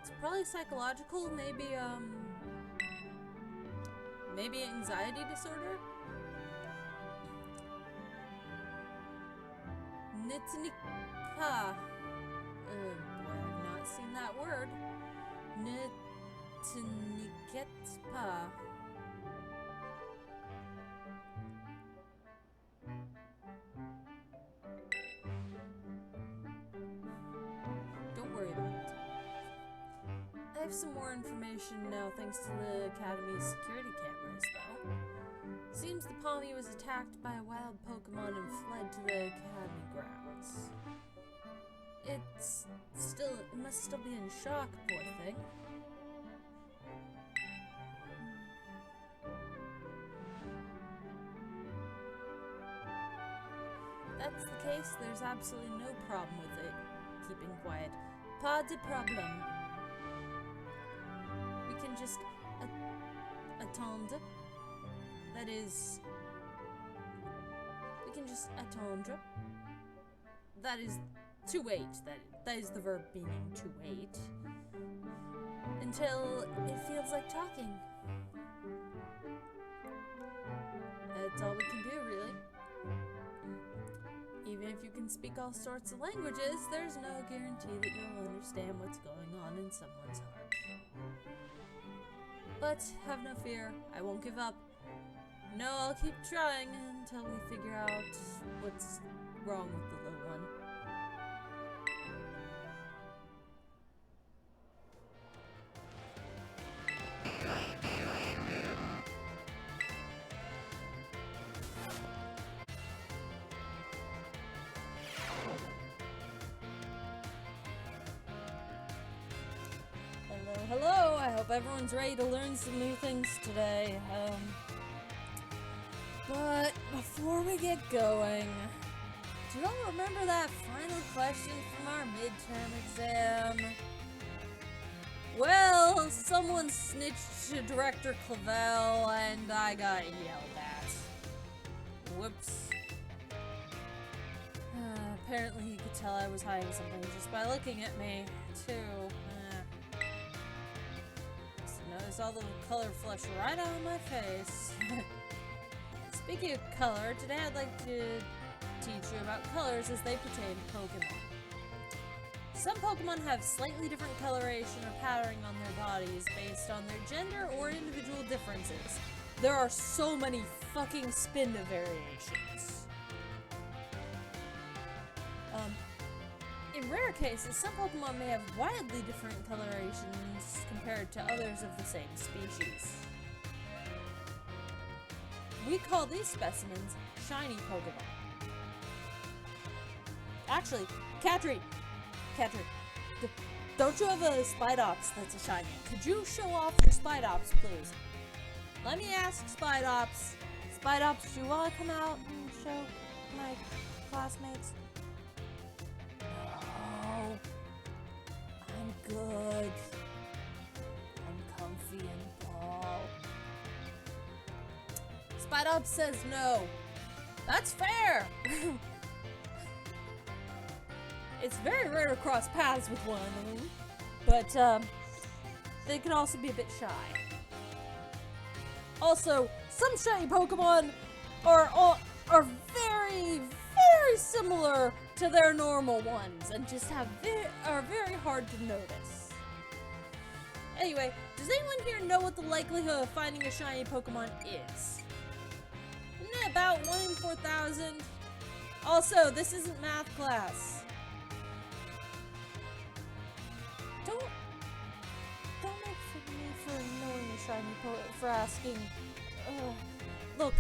A: It's probably psychological, maybe anxiety disorder? Nitnika. Oh boy, I've not seen that word. Nitniketpa. Don't worry about it. I have some more information now thanks to the Academy's security cameras, though. Seems the Pommy was attacked by a wild Pokémon and fled to the Academy grounds. It must still be in shock, poor thing. If that's the case, there's absolutely no problem with it keeping quiet. Pas de problem. We can just attendre. That is, we can just attendre. That is to wait. That is the verb meaning to wait. Until it feels like talking. That's all we can do, really. Even if you can speak all sorts of languages, there's no guarantee that you'll understand what's going on in someone's heart. But have no fear, I won't give up. No, I'll keep trying until we figure out what's wrong with the little one. Hello, I hope everyone's ready to learn some new things today. But before we get going, do y'all remember that final question from our midterm exam? Well, someone snitched to Director Clavel and I got yelled at. Whoops. Apparently he could tell I was hiding something just by looking at me, too. Notice all the color flush right on my face. Speaking of color, today I'd like to teach you about colors as they pertain to Pokemon. Some Pokemon have slightly different coloration or patterning on their bodies based on their gender or individual differences. There are so many fucking Spinda variations. In rare cases, some Pokemon may have wildly different colorations compared to others of the same species. We call these specimens shiny Pokemon. Actually, Catry, don't you have a Spidops that's a shiny? Could you show off your Spidops, please? Let me ask Spidops. Spidops, do you want to come out and show my classmates? No. I'm good. I'm comfy and tall. Spidops says no. That's fair! It's very rare to cross paths with one of them, but they can also be a bit shy. Also, some shiny Pokemon are very, very similar to their normal ones, and just are very hard to notice. Anyway, does anyone here know what the likelihood of finding a shiny Pokemon is? Isn't it about 1 in 4,000? Also, this isn't math class. Don't make fun of me for knowing a shiny for asking. Look,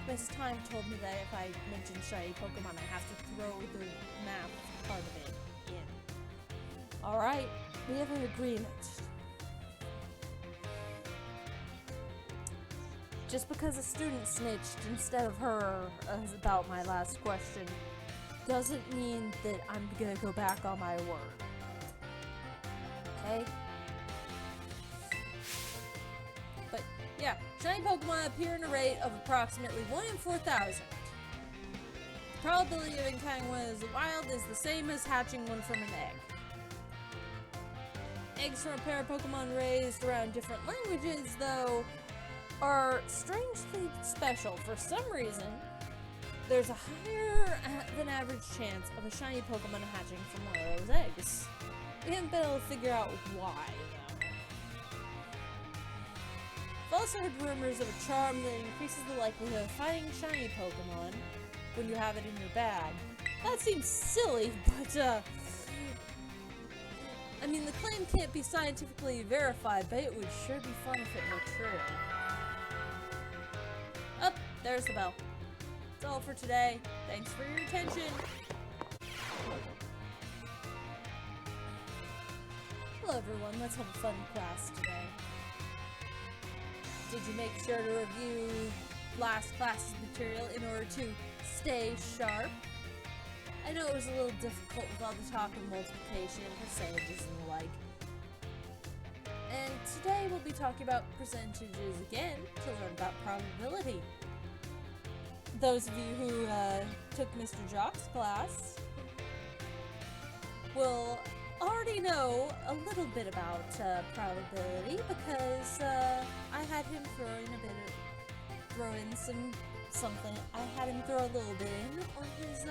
A: Miss Time told me that if I mention shiny Pokemon, I have to throw the math part of it in. Alright, we have an agreement. Just because a student snitched instead of her about my last question doesn't mean that I'm gonna go back on my word. Okay? But yeah, shiny Pokemon appear in a rate of approximately 1 in 4,000. The probability of encountering one as a wild is the same as hatching one from an egg. Eggs from a pair of Pokemon raised around different languages, though, are strangely special. For some reason, there's a higher than average chance of a shiny Pokemon hatching from one of those eggs. We haven't been able to figure out why, though. I've also heard rumors of a charm that increases the likelihood of finding shiny Pokemon when you have it in your bag. That seems silly, but I mean, the claim can't be scientifically verified, but it would sure be fun if it were true. Oh, there's the bell. That's all for today. Thanks for your attention. Hello everyone, let's have a fun class today. Did you make sure to review last class's material in order to stay sharp? I know it was a little difficult with all the talk of multiplication and percentages and the like. And today we'll be talking about percentages again to learn about probability. Those of you who took Mr. Jock's class will already know a little bit about probability because I had him throw a little bit in on his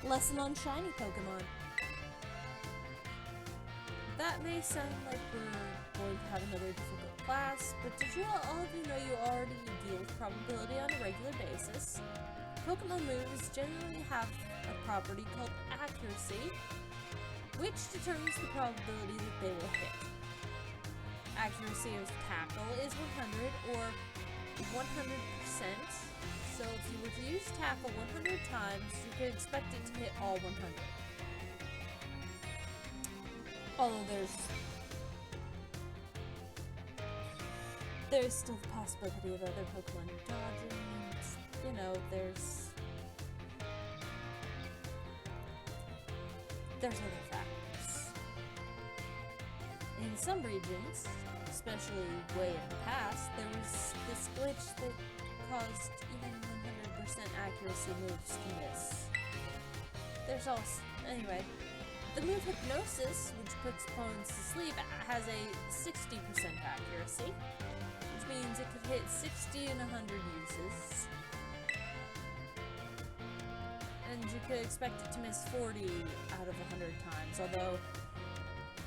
A: lesson on shiny Pokemon. That may sound like we're going to have another difficult class, but did you all of you know you already deal with probability on a regular basis? Pokemon moves generally have a property called accuracy, which determines the probability that they will hit. Accuracy of tackle is 100 or 100%, so if you were to use tackle 100 times, you could expect it to hit all 100. Although there's still the possibility of other Pokemon dodging, and, you know, there's other factors. In some regions, especially way in the past, there was this glitch that caused even 100% accuracy moves to miss. There's also, anyway, the move Hypnosis, which puts opponents to sleep, has a 60% accuracy, which means it could hit 60 in 100 uses. And you could expect it to miss 40 out of 100 times, although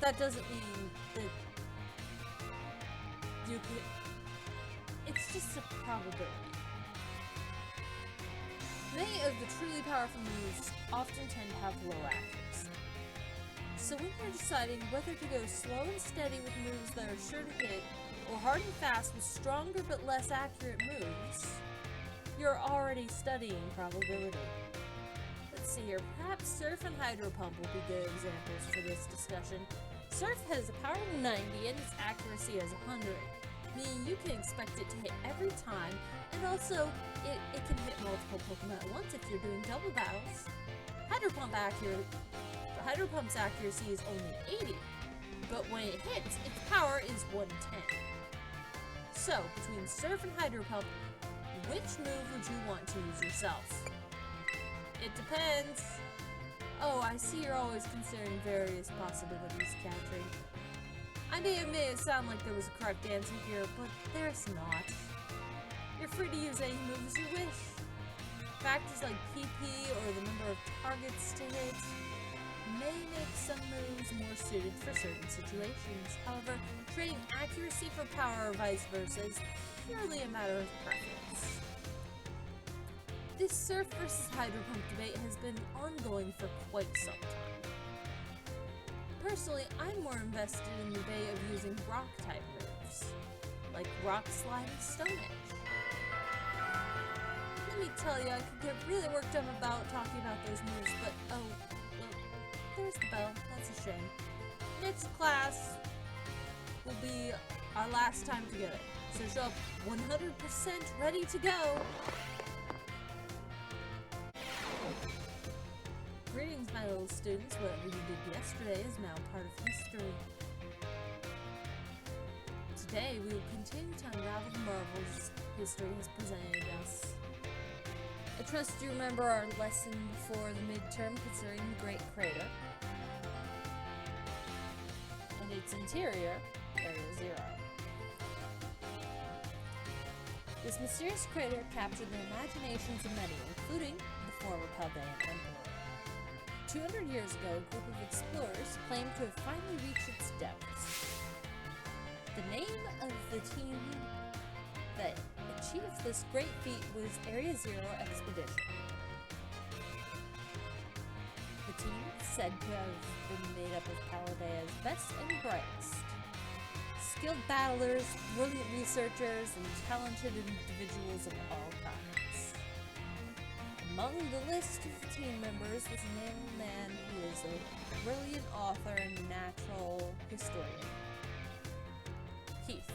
A: that doesn't mean that you could... It's just a probability. Many of the truly powerful moves often tend to have low accuracy. So when you're deciding whether to go slow and steady with moves that are sure to hit, or hard and fast with stronger but less accurate moves, you're already studying probability. Let's see here, perhaps Surf and Hydro Pump will be good examples for this discussion. Surf has a power of 90 and its accuracy is 100, meaning you can expect it to hit every time, and also it can hit multiple Pokemon at once if you're doing double battles. Hydro Pump's accuracy is only 80, but when it hits, its power is 110. So, between Surf and Hydro Pump, which move would you want to use yourself? It depends. Oh, I see you're always considering various possibilities, Catherine. I may admit it sounded like there was a correct answer here, but there's not. You're free to use any moves you wish. Factors like PP or the number of targets to hit may make some moves more suited for certain situations. However, trading accuracy for power or vice versa is purely a matter of preference. This Surf versus Hydro Pump debate has been ongoing for quite some time. Personally, I'm more invested in the debate of using rock-type moves. like rock slime and stone age. Let me tell you, I could get really worked up about talking about those moves, but oh, well, there's the bell. That's a shame. Next class will be our last time together, so show up 100% ready to go. Greetings, my little students. Whatever you did yesterday is now part of history. Today, we will continue to unravel the marvels history has presented us. I trust you remember our lesson before the midterm concerning the Great Crater and its interior, Area Zero. This mysterious crater captured the imaginations of many, including the former Chaldean Emperor. 200 years ago, a group of explorers claimed to have finally reached its depths. The name of the team that achieved this great feat was Area Zero Expedition. The team is said to have been made up of Paldea's best and brightest. Skilled battlers, brilliant researchers, and talented individuals of all kinds. Among the list of the team members was a man who is a brilliant author and natural historian. Keith.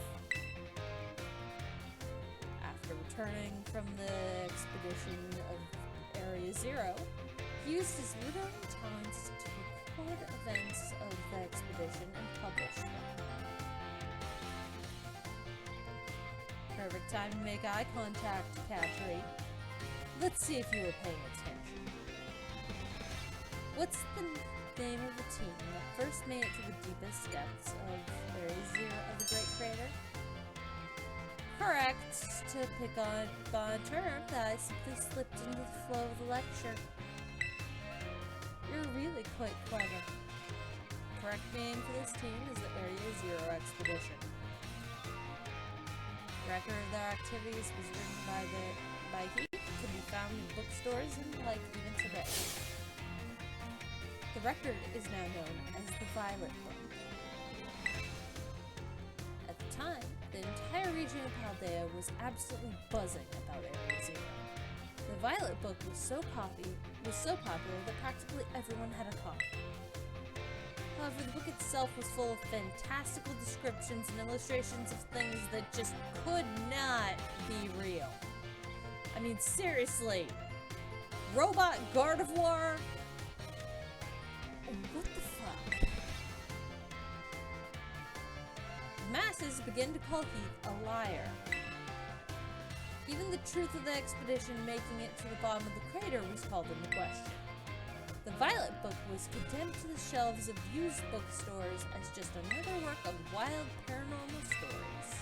A: After returning from the expedition of Area Zero, he used his literary talents to record events of the expedition and publish them. Perfect time to make eye contact, Katri. Let's see if you were paying attention. What's the name of the team that first made it to the deepest depths of Area Zero of the Great Crater? Correct, to pick on a term that I simply slipped into the flow of the lecture. You're really quite clever. Correct name for this team is the Area Zero Expedition. Record of their activities was written by Heath, can be found in bookstores and like even today. The record is now known as the Violet Book. At the time, the entire region of Paldea was absolutely buzzing about Area Zero. The Violet Book was so popular that practically everyone had a copy. However, the book itself was full of fantastical descriptions and illustrations of things that just could not be real. I mean, seriously. Robot Gardevoir? What the fuck? Masses begin to call Heath a liar. Even the truth of the expedition making it to the bottom of the crater was called into question. The Violet Book was condemned to the shelves of used bookstores as just another work of wild paranormal stories.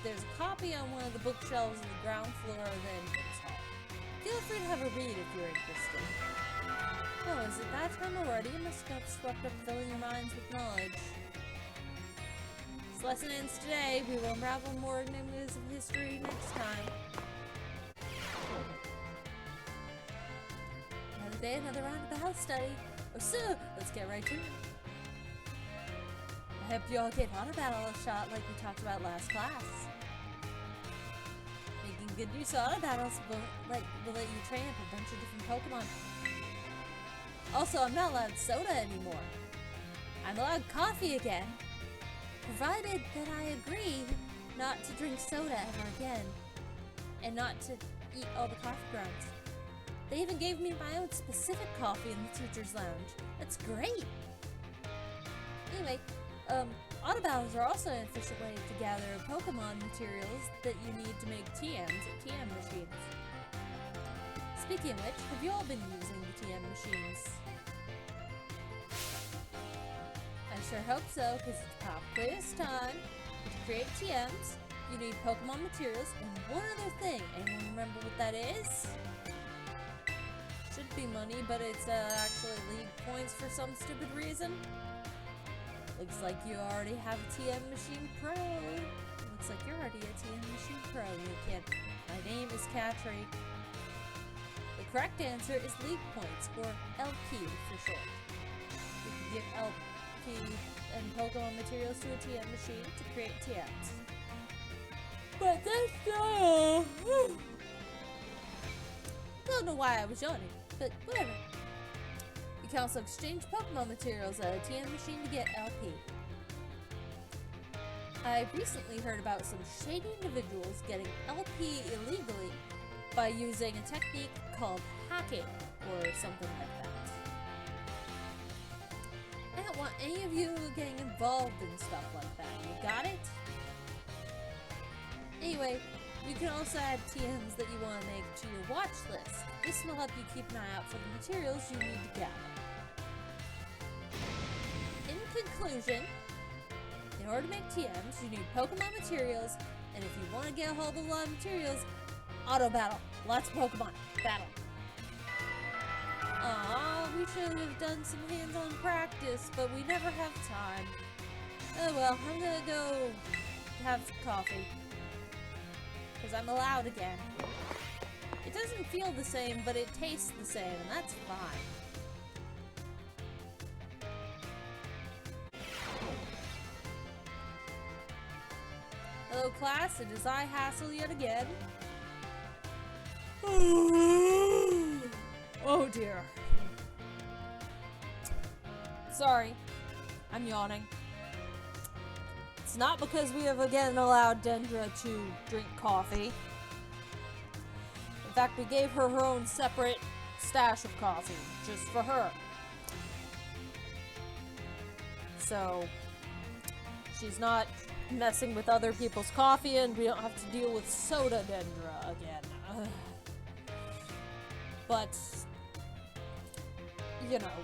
A: There's a copy on one of the bookshelves on the ground floor of the entrance hall. Feel free to have a read if you're interested. Oh, is it that time already? You must have swept up filling your minds with knowledge. This lesson ends today. We will unravel more enigmas of history next time. Another day, another round of the house study. Oh, so let's get right to it. I hope you all get auto battle shot like we talked about last class. Making good use of auto battles will let you train up a bunch of different Pokemon. Also, I'm not allowed soda anymore. I'm allowed coffee again. Provided that I agree not to drink soda ever again. And not to eat all the coffee grounds. They even gave me my own specific coffee in the teacher's lounge. That's great! Anyway, auto battles are also an efficient way to gather Pokemon materials that you need to make TMs at TM machines. Speaking of which, have you all been using the TM machines? I sure hope so, because it's pop quiz time. To create TMs, you need Pokemon materials and one other thing. Anyone remember what that is? Should be money, but it's actually league points for some stupid reason. Looks like you already have a TM Machine Pro. Looks like you're already a TM Machine Pro, new kid. My name is Katri. The correct answer is league points, or LP for short. You can give LP and Pokemon materials to a TM machine to create TMs. But that's not all. Don't know why I was yawning, but whatever. You can also exchange Pokemon materials at a TM machine to get LP. I recently heard about some shady individuals getting LP illegally by using a technique called hacking or something like that. I don't want any of you getting involved in stuff like that. You got it? Anyway, you can also add TMs that you want to make to your watch list. This will help you keep an eye out for the materials you need to gather. In conclusion, in order to make TMs, you need Pokemon materials, and if you want to get a hold of a lot of materials, auto battle. Lots of Pokemon. Battle. Aw, we should have done some hands-on practice, but we never have time. Oh well, I'm gonna go have some coffee. Because I'm allowed again. It doesn't feel the same, but it tastes the same, and that's fine. Hello class, it is I, Hassel, yet again. Oh dear. Sorry, I'm yawning. It's not because we have again allowed Dendra to drink coffee. In fact, we gave her her own separate stash of coffee, just for her. So, she's not messing with other people's coffee, and we don't have to deal with soda Dendra again. Ugh. But, you know,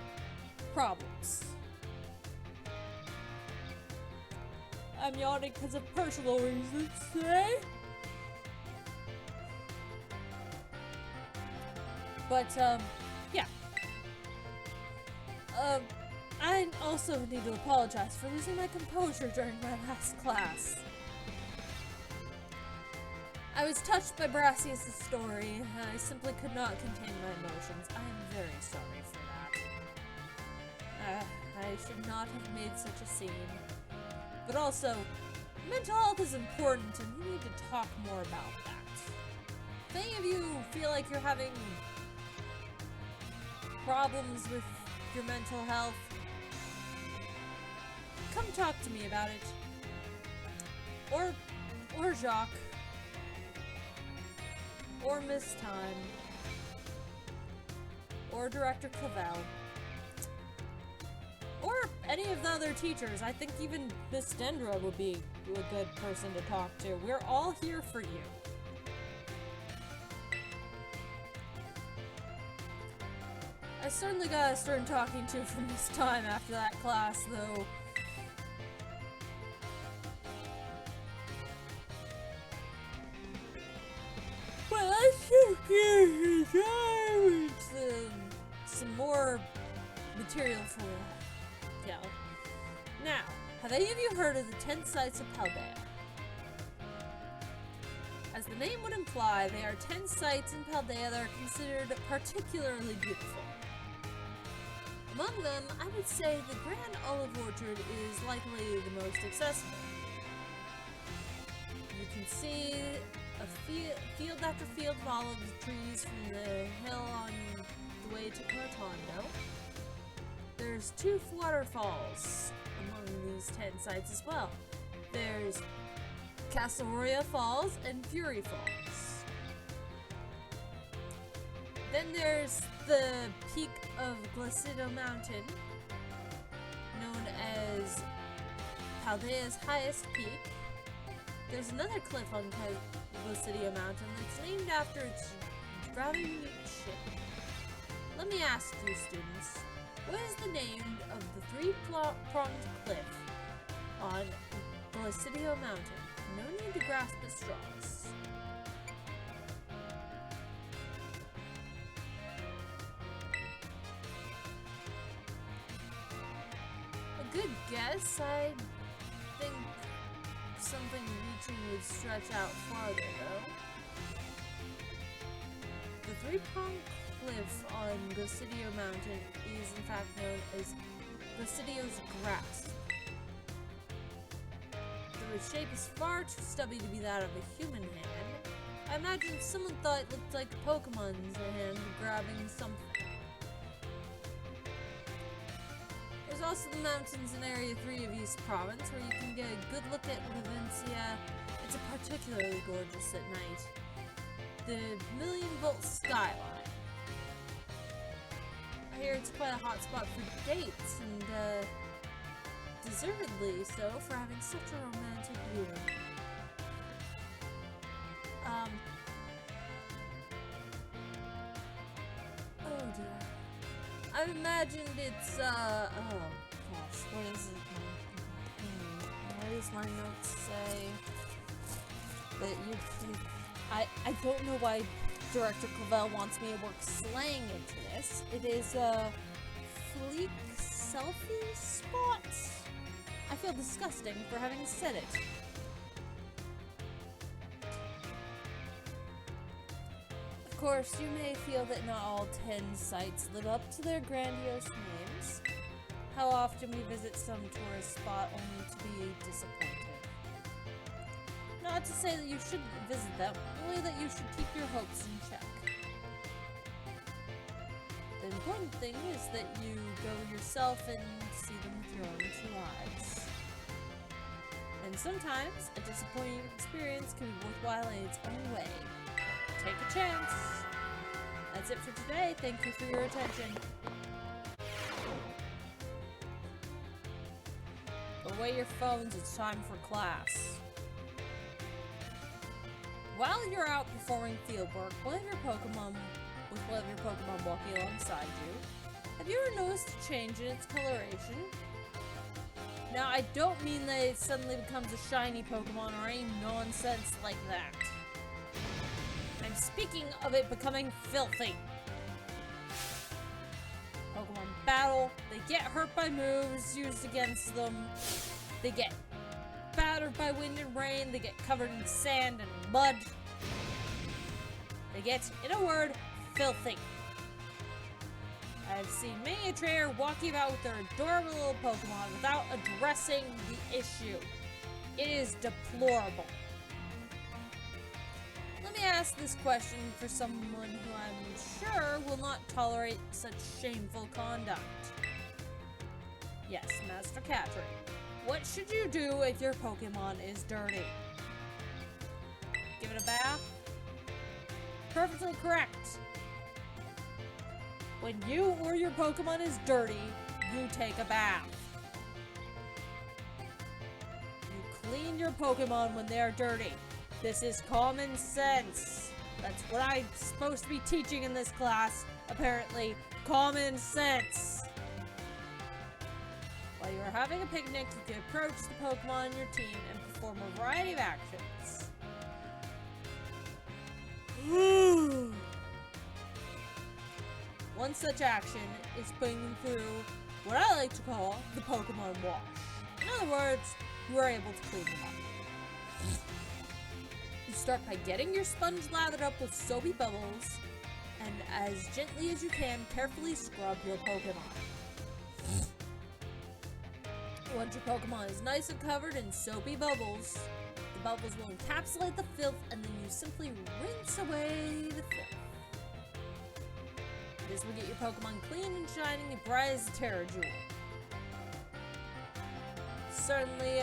A: problems. I'm yawning because of personal reasons today. But, yeah. I also need to apologize for losing my composure during my last class. I was touched by Brassius' story, and I simply could not contain my emotions. I am very sorry for that. I should not have made such a scene. But also, mental health is important, and we need to talk more about that. If any of you feel like you're having problems with your mental health, come talk to me about it. Or Jacques. Or Miss Time. Or Director Clavel. Or any of the other teachers. I think even Miss Dendra would be a good person to talk to. We're all here for you. I certainly got a certain talking to from Miss Time after that class, though. Well, let's just get some more material for Now, have any of you heard of the 10 sites of Paldea? As the name would imply, they are 10 sites in Paldea that are considered particularly beautiful. Among them, I would say the Grand Olive Orchard is likely the most accessible. You can see a field after field of olive trees from the hill on the way to Cortondo. There's 2 waterfalls among these 10 sites as well. There's Castleroya Falls and Fury Falls. Then there's the peak of Glacido Mountain, known as Paldea's highest peak. There's another cliff on Glacido Mountain that's named after its rather unique shape. Let me ask you, students, what is the name of the 3-pronged cliff on Glacido Mountain? No need to grasp at straws. A good guess, I think something reaching would stretch out farther, though. The 3-pronged cliff on Glacido Mountain is in fact known as Glacidio's Grasp. The its shape is far too stubby to be that of a human hand. I imagine if someone thought it looked like a Pokemon's hand grabbing something. There's also the mountains in Area 3 of East Province, where you can get a good look at Provincia. It's particularly gorgeous at night. The million-volt skyline. I hear it's quite a hot spot for dates, and deservedly so for having such a romantic view. Oh dear. I've imagined it's, oh gosh, what is it? What does my notes say? That I don't know why Director Clavel wants me to work slang into this. It is a fleek selfie spot. I feel disgusting for having said it. Of course, you may feel that not all 10 sites live up to their grandiose names. How often we visit some tourist spot only to be disappointed. Not to say that you shouldn't visit them, only that you should keep your hopes in check. The important thing is that you go yourself and see them with your own 2 eyes. And sometimes, a disappointing experience can be worthwhile in its own way. Take a chance. That's it for today. Thank you for your attention. Put away your phones, it's time for class. While you're out performing fieldwork, with one of your Pokemon walking alongside you, have you ever noticed a change in its coloration? Now, I don't mean that it suddenly becomes a shiny Pokemon or any nonsense like that. I'm speaking of it becoming filthy. Pokemon battle, they get hurt by moves used against them, they get battered by wind and rain, they get covered in sand and mud. They get, in a word, filthy. I've seen many a trainer walking about with their adorable little Pokemon without addressing the issue. It is deplorable. Let me ask this question for someone who I'm sure will not tolerate such shameful conduct. Yes, Master Catry. What should you do if your Pokemon is dirty? Give it a bath? Perfectly correct. When you or your Pokemon is dirty, you take a bath. You clean your Pokemon when they are dirty. This is common sense. That's what I'm supposed to be teaching in this class, apparently. Common sense. While you are having a picnic, you can approach the Pokemon on your team and perform a variety of actions. One such action is putting them through what I like to call the Pokemon wash. In other words, you are able to clean them up. You start by getting your sponge lathered up with soapy bubbles, and as gently as you can, carefully scrub your Pokemon. Once your Pokemon is nice and covered in soapy bubbles, the bubbles will encapsulate the filth, and then you simply rinse away the filth. This will get your Pokemon clean and shining and bright as a Terra Jewel. Certainly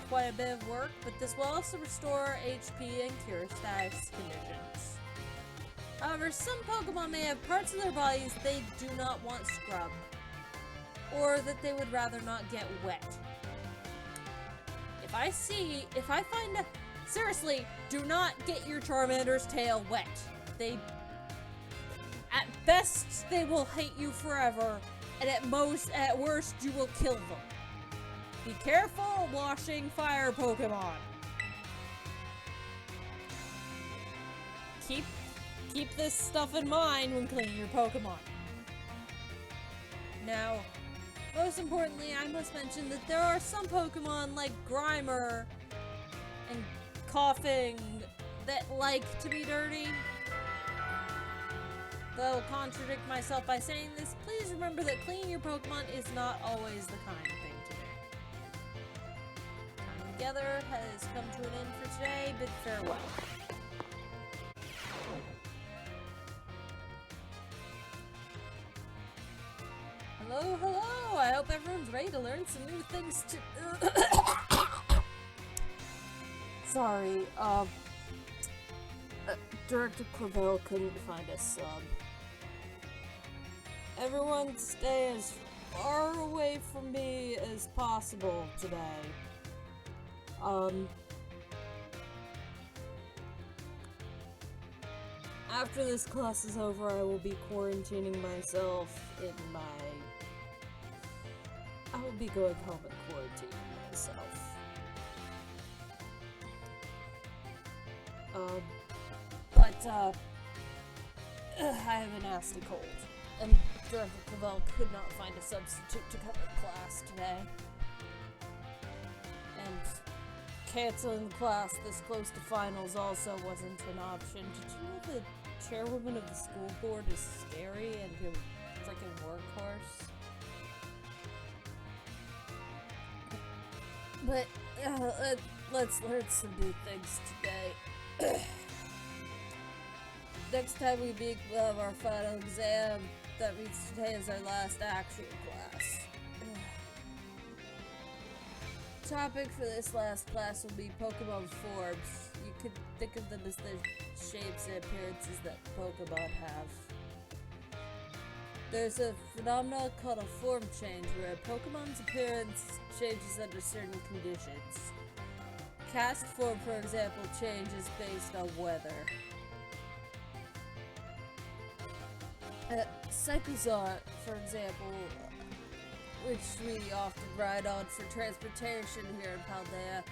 A: quite a bit of work, but this will also restore HP and cure status conditions. However, some Pokemon may have parts of their bodies they do not want scrubbed, or that they would rather not get wet. Seriously, do not get your Charmander's tail wet. At best, they will hate you forever, and at worst, you will kill them. Be careful washing fire Pokemon. Keep this stuff in mind when cleaning your Pokemon. Now, most importantly, I must mention that there are some Pokemon like Grimer and Coughing that like to be dirty. Though I'll contradict myself by saying this, please remember that cleaning your Pokemon is not always the kind of thing to do. Time and together has come to an end for today. Bid farewell. Hello, hello! I hope everyone's ready to learn some new things to- Sorry, Director Clavel couldn't find a sub. Everyone stay as far away from me as possible today. After this class is over, I will be quarantining myself in my... I will be going home and quarantining myself. I have a nasty cold, and Director Clavel could not find a substitute to cover class today. And canceling the class this close to finals also wasn't an option. Did you know the chairwoman of the school board is scary and a freaking workhorse? But let's learn some new things today. Next time we meet, we'll have our final exam. That means today is our last actual class. Topic for this last class will be Pokemon forms. You could think of them as the shapes and appearances that Pokemon have. There's a phenomenon called a form change, where a Pokemon's appearance changes under certain conditions. Cast form, for example, changes based on weather. Cyclozar, for example, which we often ride on for transportation here in Paldea,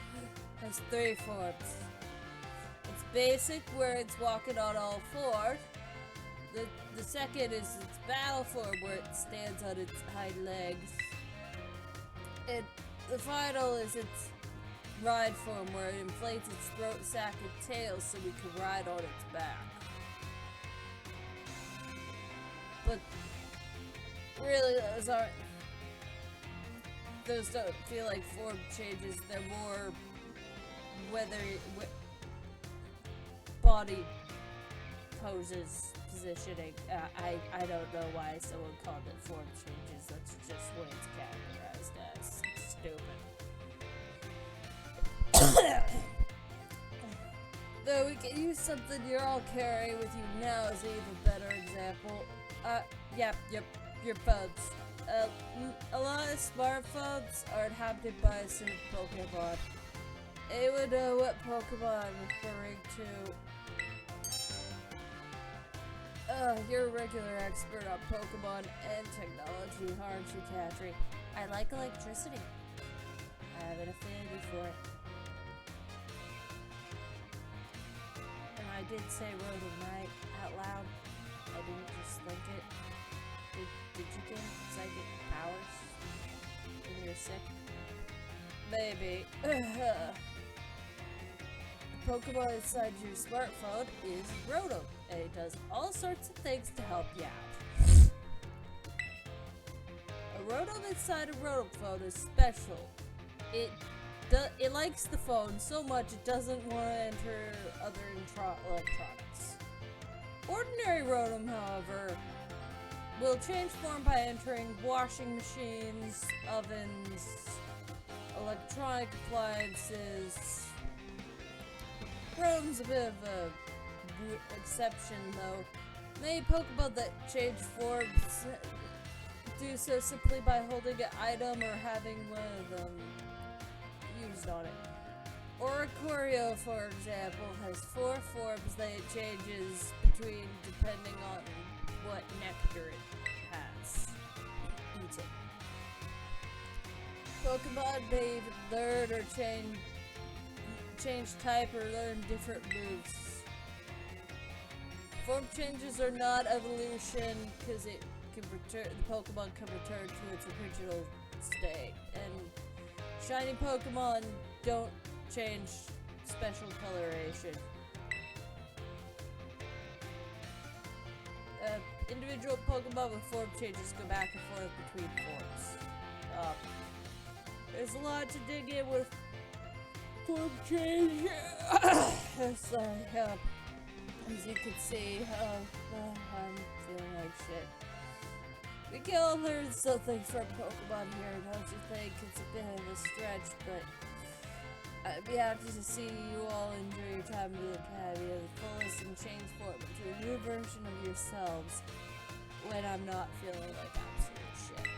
A: has 3 forms. It's basic, where it's walking on all 4. The second is its battle form, where it stands on its hind legs. And the final is its ride form, where it inflates its throat, sack, and tail so we can ride on its back. But really, those don't feel like form changes. They're more body poses, positioning. I don't know why someone called it form changes. That's just what it's categorized as. It's stupid. Though we can use something you're all carrying with you now as an even better example. Your phones. A lot of smartphones are inhabited by a certain Pokemon. Anyone know what Pokemon I'm referring to? You're a regular expert on Pokemon and technology, aren't you, Katri? I like electricity. I have an affinity for it. And I did say Rotom out loud. I didn't just think it. Did you gain psychic powers when you're sick? Maybe. The Pokemon inside your smartphone is Rotom, and it does all sorts of things to help you out. A Rotom inside a Rotom phone is special. It likes the phone so much it doesn't want to enter other electronics. Ordinary Rotom, however, will change form by entering washing machines, ovens, electronic appliances. Rotom's a bit of a exception, though. Many Pokemon that change forms do so simply by holding an item or having one of them used on it. Oricorio, for example, has 4 forms that it changes between depending on what nectar it has eaten. Pokemon may even learn or change type or learn different moves. Form changes are not evolution because the Pokemon can return to its original state, and shiny Pokemon don't change special coloration. Individual Pokemon with form changes go back and forth between forms. There's a lot to dig in with form change. Sorry, as you can see, I'm feeling like shit. We can all learn something from Pokemon here, don't you think? It's a bit of a stretch, but I'd be happy to see you all enjoy your time in the Academy at the fullest and change form into a new version of yourselves when I'm not feeling like absolute shit.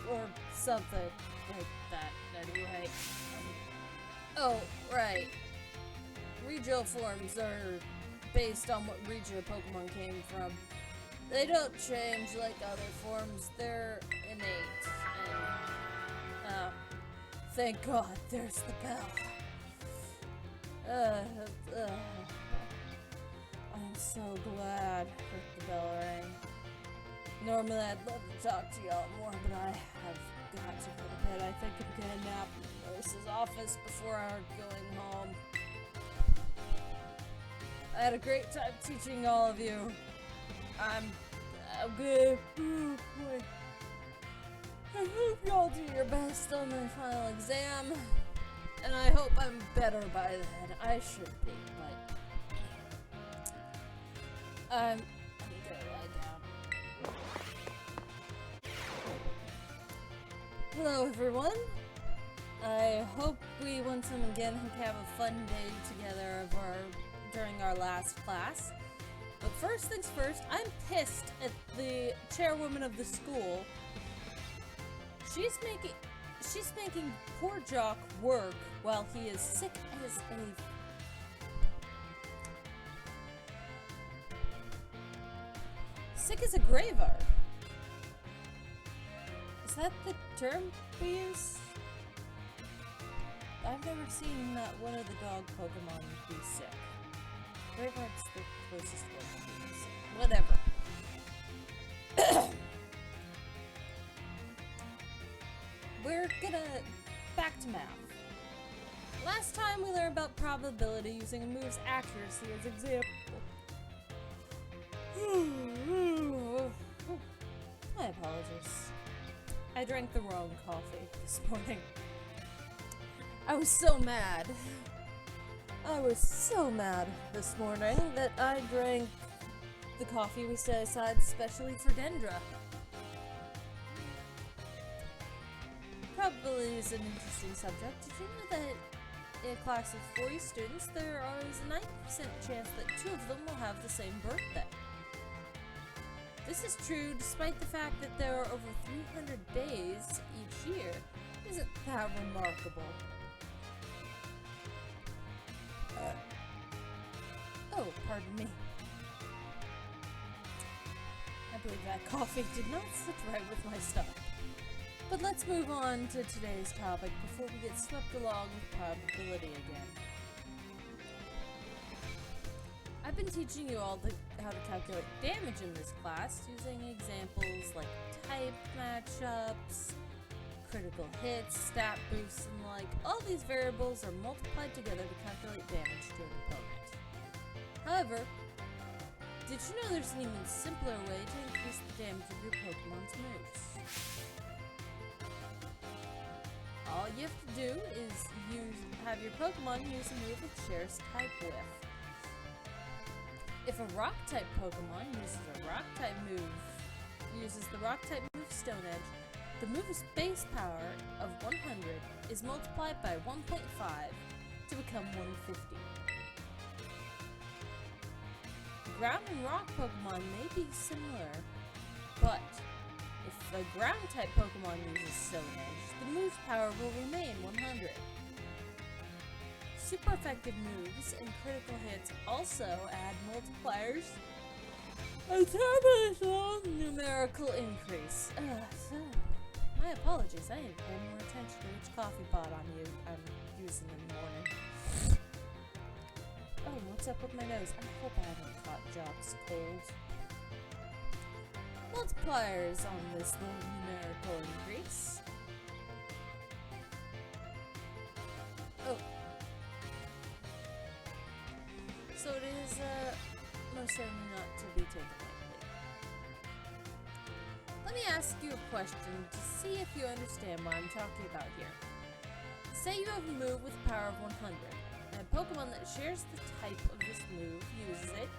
A: Or something like that, anyway. Oh, right. Regional forms are based on what region a Pokemon came from. They don't change like other forms, they're innate, and, thank God, there's the bell. I'm so glad that the bell rang. Normally I'd love to talk to y'all more, but I have got to go to bed. I think I'm gonna nap in the nurse's office before I'm going home. I had a great time teaching all of you. I'm good. Oh boy. I hope y'all do your best on the final exam. And I hope I'm better by then. I should be, but I'm gonna lie down. Hello everyone. I hope we once again have a fun day together during our last class. But first things first, I'm pissed at the chairwoman of the school. She's making poor Jock work while he is sick as a graveyard. Is that the term we use? I've never seen one of the dog Pokemon be sick. Raifort's the closest one to being sick. Whatever. We're gonna back to math. Last time we learned about probability using a move's accuracy as example. My apologies. I drank the wrong coffee this morning. I was so mad this morning that I drank the coffee we set aside specially for Dendra. Probability is an interesting subject. Did you know that in a class of 40 students, there is a 90% chance that 2 of them will have the same birthday? This is true despite the fact that there are over 300 days each year. Isn't that remarkable? Oh, pardon me. I believe that coffee did not sit right with my stomach. But let's move on to today's topic before we get swept along with probability again. I've been teaching you all how to calculate damage in this class using examples like type matchups, critical hits, stat boosts, and like. All these variables are multiplied together to calculate damage to an opponent. However, did you know there's an even simpler way to increase the damage of your Pokemon's moves? All you have to do is have your Pokemon use a move it shares type with. If a Rock-type Pokemon uses the Rock-type move Stone Edge, the move's base power of 100 is multiplied by 1.5 to become 150. Ground and Rock Pokemon may be similar, but if a Ground-type Pokemon uses Stone Edge, the move's power will remain 100. Super effective moves and critical hits also add multipliers and this long numerical increase. My apologies, I need to pay more attention to which coffee pot I'm using in the morning. Oh, what's up with my nose? I hope I haven't caught Jock's cold. Multipliers on this little numerical increase. Oh. So it is, most certainly not to be taken lightly. Let me ask you a question to see if you understand what I'm talking about here. Say you have a move with a power of 100, and a Pokemon that shares the type of this move uses it.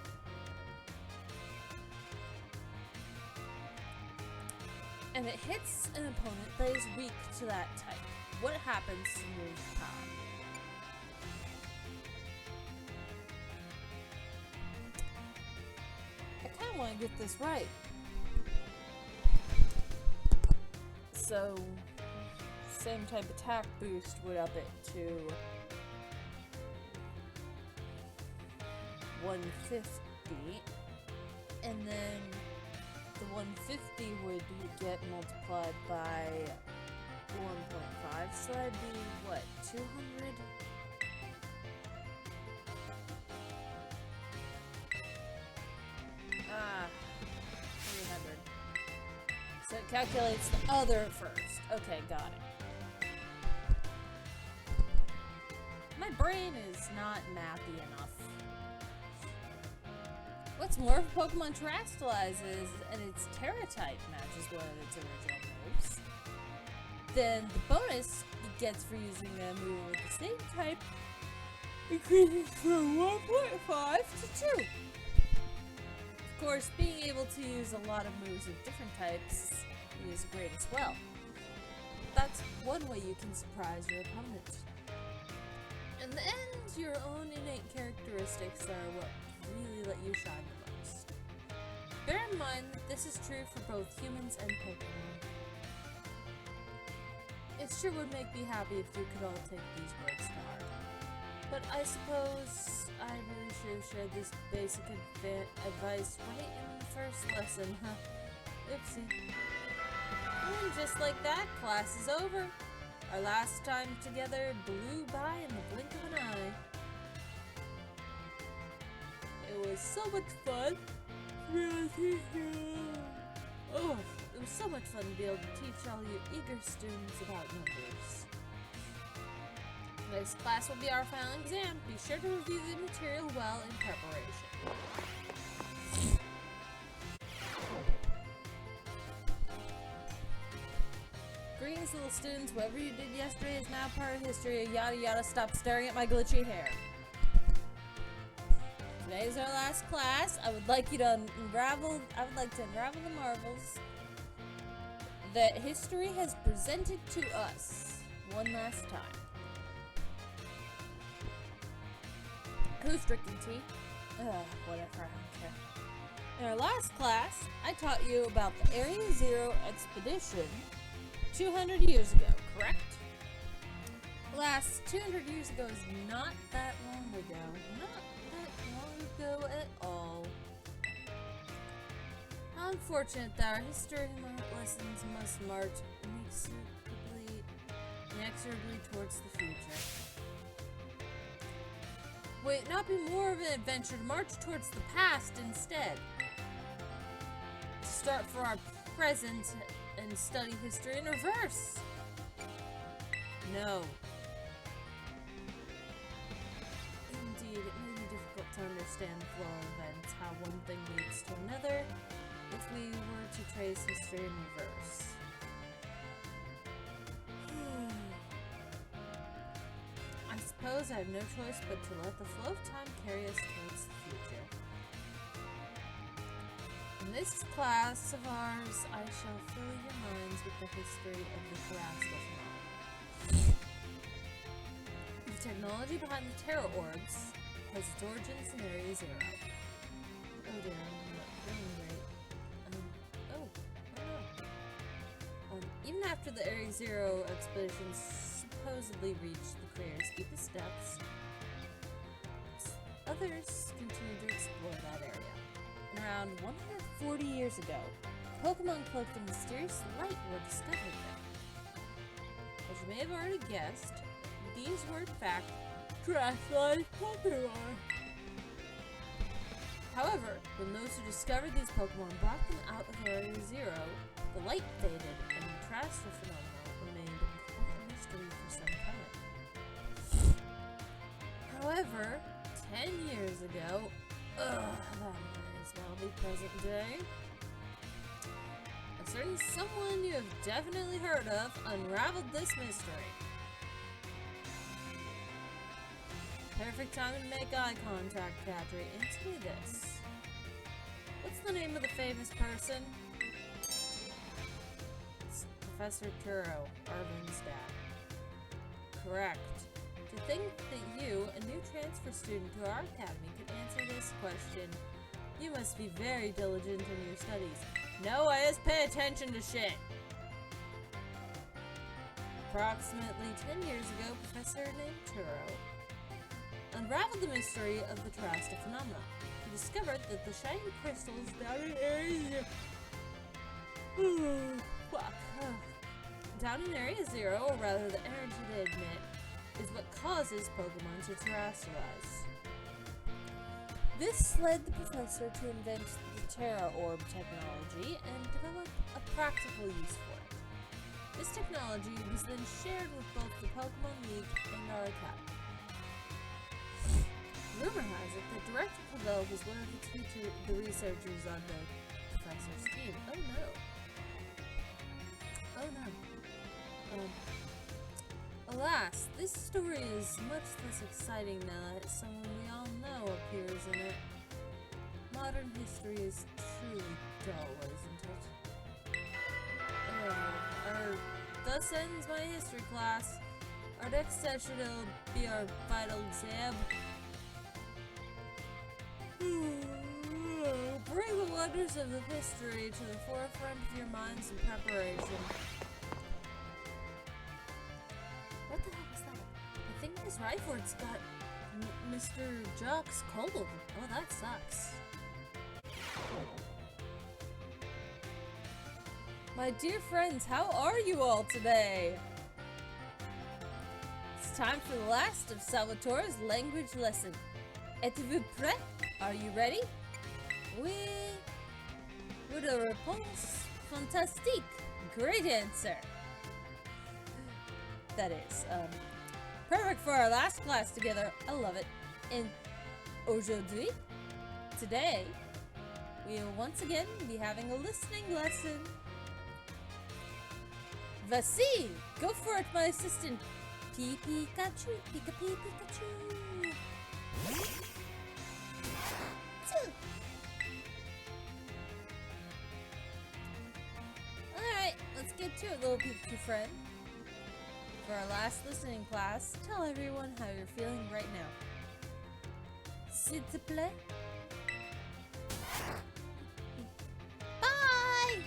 A: And it hits an opponent that is weak to that type. What happens to the move's power? I kind of want to get this right. So, same type attack boost would up it to 150, and then the 150 would get multiplied by 1.5, so that'd be what, 200? Ah, 300. So it calculates the other first. Okay, got it. My brain is not mathy enough. What's more, if Pokemon terastallizes and its Terra type matches one of its original moves, then the bonus it gets for using a move with the same type increases from 1.5 to 2. Of course, being able to use a lot of moves of different types is great as well. That's one way you can surprise your opponent. In the end, your own innate characteristics are what really let you shine the most. Bear in mind that this is true for both humans and Pokemon. It sure would make me happy if you could all take these words to heart. But I suppose I really should have shared this basic advice right in the first lesson, huh? Oopsie. And just like that, class is over. Our last time together blew by in the blink of an eye. It was so much fun. Oh, it was so much fun to be able to teach all you eager students about numbers. Next class will be our final exam. Be sure to review the material well in preparation. Greetings, little students. Whatever you did yesterday is now part of history. Yada yada. Stop staring at my glitchy hair. Today is our last class. I would like to unravel the marvels that history has presented to us one last time. Who's drinking tea? Whatever, I don't care. In our last class, I taught you about the Area Zero expedition 200 years ago, correct? Last 200 years ago is not that long ago. Not that long ago at all. How unfortunate that our history lessons must march inexorably towards the future. Would it not be more of an adventure to march towards the past instead? To start for our present and study history in reverse? No. Indeed, it may be difficult to understand the flow of events, how one thing leads to another, if we were to trace history in reverse. I suppose I have no choice but to let the flow of time carry us towards the future. In this class of ours, I shall fill your minds with the history of the terrestrial phenomenon. The technology behind the Terra Orbs has its origins in Area Zero. Oh dear, I'm not feeling great. Even after the Area Zero expedition supposedly reached the creator's deepest depths, others continued to explore that area. And around 140 years ago, Pokemon cloaked in mysterious light were discovered there. As you may have already guessed, these were in fact terrestrialized Pokemon. However, when those who discovered these Pokemon brought them out of Area Zero, the light faded and the terrestrial phenomenon remained quite a mystery for some time. However, 10 years ago, that might as well be present day, a certain someone you have definitely heard of unraveled this mystery. Perfect time to make eye contact, Cadre. Answer me this. What's the name of the famous person? It's Professor Turo, Arvin's dad. Correct. To think that you, a new transfer student to our academy, could answer this question, you must be very diligent in your studies. No, I just pay attention to shit. Approximately 10 years ago, Professor named Turo unraveled the mystery of the Terrasta phenomena. He discovered that the shiny crystals down in Area down in Area Zero, or rather the energy they emit, is what causes Pokémon to terrestrialize. This led the professor to invent the Terra Orb technology and develop a practical use for it. This technology was then shared with both the Pokémon League and our academy. Rumor has it that Director Pavel was one of the researchers on the professor's team. Oh no. Oh no. Alas, this story is much less exciting now that someone we all know appears in it. Modern history is truly dull, isn't it? Thus ends my history class. Our next session will be our final exam. Bring the wonders of the history to the forefront of your minds in preparation. What the hell was that? I think Miss Raifort's got Mr. Jock's cold. Oh, that sucks. My dear friends, how are you all today? It's time for the last of Salvatore's language lesson. Êtes-vous prêt? Are you ready? Oui. With a réponse fantastique. Great answer. That is, perfect for our last class together. I love it. And aujourd'hui, today, we will once again be having a listening lesson. Voici! Go for it, my assistant. Pikachu, Pikachu. Alright, let's get to it, little Pikachu friend. For our last listening class, tell everyone how you're feeling right now. S'il te plaît. Bye!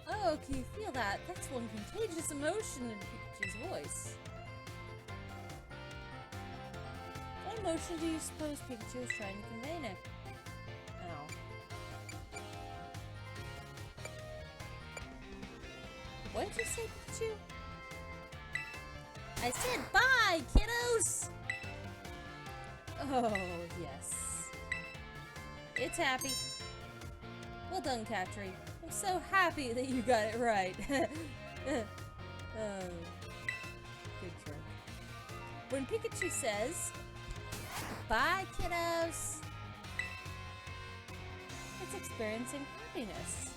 A: Oh, can you feel that? That's one contagious emotion in Pikachu's voice. What emotion do you suppose Pikachu is trying to convey now? Ow. What did you say, Pikachu? I said bye, kiddos! Oh, yes. It's happy. Well done, Catry. I'm so happy that you got it right. Oh, good trick. When Pikachu says, bye, kiddos, it's experiencing happiness.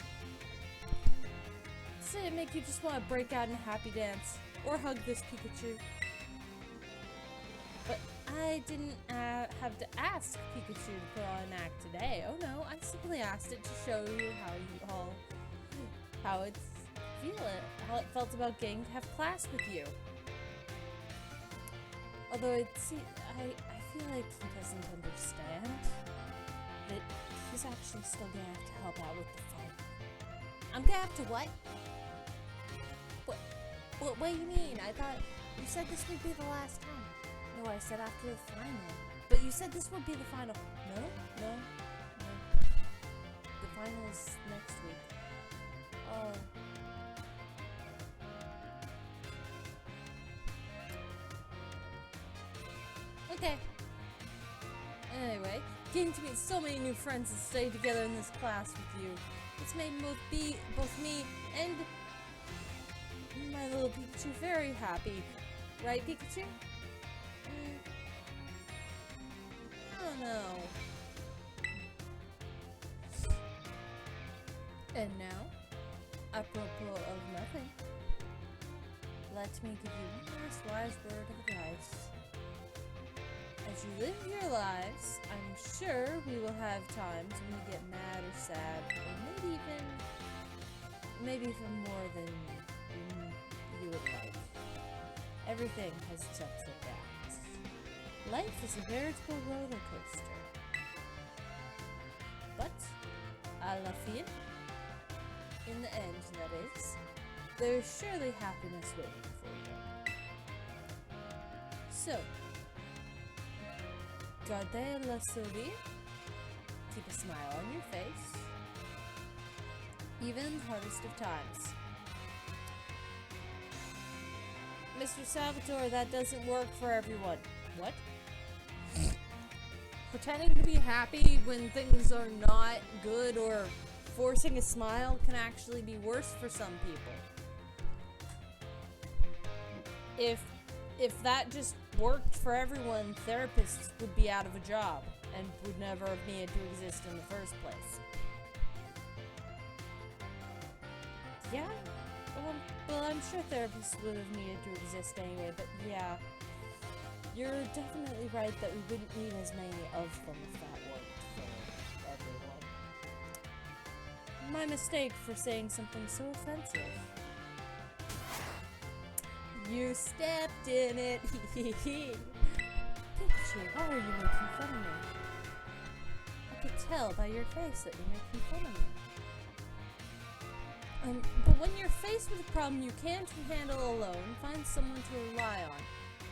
A: Does it make you just want to break out in a happy dance? Or hug this Pikachu? But I didn't have to ask Pikachu to put on an act today. Oh no, I simply asked it to show you how it felt about getting to have class with you. Although I feel like he doesn't understand that he's actually still gonna have to help out with the fun. I'm gonna have to what? What do you mean? I thought you said this would be the last time. No, I said after the final. But you said this would be the final. No. The final is next week. Oh. Okay. Anyway, getting to meet so many new friends and stay together in this class with you. It's made both me and my little Pikachu very happy. Right, Pikachu? I don't know. And now, apropos of nothing, let me give you one last wise word of advice. as you live your lives, I'm sure we will have times when you get mad or sad, or maybe even more than you would like. Everything has its ups and downs. Life is a veritable roller coaster. But, à la fin, in the end, that is, there's surely happiness waiting for you. So, gardez le sourire, keep a smile on your face, even in the hardest of times. Mr. Salvatore, that doesn't work for everyone. What? Pretending to be happy when things are not good or forcing a smile can actually be worse for some people. If that just worked for everyone, therapists would be out of a job and would never have needed to exist in the first place. Yeah, well, I'm sure therapists would have needed to exist anyway, but yeah, you're definitely right that we wouldn't need as many of them if that worked for everyone. My mistake for saying something so offensive. You stepped in it. Pikachu, why are you making fun of me? I could tell by your face that you're making fun of me. But when you're faced with a problem you can't handle alone, find someone to rely on.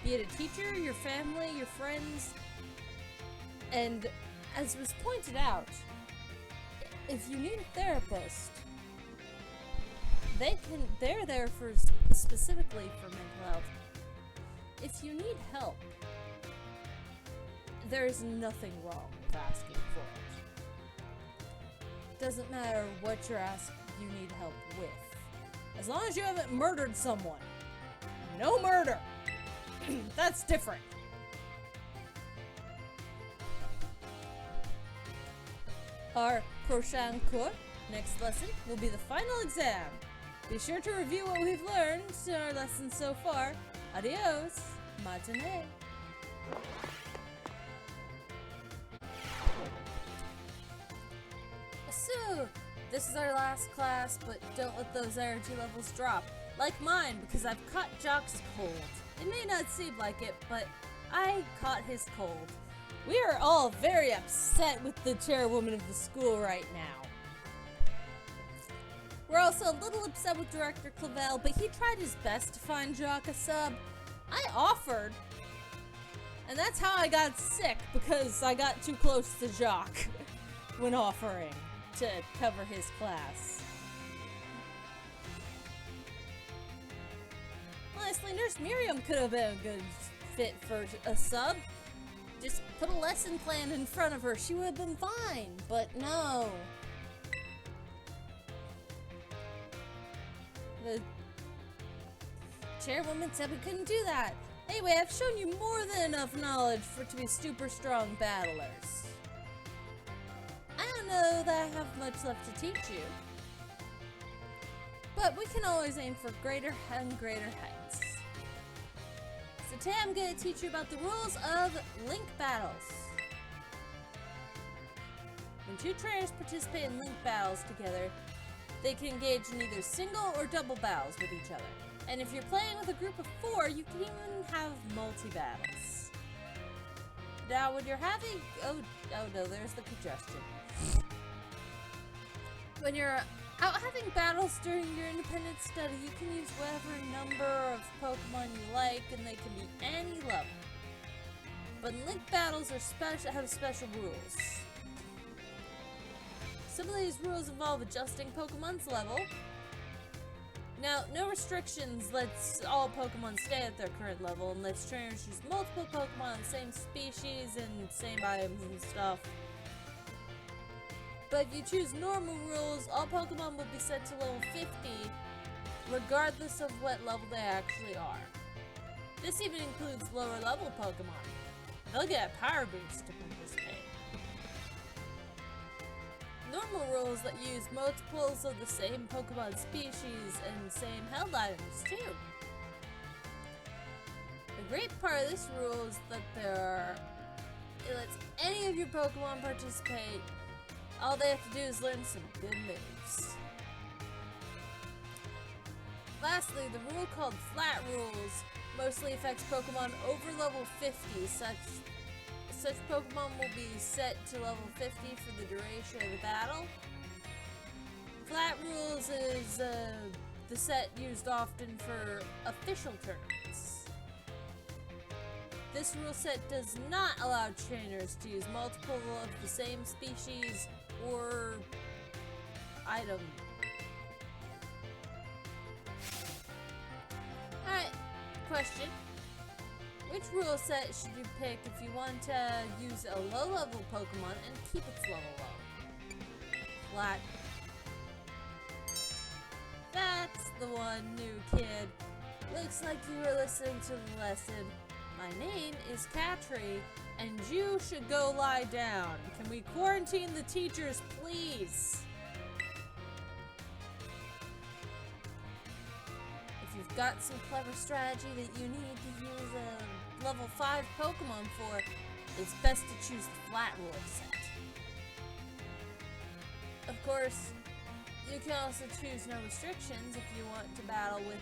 A: Be it a teacher, your family, your friends. And as was pointed out, if you need a therapist, they're there for specifically for mental health. If you need help, there's nothing wrong with asking for it. Doesn't matter what you need help with. As long as you haven't murdered someone. No murder! That's different. Our prochain cours, next lesson, will be the final exam. Be sure to review what we've learned in our lessons so far. Adios, matinee. So, this is our last class, but don't let those energy levels drop. Like mine, because I've caught Jock's cold. It may not seem like it, but I caught his cold. We are all very upset with the chairwoman of the school right now. We're also a little upset with Director Clavel, but he tried his best to find Jock a sub. I offered, and that's how I got sick, because I got too close to Jock when offering to cover his class. Honestly, Nurse Miriam could have been a good fit for a sub. Just put a lesson plan in front of her. She would have been fine, but no. The chairwoman said we couldn't do that. Anyway, I've shown you more than enough knowledge to be super strong battlers. I don't know that I have much left to teach you, but we can always aim for greater and greater heights. So today I'm going to teach you about the rules of link battles. When two trainers participate in link battles together, they can engage in either single or double battles with each other. And if you're playing with a group of 4, you can even have multi-battles. Now when you're having... Oh no, there's the congestion. When you're out having battles during your independent study, you can use whatever number of Pokemon you like, and they can be any level. But link battles are have special rules. Some of these rules involve adjusting Pokemon's level. Now, no restrictions lets all Pokemon stay at their current level and lets trainers use multiple Pokemon of the same species and same items and stuff. But if you choose normal rules, all Pokemon will be set to level 50, regardless of what level they actually are. This even includes lower level Pokemon. They'll get a power boost to participate. Normal rules let you use multiples of the same Pokemon species and same held items too. The great part of this rule is that there are any of your Pokemon participate, all they have to do is learn some good moves. Lastly, the rule called Flat Rules mostly affects Pokemon over level 50. Such Pokemon will be set to level 50 for the duration of the battle. Flat Rules is the set used often for official tournaments. This rule set does not allow trainers to use multiple of the same species or item. Alright, question. Which rule set should you pick if you want to use a low-level Pokemon and keep its level low? Flat. That's the one, new kid. Looks like you were listening to the lesson. My name is Katri, and you should go lie down. Can we quarantine the teachers, please? If you've got some clever strategy that you need to use a level 5 Pokemon for, it's best to choose the Flat Rule set. Of course, you can also choose no restrictions if you want to battle with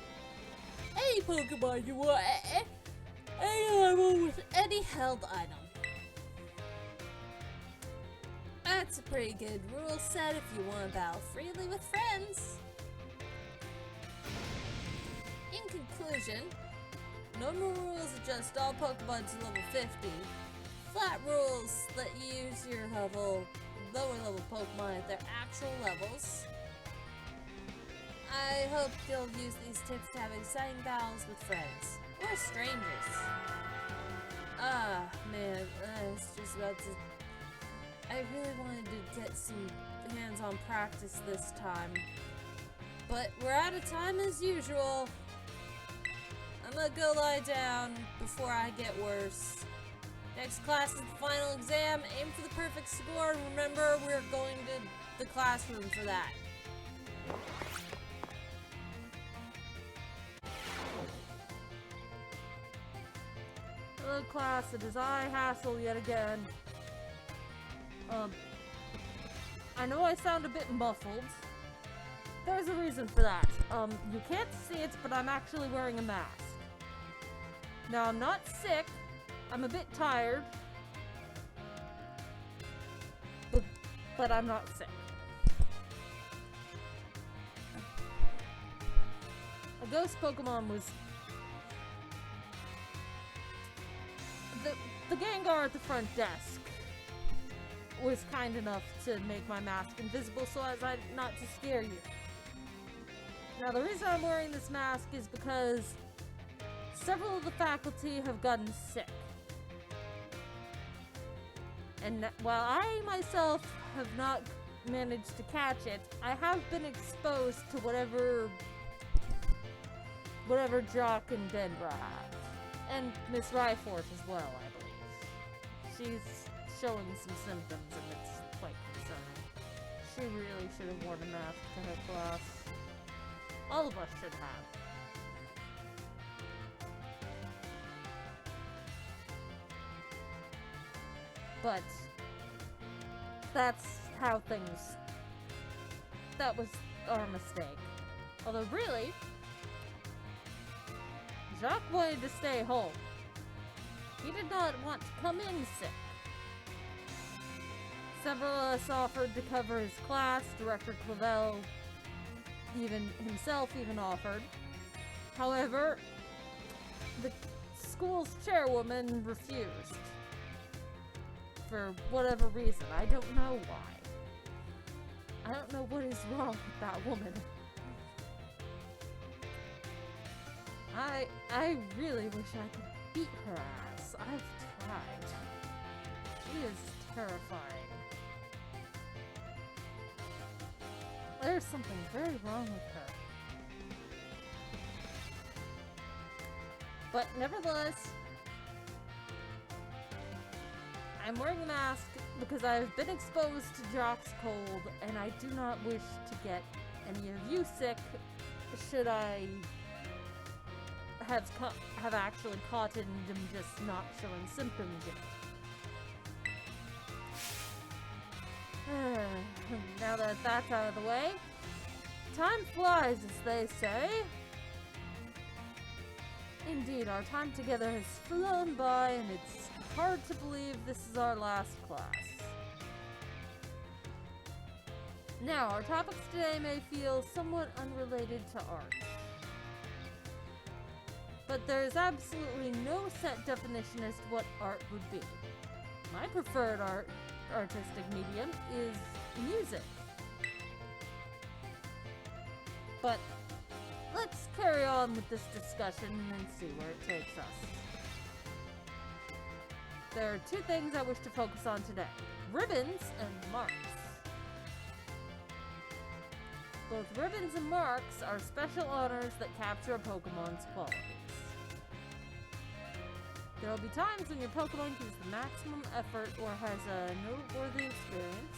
A: any Pokemon you want. Any level with any held item. That's a pretty good rule set if you want to battle freely with friends. In conclusion, normal rules adjust all Pokemon to level 50. Flat rules let you use your lower level Pokemon at their actual levels. I hope you'll use these tips to have exciting battles with friends. Or strangers. Ah, man, I was just about to... I really wanted to get some hands-on practice this time. But we're out of time as usual. I'm gonna go lie down before I get worse. Next class is the final exam. Aim for the perfect score. And remember, we're going to the classroom for that. Hello class, it is I, Hassel, yet again. I know I sound a bit muffled. There's a reason for that. You can't see it, but I'm actually wearing a mask. Now, I'm not sick. I'm a bit tired. But I'm not sick. A ghost Pokemon was... The Gengar at the front desk was kind enough to make my mask invisible so as not to scare you. Now the reason I'm wearing this mask is because several of the faculty have gotten sick. And while I myself have not managed to catch it, I have been exposed to whatever Jock and Dendra have. And Miss Raifort as well, I believe. She's showing some symptoms and it's quite concerning. She really should have worn a mask to her class. All of us should have. But that's how things... That was our mistake. Although really, Jacques wanted to stay home. He did not want to come in sick. Several of us offered to cover his class. Director Clavel himself offered. However, the school's chairwoman refused. For whatever reason. I don't know why. I don't know what is wrong with that woman. I really wish I could beat her ass. I've tried. She is terrifying. There's something very wrong with her. But nevertheless, I'm wearing a mask because I've been exposed to Jock's cold, and I do not wish to get any of you sick should I have actually caught it and am just not showing symptoms yet. now that that's out of the way, time flies, as they say. Indeed, our time together has flown by, and it's hard to believe this is our last class. Now, our topics today may feel somewhat unrelated to art. But there is absolutely no set definition as to what art would be. My preferred artistic medium is music. But let's carry on with this discussion and see where it takes us. There are two things I wish to focus on today: ribbons and marks. Both ribbons and marks are special honors that capture a Pokemon's qualities. There will be times when your Pokemon gives the maximum effort or has a noteworthy experience.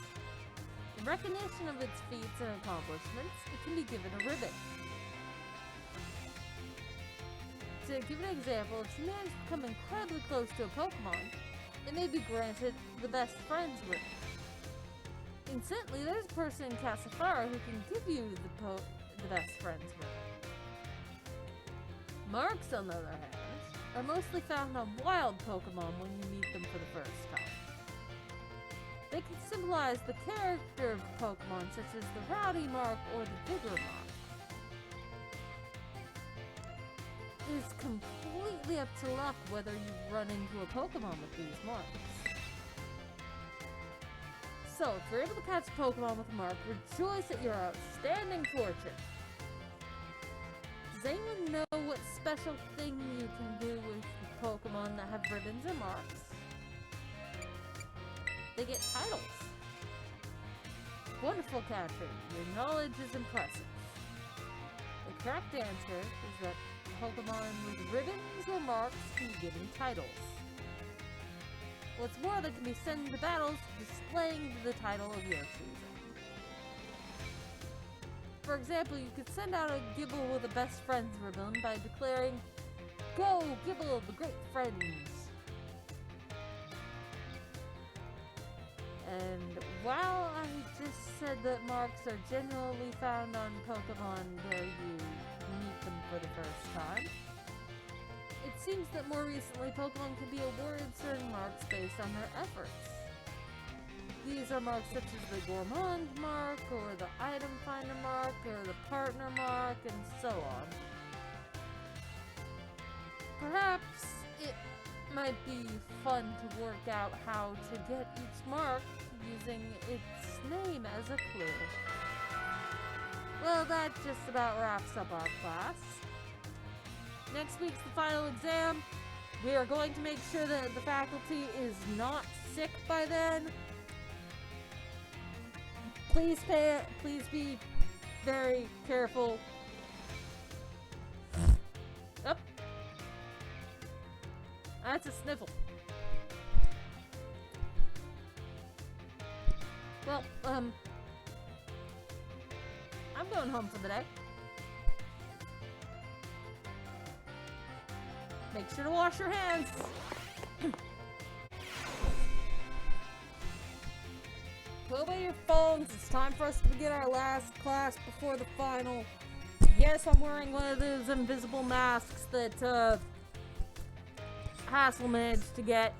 A: In recognition of its feats and accomplishments, it can be given a ribbon. To give an example, if you manage to become incredibly close to a Pokemon, it may be granted the Best Friends ribbon. Incidentally, there's a person in Casafara who can give you the Best Friends ribbon. Marks, on the other hand, are mostly found on wild Pokemon when you meet them for the first time. They can symbolize the character of the Pokemon, such as the Rowdy mark or the Vigor mark. It is completely up to luck whether you run into a Pokemon with these marks. So, if you're able to catch a Pokemon with a mark, rejoice at your outstanding fortune. Does anyone know what special thing you can do with Pokemon that have ribbons or marks? They get titles. Wonderful, Catherine. Your knowledge is impressive. The correct answer is that Pokemon with ribbons or marks can be given titles. What's more, they can be sent into battles displaying the title of your choosing. For example, you could send out a Gibble with a Best Friends ribbon by declaring, "Go, Gibble, the great friends!" And while I just said that marks are generally found on Pokemon where you meet them for the first time, it seems that more recently Pokemon can be awarded certain marks based on their efforts. These are marks such as the Gourmand mark, or the Item Finder mark, or the Partner mark, and so on. Perhaps it might be fun to work out how to get each mark using its name as a clue. Well, that just about wraps up our class. Next week's the final exam. We are going to make sure that the faculty is not sick by then. Please be very careful. Up. That's a sniffle. Well, I'm going home for the day. Make sure to wash your hands. Put away your phones. It's time for us to begin our last class before the final. Yes, I'm wearing one of those invisible masks that Hassel managed to get.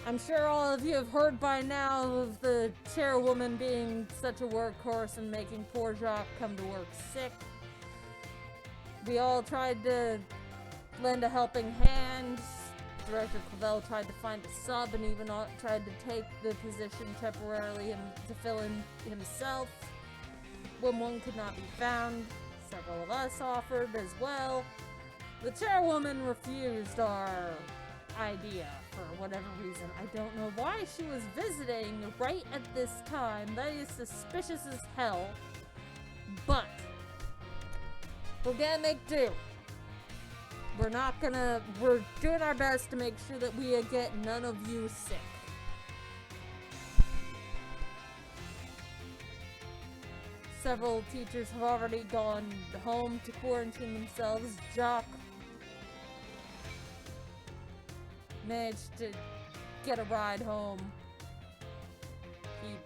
A: I'm sure all of you have heard by now of the chairwoman being such a workhorse and making poor Jacques come to work sick. We all tried to lend a helping hand. Director Clavel tried to find a sub and even tried to take the position temporarily to fill in himself. When one could not be found, several of us offered as well. The chairwoman refused our idea for whatever reason. I don't know why she was visiting right at this time. That is suspicious as hell. But we're gonna make do. We're doing our best to make sure that we get none of you sick. Several teachers have already gone home to quarantine themselves. Jacques managed to get a ride home. He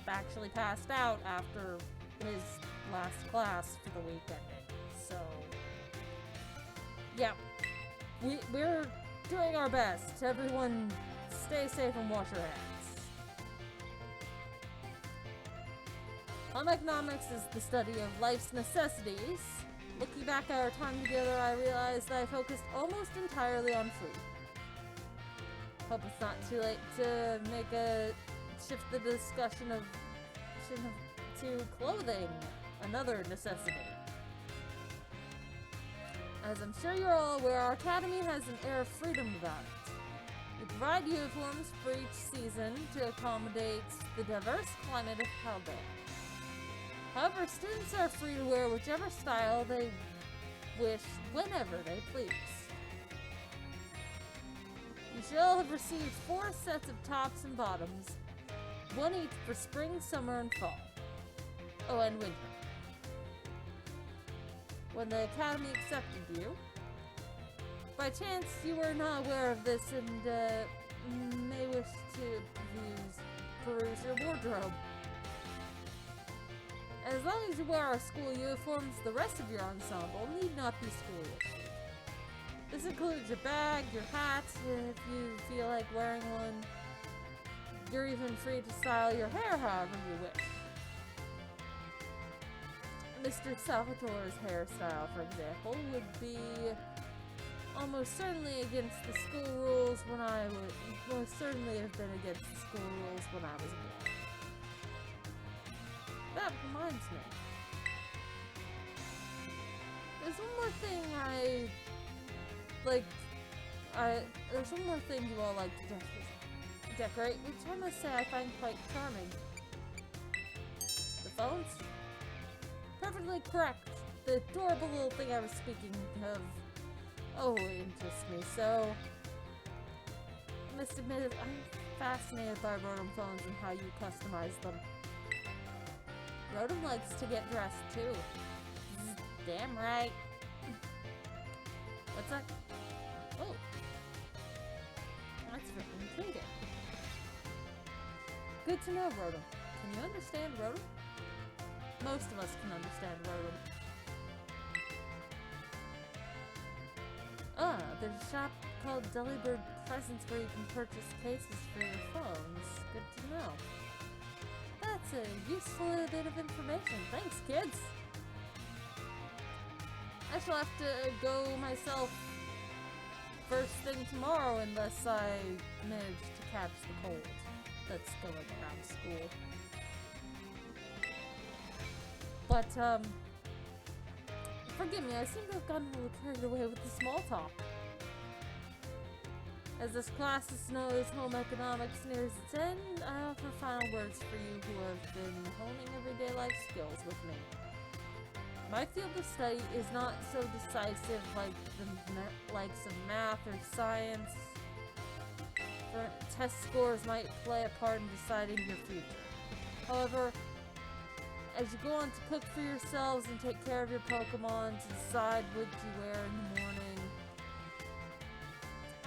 A: actually passed out after his last class for the week ended. So, yeah, we're doing our best. Everyone, stay safe and wash your hands. Home economics is the study of life's necessities. Looking back at our time together, I realized that I focused almost entirely on food. Hope it's not too late to shift the discussion to clothing, another necessity. As I'm sure you're all aware, our academy has an air of freedom about it. We provide uniforms for each season to accommodate the diverse climate of Hellbay. However, students are free to wear whichever style they wish whenever they please. You shall have received 4 sets of tops and bottoms, one each for spring, summer, and fall. Oh, and winter. When the academy accepted you, by chance you were not aware of this and may wish to peruse your wardrobe. As long as you wear our school uniforms, the rest of your ensemble need not be school issued. This includes your bag, your hat, if you feel like wearing one. You're even free to style your hair however you wish. Mr. Salvatore's hairstyle, for example, would be almost certainly against the school rules when I would most certainly have been against the school rules when I was a boy. That reminds me. There's one more thing there's one more thing you all like to decorate, which I must say I find quite charming. The phones? Perfectly correct. The adorable little thing I was speaking of. Oh, it interests me. So, I must admit, I'm fascinated by Rotom phones and how you customize them. Rotom likes to get dressed too. Damn right. What's that? Oh. That's freaking intriguing. Good to know, Rotom. Can you understand Rotom? Most of us can understand Rotom. There's a shop called Delibird Presents where you can purchase cases for your phones. Good to know. That's a useful little bit of information. Thanks, kids! I shall have to go myself first thing tomorrow unless I manage to catch the cold that's going around school. But, forgive me, I seem to have gotten a little carried away with the small talk. As this class is known as Home Economics nears its end, I offer final words for you who have been honing everyday life skills with me. My field of study is not so decisive like the likes of math or science. Test scores might play a part in deciding your future. However, as you go on to cook for yourselves and take care of your Pokémon, to decide what you wear in the morning,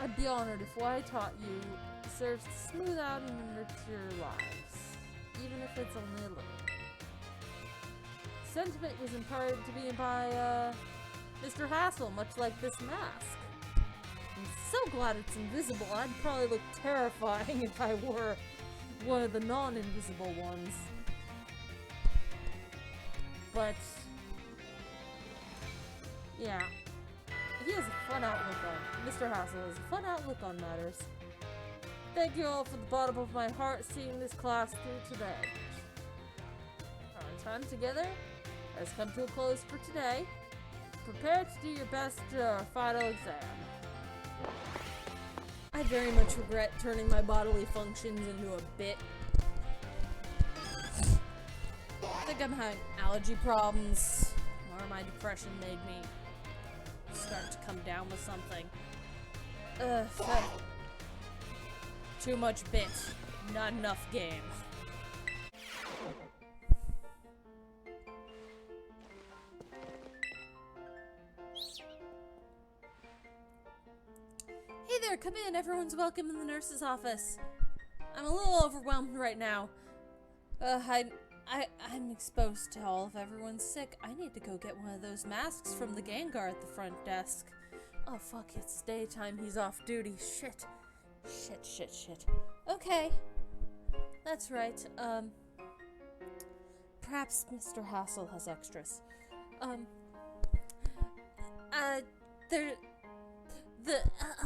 A: I'd be honored if what I taught you serves to smooth out and enrich your lives, even if it's only a little. Sentiment was imparted to me by, Mr. Hassel, much like this mask. I'm so glad it's invisible. I'd probably look terrifying if I wore one of the non-invisible ones. But, yeah. He has a fun outlook on, Mr. Hassel has a fun outlook on matters. Thank you all from the bottom of my heart seeing this class through today. Our time together has come to a close for today. Prepare to do your best to our final exam. I very much regret turning my bodily functions into a bit. I think I'm having allergy problems, or my depression made me start to come down with something. Too much bit, not enough game. Hey there, come in. Everyone's welcome in the nurse's office. I'm a little overwhelmed right now. I'm exposed to all of everyone's sick. I need to go get one of those masks from the Gengar at the front desk. Oh fuck, it's daytime, he's off duty. Shit. Shit. Okay. That's right, perhaps Mr. Hassel has extras. A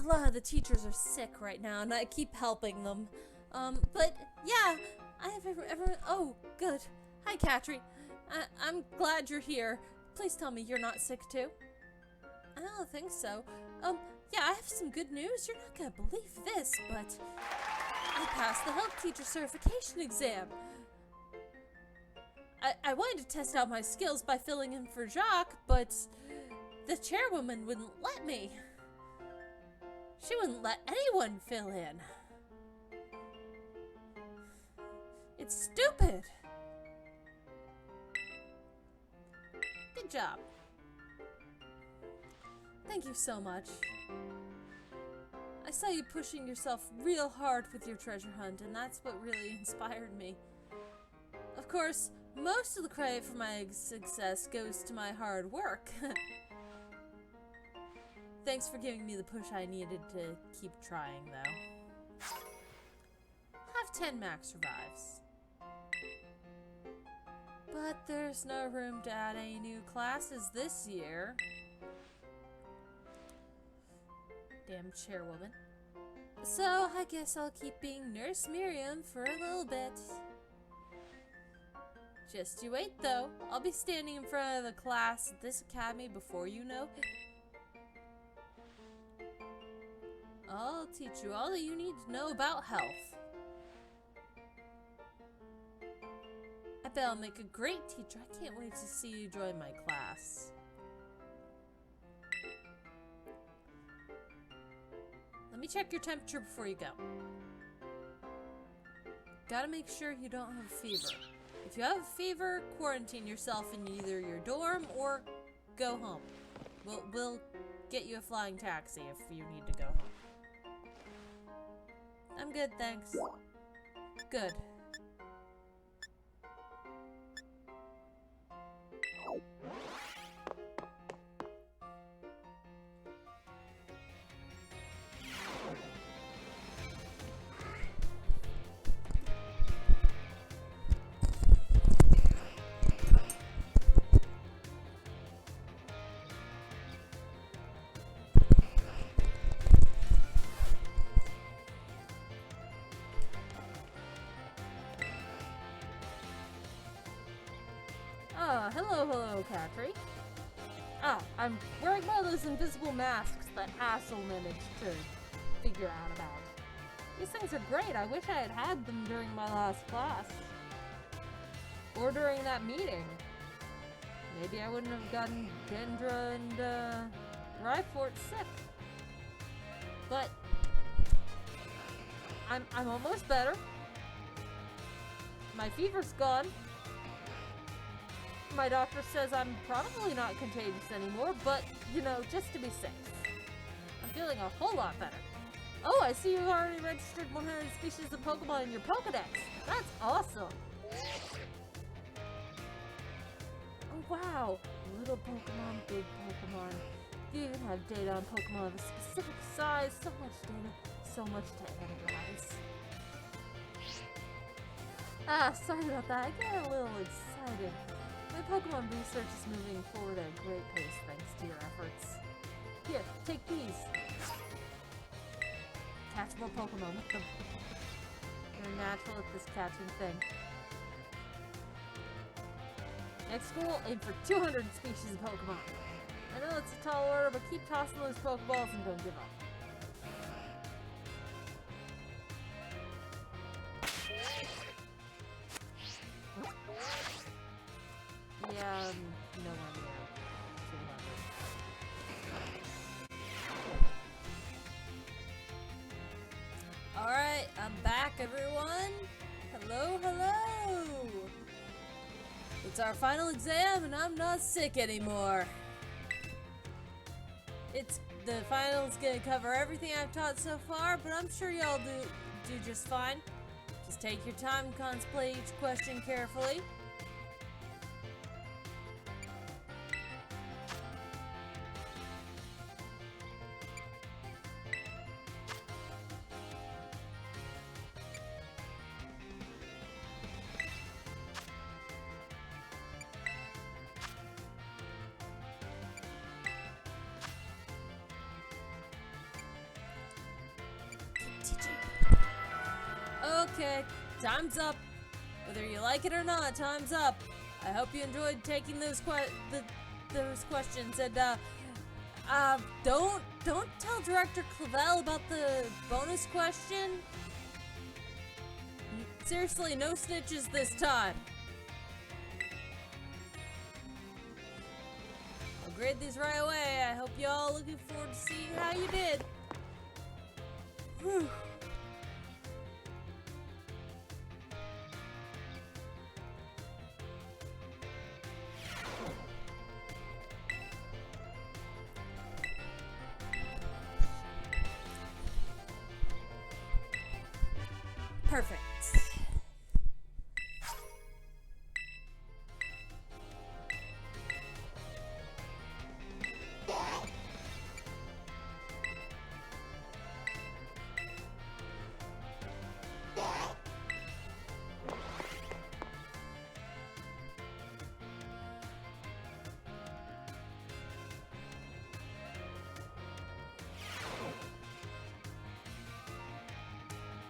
A: lot of the teachers are sick right now, and I keep helping them. But yeah, I have everyone. Oh, good. Hi, Katri. I'm glad you're here. Please tell me you're not sick too. I don't think so. Yeah, I have some good news. You're not gonna believe this, but I passed the health teacher certification exam. I wanted to test out my skills by filling in for Jacques, but the chairwoman wouldn't let me. She wouldn't let anyone fill in. It's stupid. Good job. Thank you so much. I saw you pushing yourself real hard with your treasure hunt, and that's what really inspired me. Of course, most of the credit for my success goes to my hard work. Thanks for giving me the push I needed to keep trying, though. Have 10 max revives. But there's no room to add any new classes this year. Damn chairwoman. So, I guess I'll keep being Nurse Miriam for a little bit. Just you wait, though. I'll be standing in front of the class at this academy before you know it. I'll teach you all that you need to know about health. I bet I'll make a great teacher. I can't wait to see you join my class. Let me check your temperature before you go. Gotta make sure you don't have a fever. If you have a fever, quarantine yourself in either your dorm or go home. We'll get you a flying taxi if you need to go home. I'm good, thanks. Good. Hello, Katri. I'm wearing one of those invisible masks that Hassel managed to figure out about. These things are great. I wish I had had them during my last class. Or during that meeting. Maybe I wouldn't have gotten Dendra and, Raifort sick. But I'm almost better. My fever's gone. My doctor says I'm probably not contagious anymore, but, you know, just to be safe. I'm feeling a whole lot better. Oh, I see you've already registered 100 species of Pokémon in your Pokédex. That's awesome. Oh, wow. Little Pokémon, big Pokémon. You even have data on Pokémon of a specific size. So much data, so much to analyze. Sorry about that. I get a little excited. My Pokemon research is moving forward at a great pace thanks to your efforts. Here, take these. Catch more Pokemon with them. You're natural at this catching thing. Next goal, aim for 200 species of Pokemon. I know it's a tall order, but keep tossing those Pokeballs and don't give up. Yeah, nowhere near 200. Alright, I'm back, everyone. Hello. It's our final exam, and I'm not sick anymore. The final's gonna cover everything I've taught so far, but I'm sure y'all do just fine. Just take your time, contemplate each question carefully. Okay, time's up. Whether you like it or not, time's up. I hope you enjoyed taking those questions, and don't tell Director Clavel about the bonus question. Seriously, no snitches this time. I'll grade these right away. I hope you all looking forward to seeing how you did. Whew. Perfect.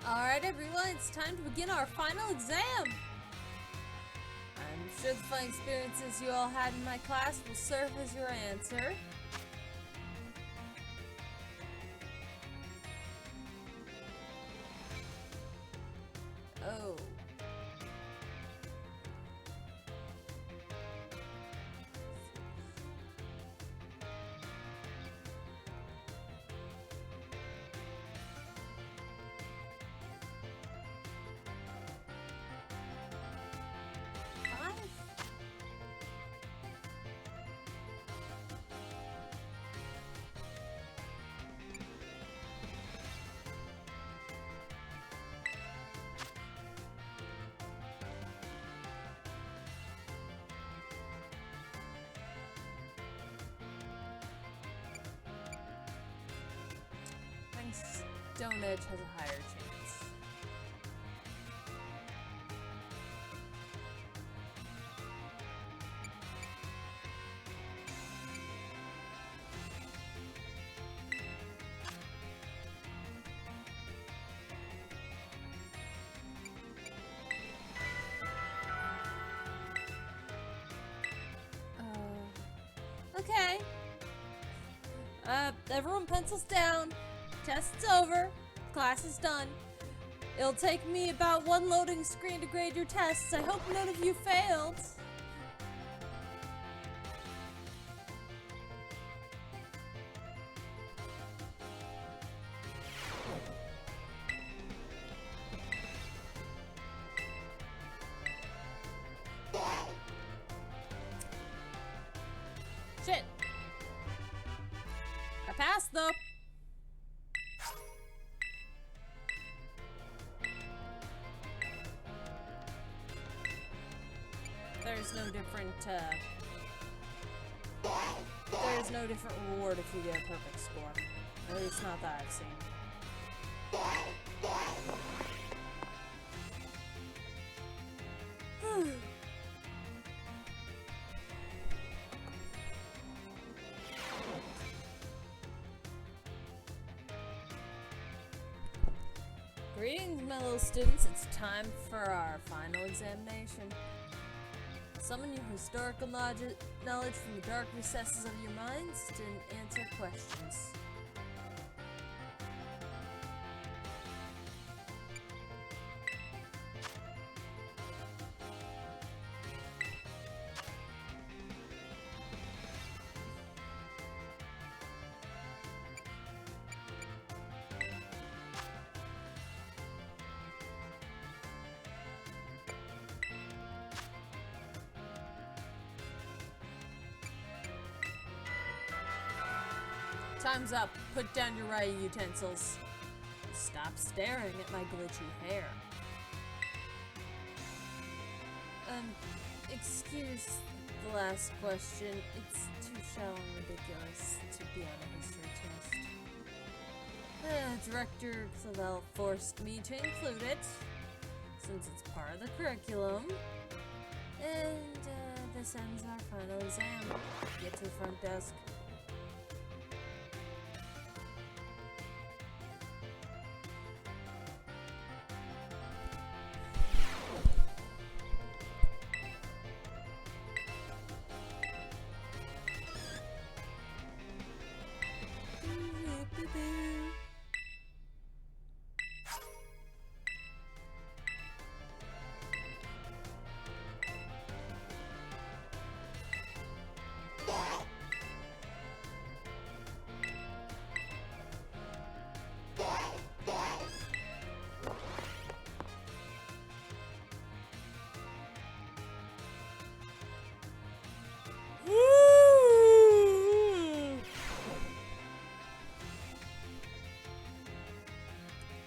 A: Alright everyone, it's time to begin our final exam! I'm sure the fun experiences you all had in my class will serve as your answer. Oh. Stone Edge has a higher chance. Okay. Everyone pencils down. Test's over. Class is done. It'll take me about one loading screen to grade your tests. I hope none of you failed. Shit. I passed though. There's no different reward if you get a perfect score. At least not that I've seen. Greetings, my little students. It's time for our final examination. Summon your historical knowledge from the dark recesses of your minds to answer questions. Time's up. Put down your writing utensils. Stop staring at my glitchy hair. Excuse the last question. It's too shallow and ridiculous to be on a history test. Director Clavel forced me to include it, since it's part of the curriculum. And, this ends our final exam. Get to the front desk.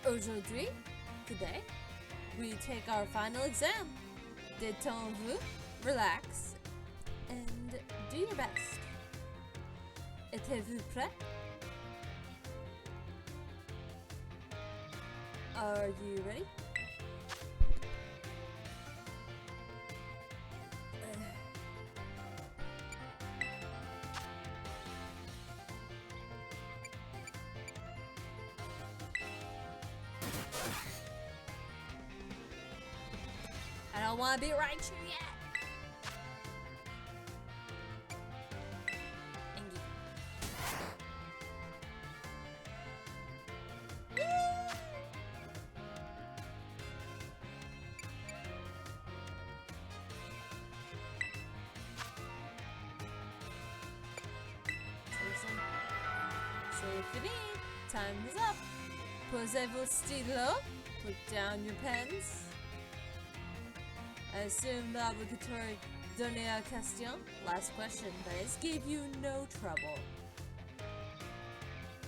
A: Aujourd'hui, today, we take our final exam. Détendez-vous, relax, and do your best. Êtes-vous prêt? Are you ready? I don't want to be right here yet. C'est fini. Time is up. Posez vos stylos. Put down your pens. I assume the obligatory dernière question, last question, that is, gave you no trouble.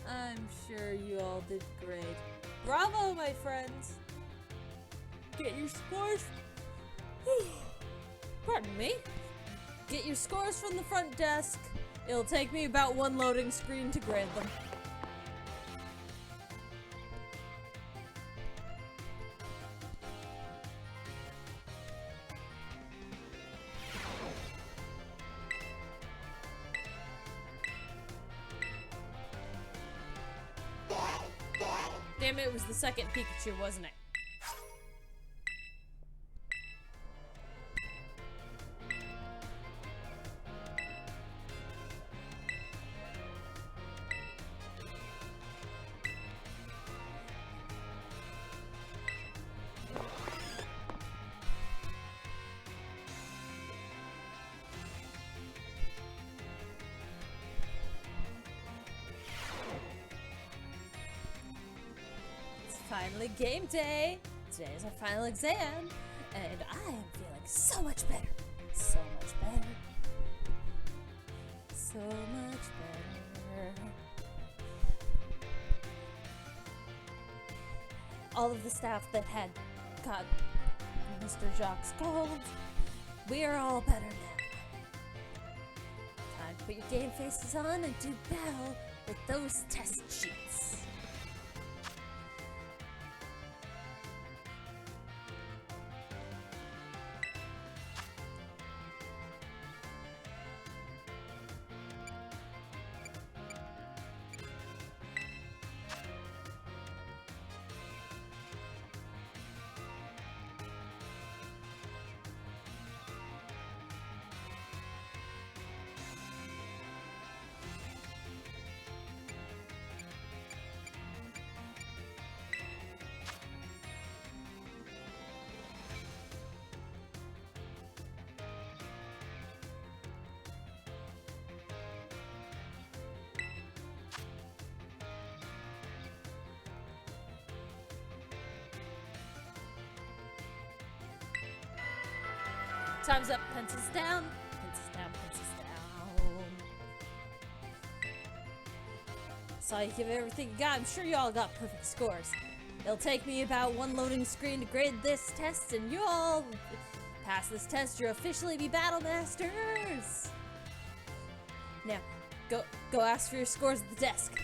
A: I'm sure you all did great. Bravo, my friends! Get your scores. Pardon me. Get your scores from the front desk. It'll take me about one loading screen to grade them. Damn it, was the second Pikachu, wasn't it? Finally game day! Today is our final exam, and I am feeling so much better. So much better. So much better. All of the staff that had got Mr. Jacques' cold, we are all better now. Time to put your game faces on and do battle with those test sheets. Time's up, pencils down, pencils down, pencils down. Saw you give everything you got. I'm sure you all got perfect scores. It'll take me about one loading screen to grade this test, and you all pass this test, you'll officially be battle masters. Now, go ask for your scores at the desk.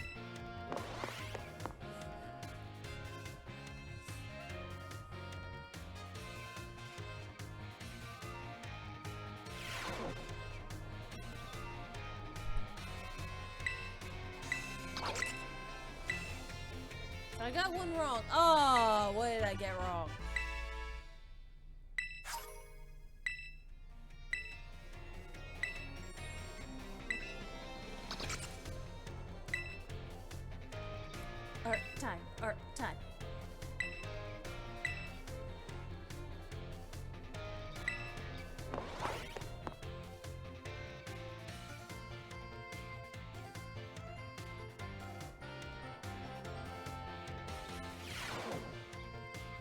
A: I got one wrong. Oh, what did I get wrong? Art time, art time.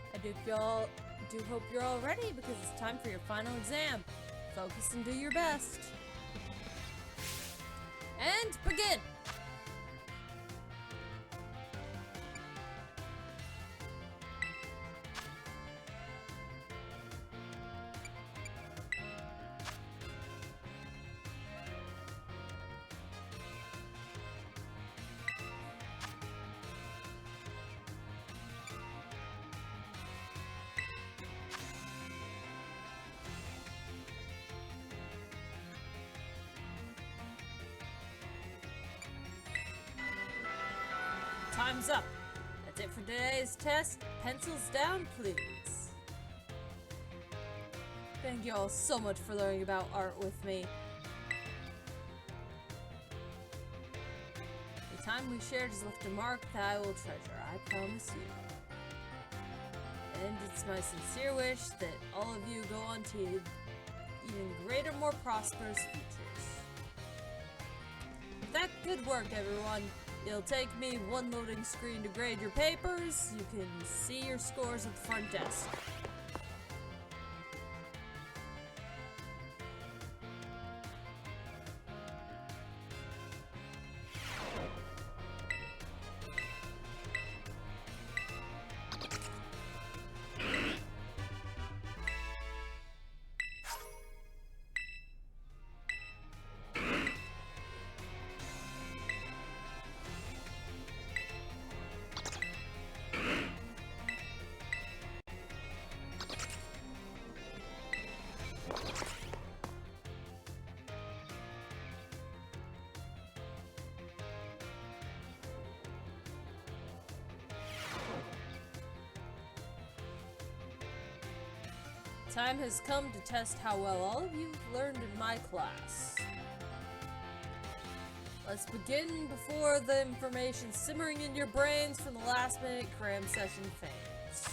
A: I do hope you're all ready because it's time for your final exam. Focus and do your best. And begin! Time's up. That's it for today's test. Pencils down, please. Thank you all so much for learning about art with me. The time we shared has left a mark that I will treasure, I promise you. And it's my sincere wish that all of you go on to even greater, more prosperous futures. With that, good work, everyone. It'll take me one loading screen to grade your papers. You can see your scores at the front desk. Time has come to test how well all of you have learned in my class. Let's begin before the information simmering in your brains from the last minute cram session fades.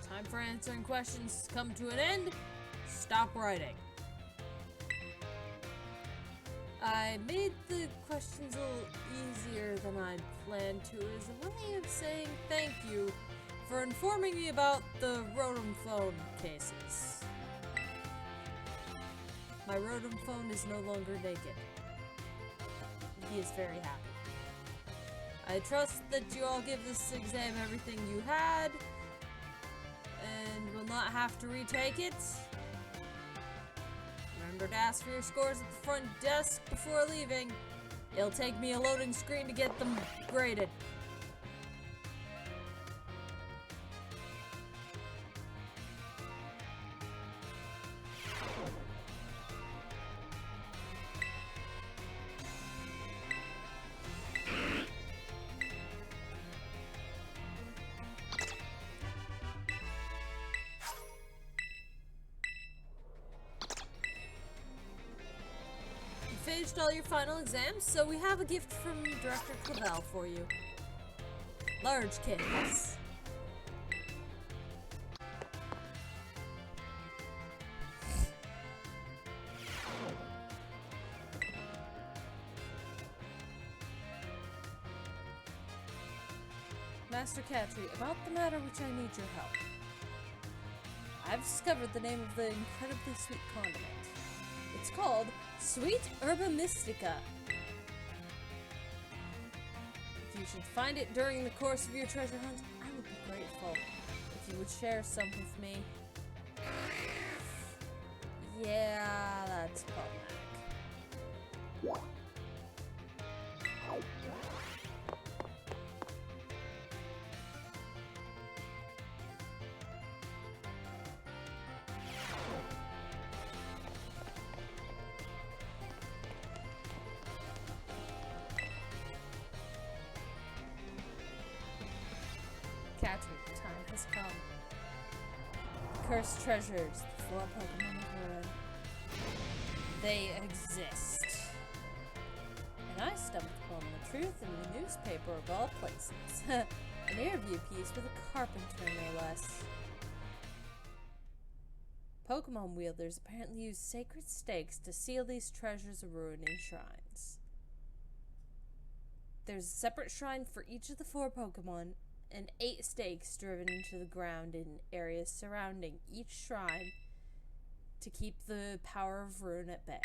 A: Time for answering questions has come to an end. Stop writing. I made the questions a little easier than I'd planned to as a way of saying thank you for informing me about the Rotom phone cases. My Rotom phone is no longer naked. He is very happy. I trust that you all give this exam everything you had and will not have to retake it. Remember to ask for your scores at the front desk before leaving. It'll take me a loading screen to get them graded. Finished all your final exams, so we have a gift from Director Clavel for you. Large canvas. Master Catry, about the matter which I need your help. I've discovered the name of the incredibly sweet condiment. It's called Sweet Herba Mystica. If you should find it during the course of your treasure hunt, I would be grateful if you would share some with me. Yeah, that's problematic. Catry, the time has come. The cursed treasures, the 4 Pokemon of Ruin. They exist. And I stumbled upon the truth in the newspaper of all places. An interview piece with a carpenter, no less. Pokemon wielders apparently use sacred stakes to seal these treasures of ruin in shrines. There's a separate shrine for each of the 4 Pokemon, and 8 stakes driven into the ground in areas surrounding each shrine to keep the power of ruin at bay.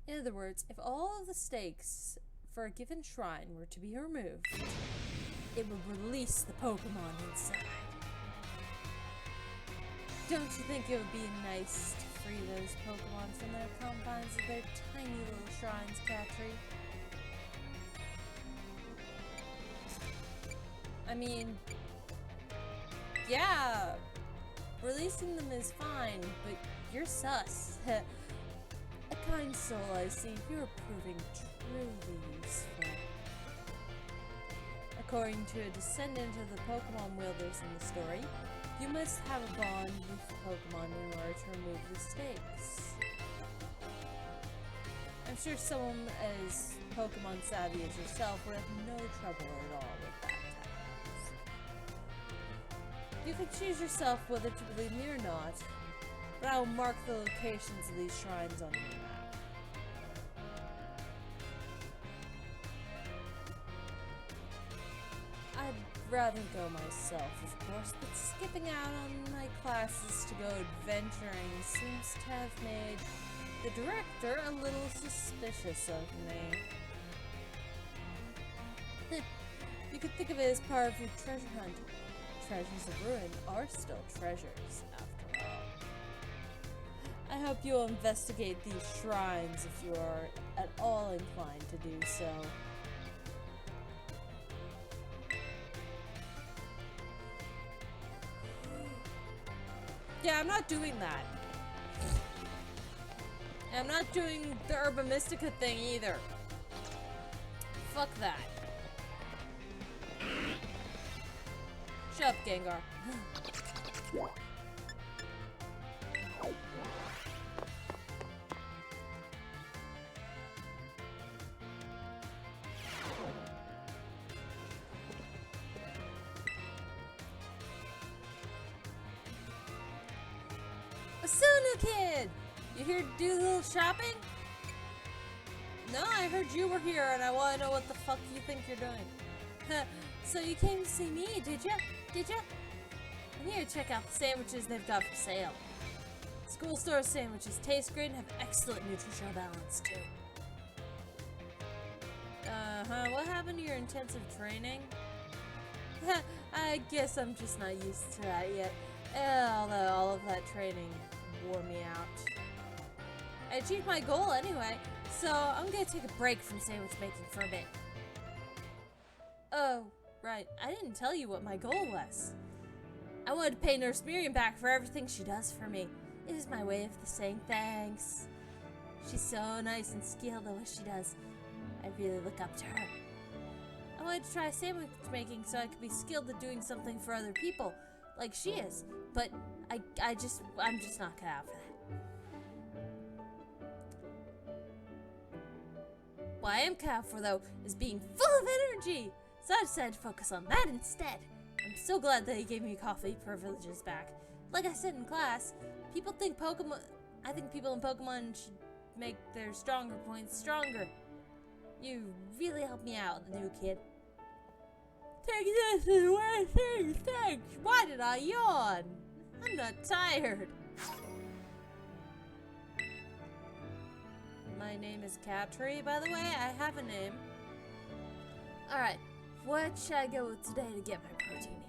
A: In other words, if all of the stakes for a given shrine were to be removed, it would release the Pokemon inside. Don't you think it would be nice to free those Pokemon from their confines of their tiny little shrines, Catry? I mean, yeah, releasing them is fine, but you're sus. A kind soul, I see. You're proving truly useful. According to a descendant of the Pokemon wielders in the story, you must have a bond with the Pokemon in order to remove the stakes. I'm sure someone as Pokemon savvy as yourself would have no trouble at all with that task. You can choose yourself whether to believe me or not, but I will mark the locations of these shrines on your map. I'd rather go myself, of course, but skipping out on my classes to go adventuring seems to have made the director a little suspicious of me. You could think of it as part of your treasure hunt. Treasures of ruin are still treasures, after all. I hope you'll investigate these shrines if you are at all inclined to do so. Yeah, I'm not doing that. And I'm not doing the Herba Mystica thing either. Fuck that. Shut up, Gengar. Asuna Kid! You here to do a little shopping? No, I heard you were here and I want to know what the fuck you think you're doing. So you came to see me, did ya? Did ya? I'm here to check out the sandwiches they've got for sale. School store sandwiches taste great and have excellent nutritional balance, too. What happened to your intensive training? I guess I'm just not used to that yet. Although all of that training wore me out. I achieved my goal anyway, so I'm gonna take a break from sandwich making for a bit. Oh, right. I didn't tell you what my goal was. I wanted to pay Nurse Miriam back for everything she does for me. It is my way of saying thanks. She's so nice and skilled at what she does. I really look up to her. I wanted to try sandwich making so I could be skilled at doing something for other people, like she is. But I'm just not cut out for that. What I am cut out for, though, is being full of energy. So I decided to focus on that instead. I'm so glad that he gave me coffee privileges back. Like I said in class, I think people in Pokemon should make their stronger points stronger. You really helped me out, the new kid. Take this as one thing, thanks. Why did I yawn? I'm not tired. My name is Catry, by the way. I have a name. Alright, what should I go with today to get my protein in?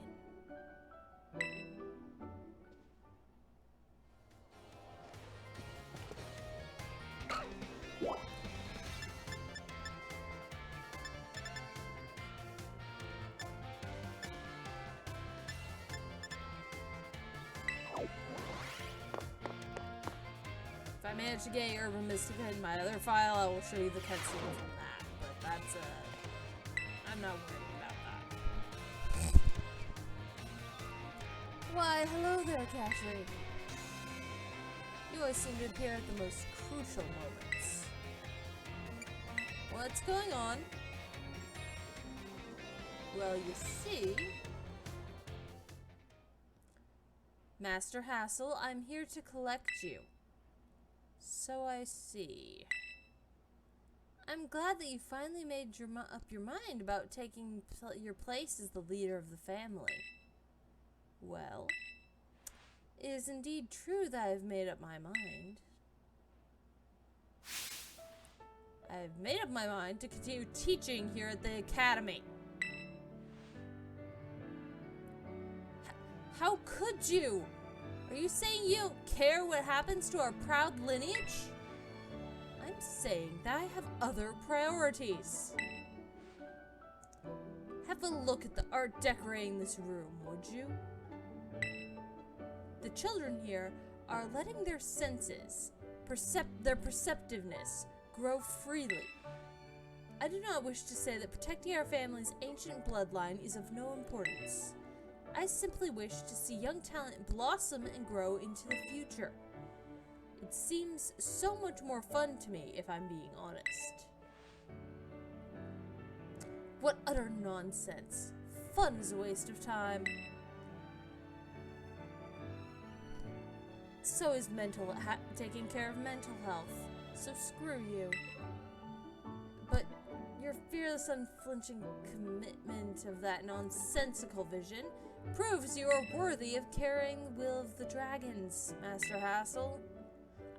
A: If I manage to get Urban Mystica in my other file, I will show you the cutscene from that. But that's, I'm not worried about that. Why, hello there, Catry. You always seem to appear at the most crucial moments. What's going on? Well, you see... Master Hassel, I'm here to collect you. So I see. I'm glad that you finally made up your mind about taking your place as the leader of the family. Well, it is indeed true that I've made up my mind. I've made up my mind to continue teaching here at the academy. How could you? Are you saying you don't care what happens to our proud lineage? I'm saying that I have other priorities. Have a look at the art decorating this room, would you? The children here are letting their senses, their perceptiveness, grow freely. I do not wish to say that protecting our family's ancient bloodline is of no importance. I simply wish to see young talent blossom and grow into the future. It seems so much more fun to me, if I'm being honest. What utter nonsense. Fun is a waste of time. So is taking care of mental health. So screw you. But your fearless, unflinching commitment of that nonsensical vision proves you are worthy of carrying the will of the dragons, Master Hassel.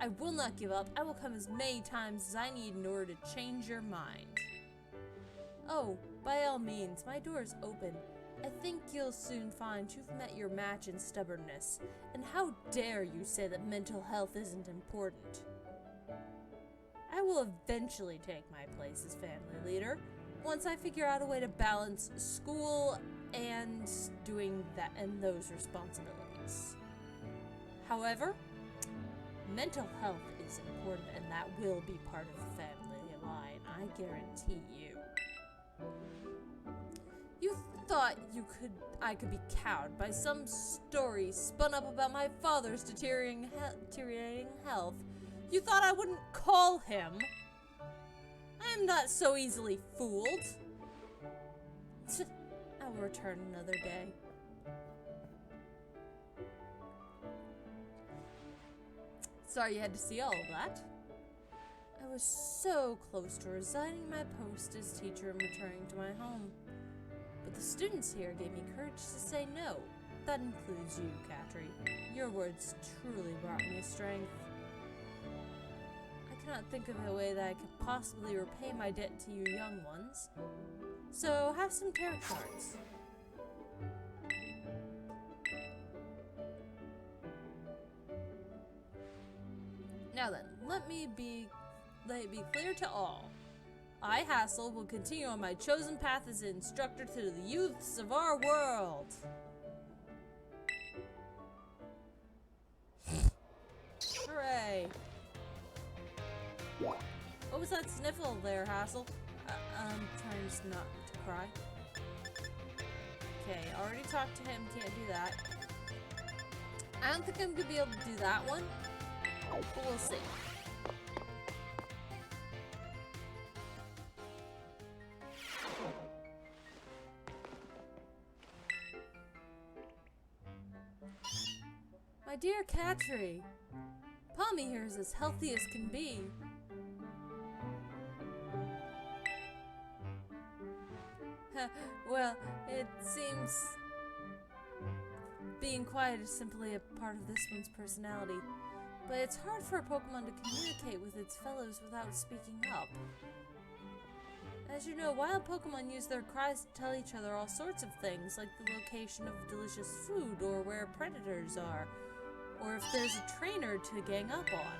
A: I will not give up. I will come as many times as I need in order to change your mind. Oh, by all means, my door is open. I think you'll soon find you've met your match in stubbornness. And how dare you say that mental health isn't important? I will eventually take my place as family leader, once I figure out a way to balance school and doing that and those responsibilities. However, mental health is important, and that will be part of the family line, I guarantee you. You thought I could be cowed by some story spun up about my father's deteriorating health. You thought I wouldn't call him. I am not so easily fooled. I'll return another day. Sorry you had to see all of that. I was so close to resigning my post as teacher and returning to my home. But the students here gave me courage to say no. That includes you, Catry. Your words truly brought me strength. I cannot think of a way that I could possibly repay my debt to you young ones. So, have some tarot cards. Now then, let it be clear to all. I, Hassel, will continue on my chosen path as an instructor to the youths of our world. Hooray. What was that sniffle there, Hassel? I'm trying just not to cry. Okay, already talked to him, can't do that. I don't think I'm gonna be able to do that one, but we'll see. dear Catry, Pommy here is as healthy as can be. Well, it seems being quiet is simply a part of this one's personality, but it's hard for a Pokemon to communicate with its fellows without speaking up. As you know, wild Pokemon use their cries to tell each other all sorts of things, like the location of delicious food, or where predators are, or if there's a trainer to gang up on.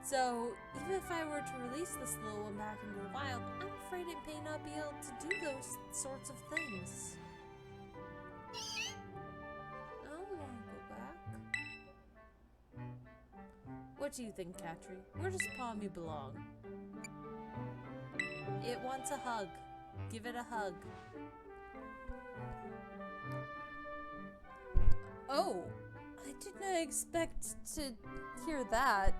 A: So, even if I were to release this little one back into the wild, I'm afraid it may not be able to do those sorts of things. I don't want to go back. What do you think, Catry? Where does Pommy belong? It wants a hug. Give it a hug. Oh, I did not expect to hear that.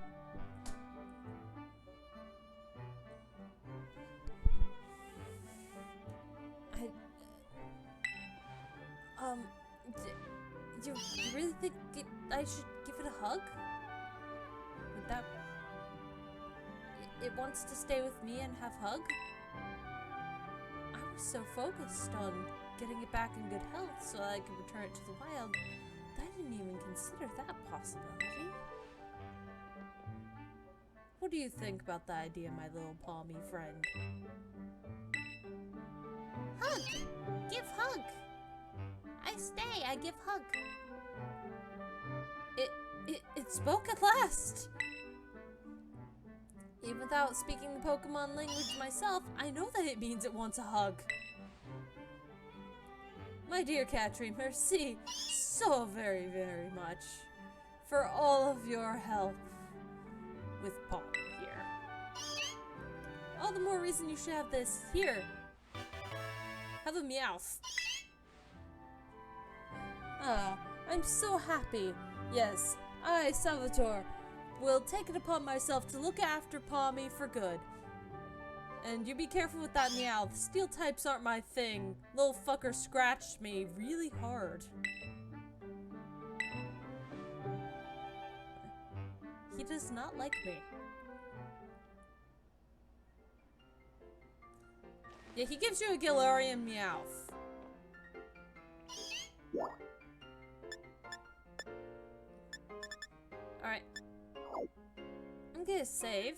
A: Do you really think I should give it a hug? Would that... It wants to stay with me and have hug? I was so focused on getting it back in good health so that I could return it to the wild that I didn't even consider that possibility. What do you think about the idea, my little Pommy friend?
B: Hug! Give hug! I stay, I give hug.
A: It spoke at last! Even without speaking the Pokemon language myself, I know that it means it wants a hug. My dear Catry, merci so very, very much for all of your help with Pommy here. All the more reason you should have this. Here. Have a Meowth. Ah, I'm so happy. Yes, I, Salvatore, will take it upon myself to look after Pommy for good. And you be careful with that Meowth. Steel types aren't my thing. Little fucker scratched me really hard. He does not like me. Yeah, he gives you a Galarian Meowth. Alright. I'm gonna save.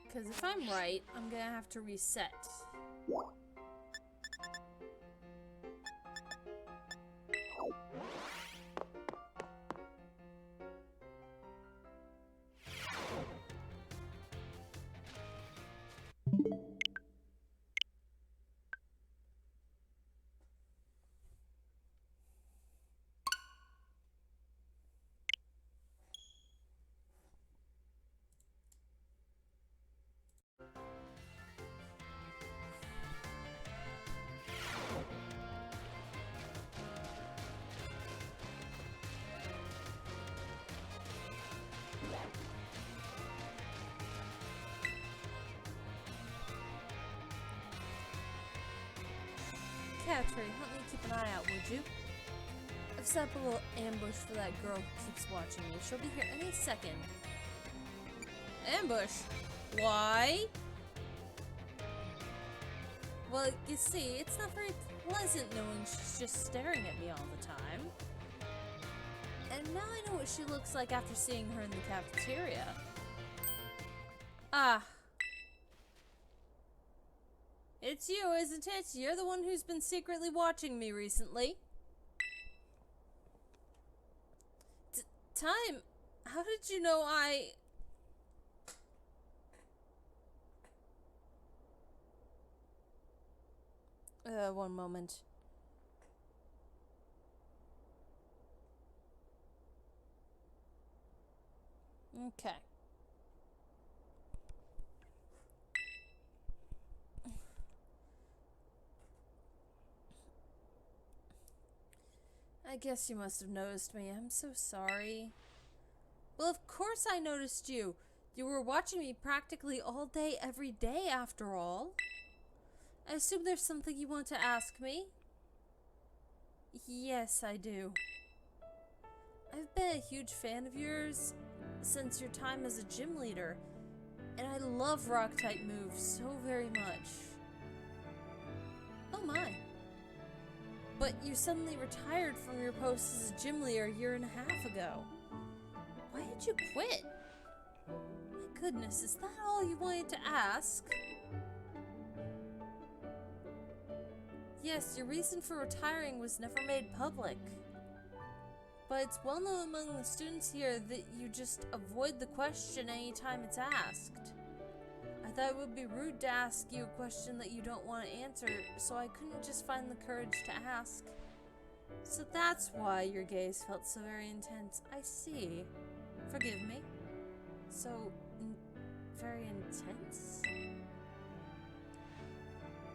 A: Because if I'm right, I'm gonna have to reset. Catry, help me keep an eye out, would you? I've set up a little ambush for that girl who keeps watching me. She'll be here any second. Ambush? Why? Well, you see, it's not very pleasant knowing she's just staring at me all the time. And now I know what she looks like after seeing her in the cafeteria. Ah. It's you, isn't it? You're the one who's been secretly watching me recently. Time, how did you know I... one moment. Okay. I guess you must have noticed me. I'm so sorry. Well, of course I noticed you. You were watching me practically all day, every day, after all. I assume there's something you want to ask me? Yes, I do. I've been a huge fan of yours since your time as a gym leader, and I love rock-type moves so very much. Oh my. But you suddenly retired from your post as a gym leader a year and a half ago. Why did you quit? My goodness, is that all you wanted to ask? Yes, your reason for retiring was never made public. But it's well known among the students here that you just avoid the question anytime it's asked. I thought it would be rude to ask you a question that you don't want to answer, so I couldn't just find the courage to ask. So that's why your gaze felt so very intense. I see. Forgive me. So, very intense?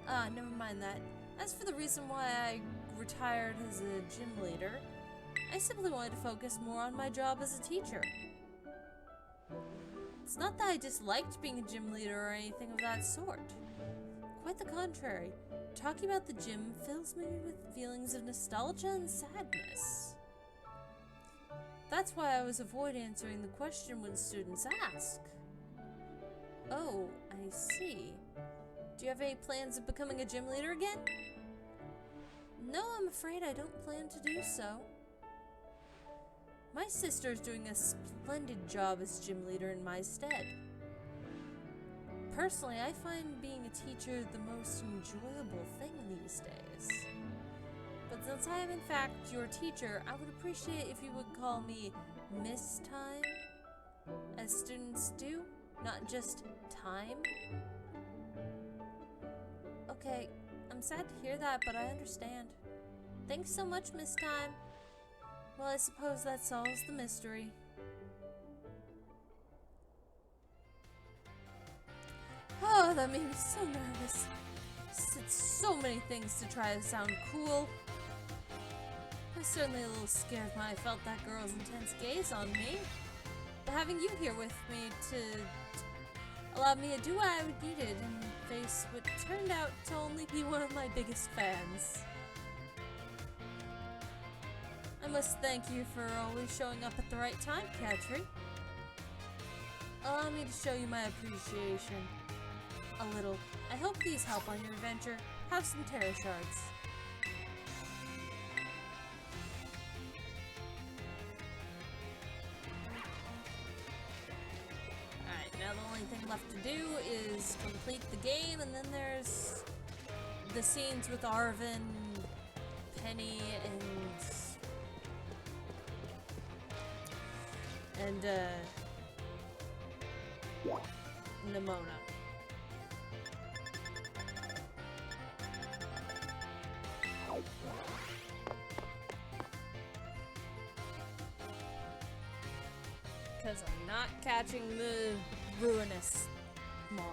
A: Ah, never mind that. As for the reason why I retired as a gym leader, I simply wanted to focus more on my job as a teacher. It's not that I disliked being a gym leader or anything of that sort. Quite the contrary. Talking about the gym fills me with feelings of nostalgia and sadness. That's why I always avoid answering the question when students ask. Oh, I see. Do you have any plans of becoming a gym leader again? No, I'm afraid I don't plan to do so. My sister's doing a splendid job as gym leader in my stead. Personally, I find being a teacher the most enjoyable thing these days. But since I am in fact your teacher, I would appreciate if you would call me Miss Time, as students do, not just Time. Okay, I'm sad to hear that, but I understand. Thanks so much, Miss Time. Well, I suppose that solves the mystery. Oh, that made me so nervous. Said so many things to try to sound cool. I was certainly a little scared when I felt that girl's intense gaze on me. But having you here with me to allow me to do what I needed and face what turned out to only be one of my biggest fans. I must thank you for always showing up at the right time, Katri. Allow me to show you my appreciation. A little. I hope these help on your adventure. Have some terror shards. Alright, now the only thing left to do is complete the game, and then there's the scenes with Arvin, Penny, and Nimona. Because I'm not catching the ruinous Mon.